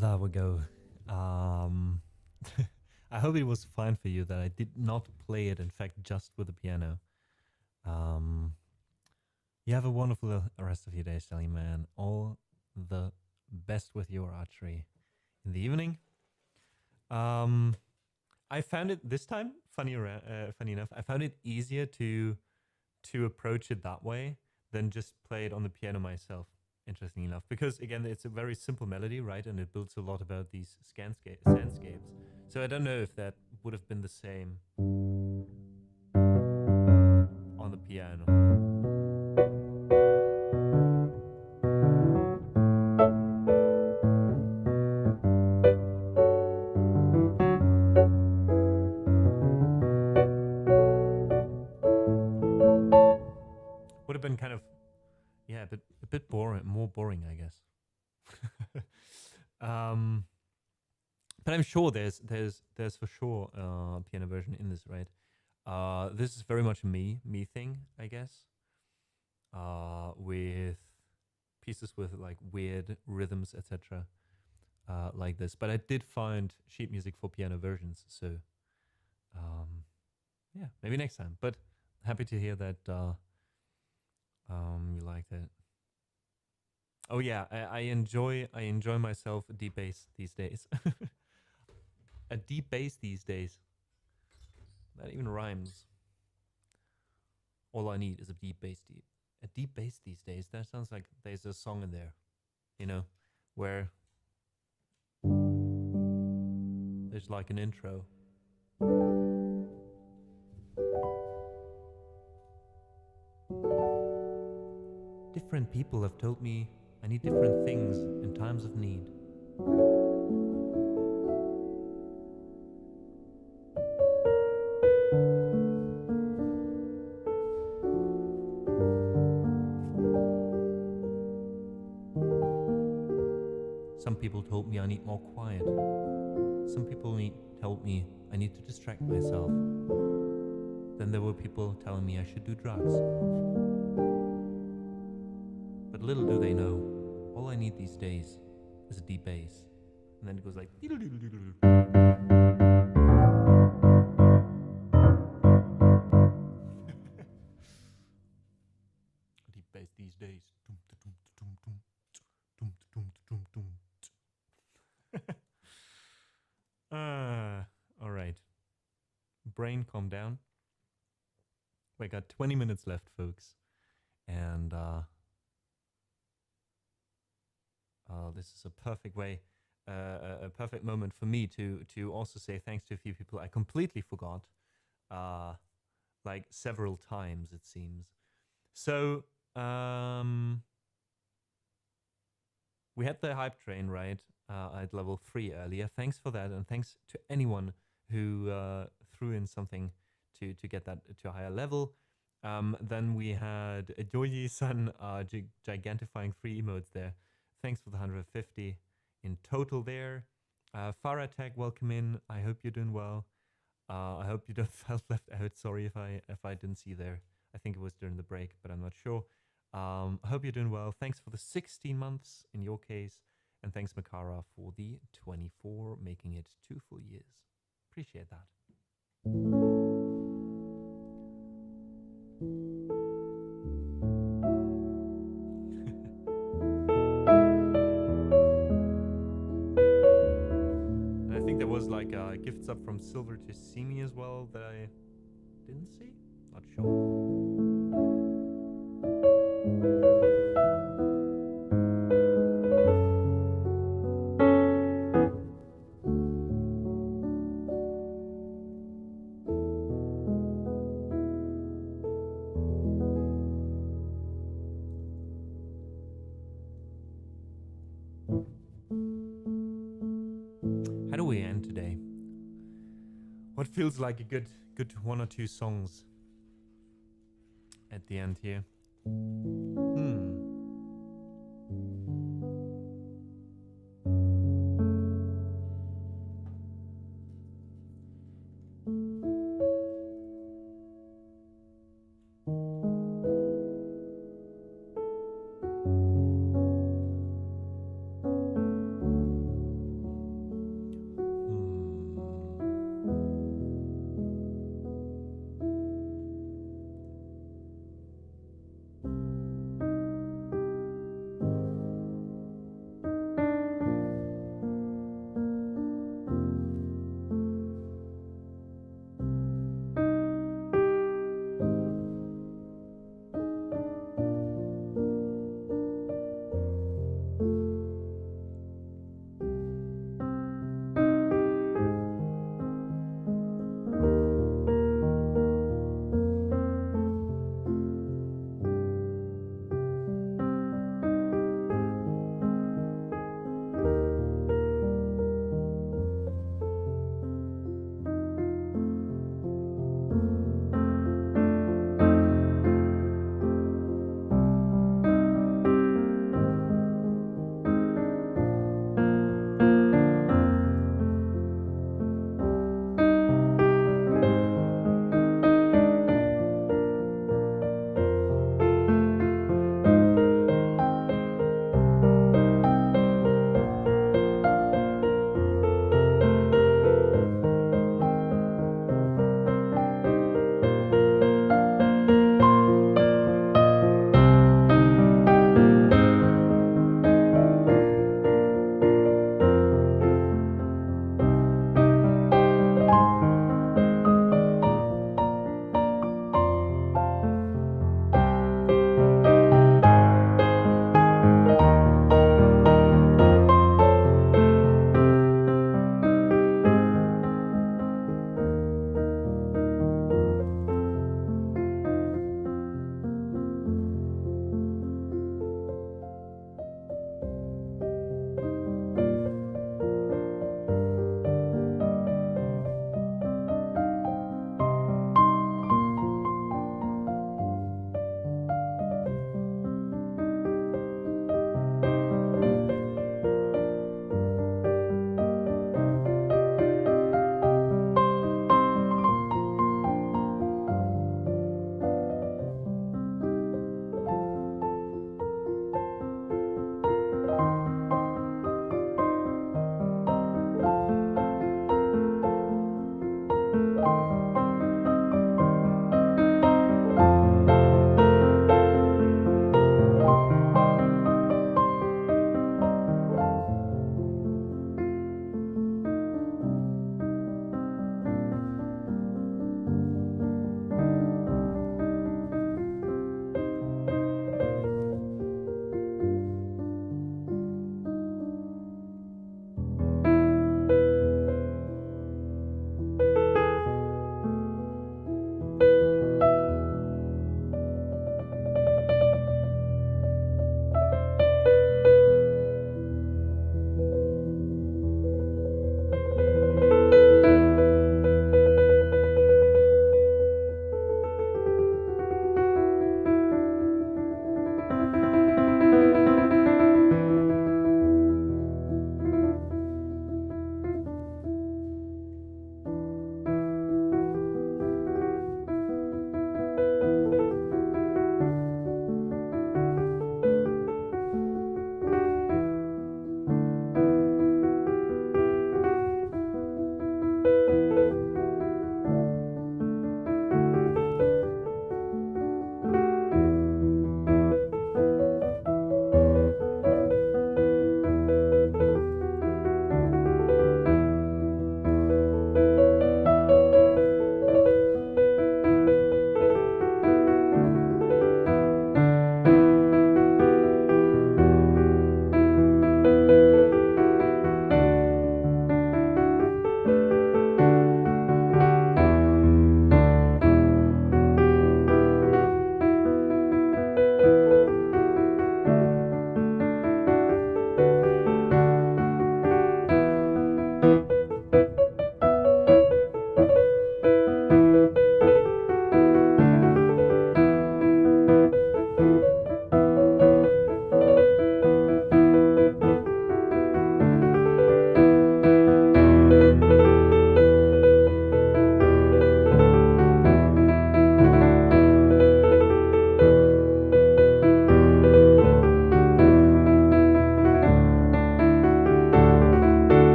There we go. I hope it was fine for you that I did not play it, in fact, just with the piano. You have a wonderful rest of your day, Sally man. All the best with your archery in the evening. I found it this time, funny enough, I found it easier to approach it that way than just play it on the piano myself, interestingly enough. Because, again, it's a very simple melody, right? And it builds a lot about these soundscapes. So I don't know if that would have been the same on the piano. bit boring, more boring, I guess. But I'm sure there's for sure piano version in this, right? This is very much a me thing, I guess. With pieces with like weird rhythms, etc. Like this. But I did find sheet music for piano versions, so yeah, maybe next time. But happy to hear that you liked it. Oh yeah, I enjoy myself a deep bass these days. A deep bass these days. That even rhymes. All I need is a deep bass. A deep bass these days. That sounds like there's a song in there, you know, where there's like an intro. Different people have told me I need different things in times of need. Some people told me I need more quiet. Some people told me I need to distract myself. Then there were people telling me I should do drugs. But little do they know, all I need these days is a deep bass. And then it goes like... Deep bass these days. All right. Brain, calm down. We got 20 minutes left, folks. And this is a perfect way, a perfect moment for me to also say thanks to a few people I completely forgot, like several times it seems. So we had the hype train, right, at level 3 earlier. Thanks for that, and thanks to anyone who threw in something to get that to a higher level. Then we had Joyi-san gigantifying 3 emotes there. Thanks for the 150 in total there. Faratech, welcome in. I hope you're doing well. I hope you don't feel left out. Sorry if I didn't see you there. I think it was during the break, but I'm not sure. I hope you're doing well. Thanks for the 16 months in your case. And thanks, Makara, for the 24, making it 2 full years. Appreciate that. And I think there was like a gift sub from Silver to see me as well that I didn't see. Not sure. How do we end today? What feels like a good 1 or 2 songs at the end here?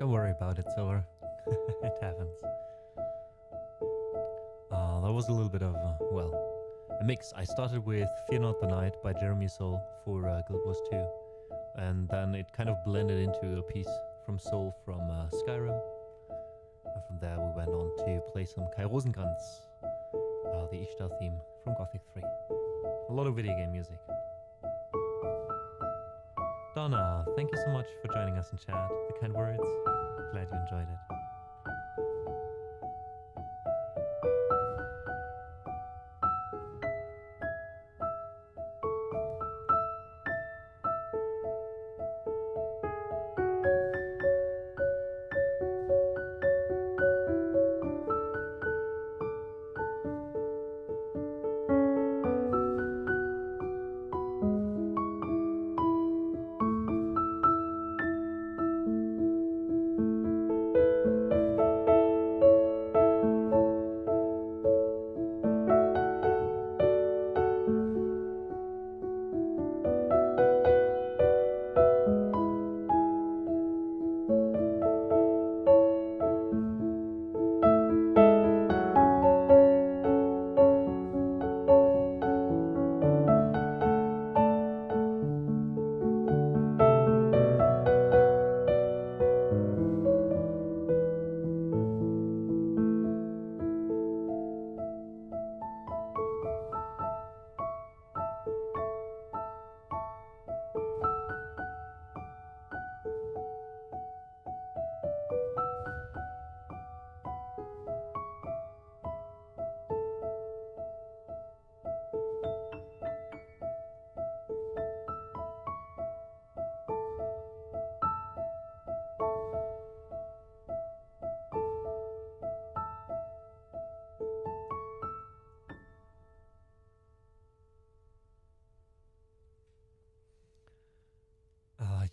Don't worry about it, Silver. It happens. That was a little bit of, well, a mix. I started with Fear Not the Night by Jeremy Soule for Guild Wars 2. And then it kind of blended into a piece from Soul from Skyrim. And from there we went on to play some Kai Rosenkranz, the Ishtar theme from Gothic 3. A lot of video game music. Donna, thank you so much for joining us in chat. The kind words. Glad you enjoyed it.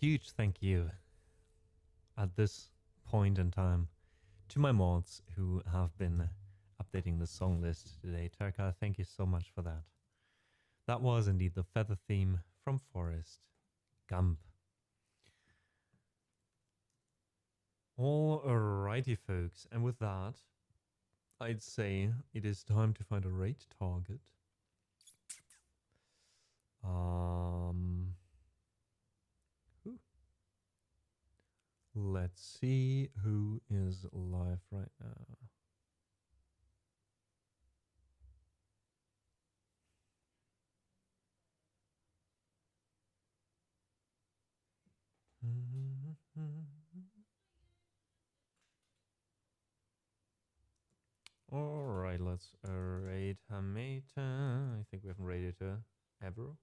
Huge thank you at this point in time to my mods who have been updating the song list today. Terka, thank you so much for that. That was indeed the feather theme from Forest Gump. Alrighty folks, and with that I'd say it is time to find a raid target. Let's see who is live right now. All right, let's raid Hameta. I think we haven't raided her ever.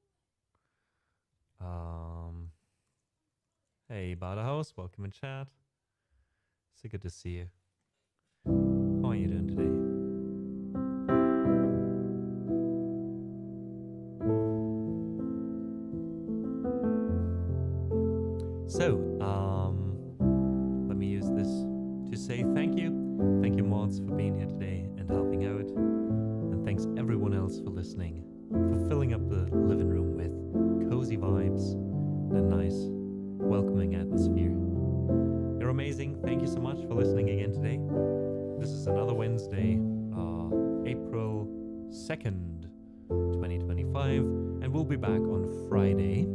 Hey, Badahouse, welcome in chat. So good to see you. How are you doing today? So, let me use this to say thank you. Thank you, mods, for being here today and helping out. And thanks everyone else for listening, for filling up the living room with cozy vibes and a nice welcoming atmosphere. You're amazing. Thank you so much for listening again today. This is another Wednesday, April 2nd, 2025, and we'll be back on Friday,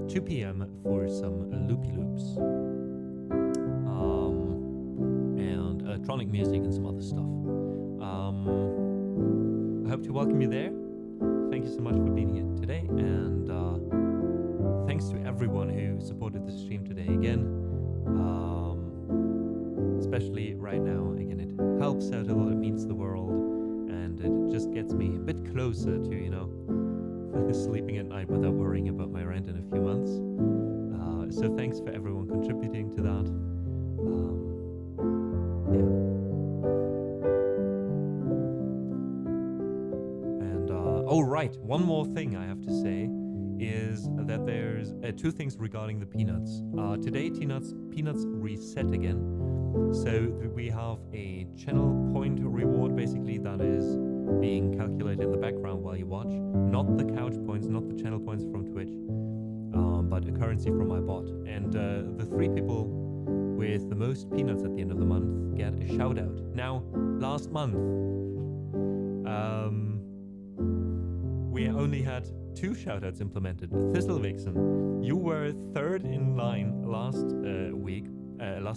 2 p.m. for some loopy loops and electronic music and some other stuff. I hope to welcome you there. Thank you so much for being here today, and thanks to everyone who supported the stream today again, especially right now. Again, it helps out a lot, it means the world, and it just gets me a bit closer to, you know, sleeping at night without worrying about my rent in a few months. So thanks for everyone contributing to that. Yeah. And, oh right, one more thing I have to say is that there's two things regarding the peanuts. Today, peanuts reset again. So we have a channel point reward, basically, that is being calculated in the background while you watch. Not the couch points, not the channel points from Twitch, but a currency from my bot. And the 3 people with the most peanuts at the end of the month get a shout out. Now, last month, we only had 2 shoutouts implemented. Thistle Vixen, you were 3rd in line last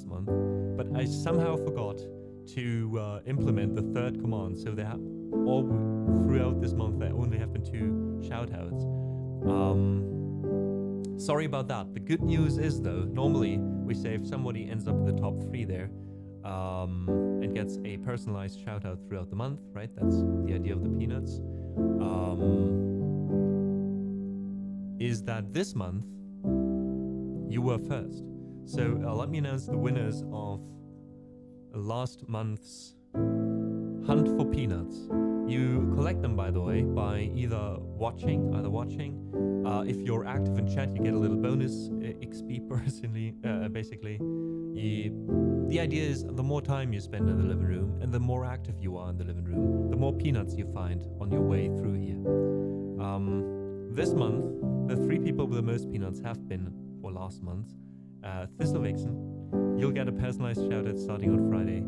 month, but I somehow forgot to implement the 3rd command. So there all throughout this month there only have been 2 shoutouts. Sorry about that. The good news is though, normally we say if somebody ends up in the top 3 there and gets a personalized shout out throughout the month, right? That's the idea of the peanuts. Is that this month you were first. So let me announce the winners of last month's Hunt for Peanuts. You collect them, by the way, by either watching. If you're active in chat, you get a little bonus XP personally. Basically, the idea is the more time you spend in the living room and the more active you are in the living room, the more peanuts you find on your way through here. This month, the 3 people with the most peanuts have been, or last month, Thistle Vixen. You'll get a personalized shout out starting on Friday.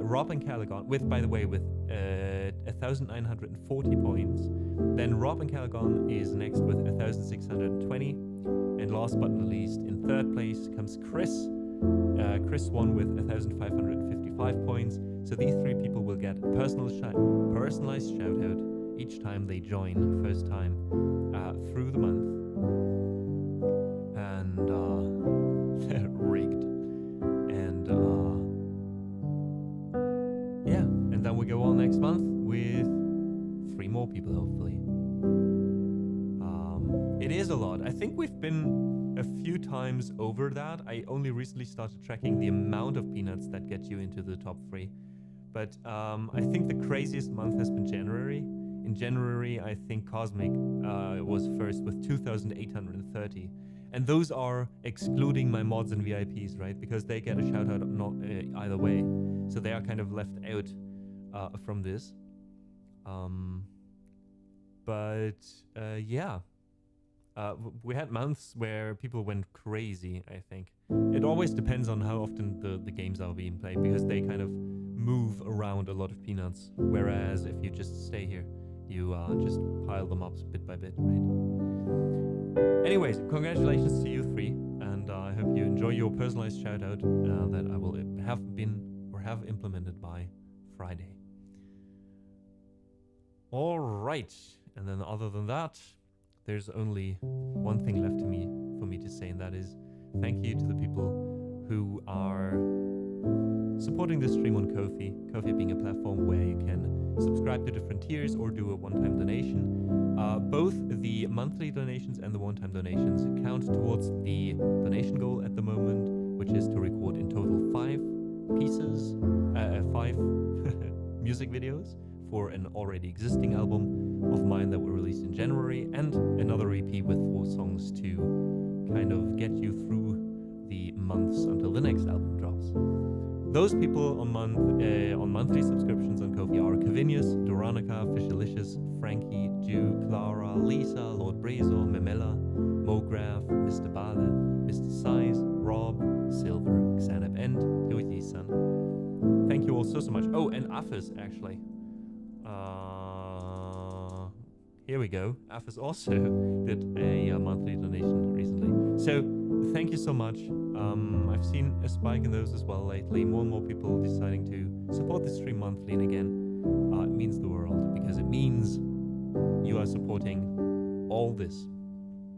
Rob and Caligon, by the way, with 1,940 points. Then Rob and Caligon is next with 1,620. And last but not least, in 3rd place comes Chris. Chris won with 1,555 points. So these 3 people will get a personalized shout out each time they join first time through the month. And they're rigged. And yeah, and then we go on next month with 3 more people, hopefully. It is a lot. I think we've been a few times over that. I only recently started tracking the amount of peanuts that get you into the top 3. But I think the craziest month has been January. In January, I think Cosmic was first with 2,830. And those are excluding my mods and VIPs, right? Because they get a shout out not either way. So they are kind of left out from this. Yeah. We had months where people went crazy, I think. It always depends on how often the games are being played, because they kind of move around a lot of peanuts. Whereas if you just stay here, you just pile them up bit by bit, right? Anyways, congratulations to you 3, and I hope you enjoy your personalized shout out that I will have implemented by Friday. All right, and then other than that, there's only one thing left for me to say, and that is thank you to the people who are supporting this stream on Ko-fi. Ko-fi being a platform where you can subscribe to different tiers or do a one-time donation. Both the monthly donations and the one-time donations count towards the donation goal at the moment, which is to record in total 5 music videos for an already existing album of mine that were released in January, and another EP with 4 songs to kind of get you through the months until the next album drops. Those people on monthly subscriptions on Ko-fi are Cavinius, Doronica, Fishalicious, Frankie, Jew, Clara, Lisa, Lord Brezo, Memela, Mograph, Mr. Bale, Mr. Size, Rob, Silver, Xanab, and Luigi-san. Thank you all so much. Oh, and Afis, actually. Here we go. Afis also did a monthly donation recently. So, thank you so much. I've seen a spike in those as well lately. More and more people deciding to support the stream monthly, and again, it means the world, because it means you are supporting all this.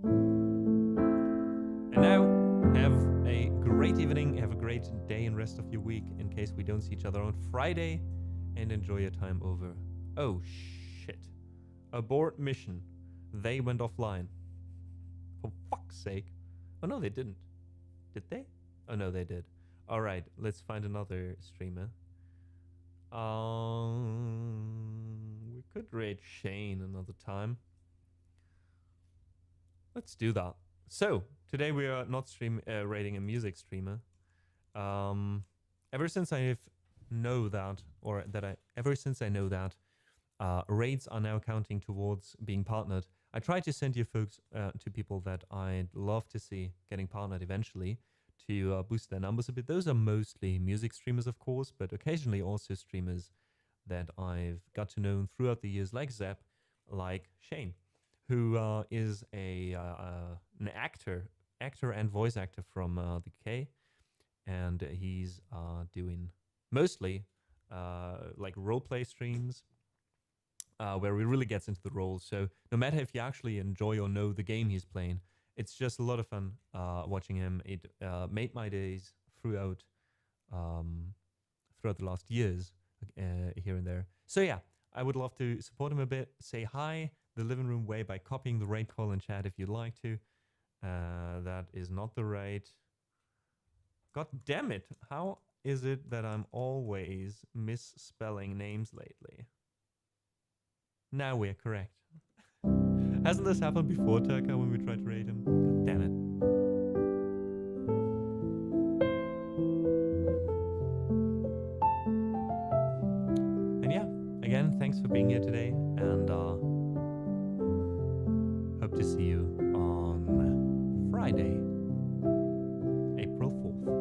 And now, have a great evening, have a great day and rest of your week, in case we don't see each other on Friday, and enjoy your time over. Oh, shit. Abort mission. They went offline. For fuck's sake. Oh, no, they didn't. Did they? Oh, no, they did. All right, let's find another streamer. We could raid Shane another time. Let's do that. So, today we are not raiding a music streamer. Ever since I know that raids are now counting towards being partnered, I try to send you folks to people that I'd love to see getting partnered eventually, to boost their numbers a bit. Those are mostly music streamers, of course, but occasionally also streamers that I've got to know throughout the years, like Zep, like Shane, who is an actor and voice actor from the UK, and he's doing mostly like roleplay streams where he really gets into the role. So no matter if you actually enjoy or know the game he's playing, it's just a lot of fun watching him. It made my days throughout the last years here and there. So yeah, I would love to support him a bit. Say hi the living room way by copying the right call in chat if you'd like to. That is not the right. God damn it! How is it that I'm always misspelling names lately? Now we're correct. Hasn't this happened before, Turka, when we tried to rate him? God damn it. And yeah, again, thanks for being here today, and hope to see you on Friday, April 4th.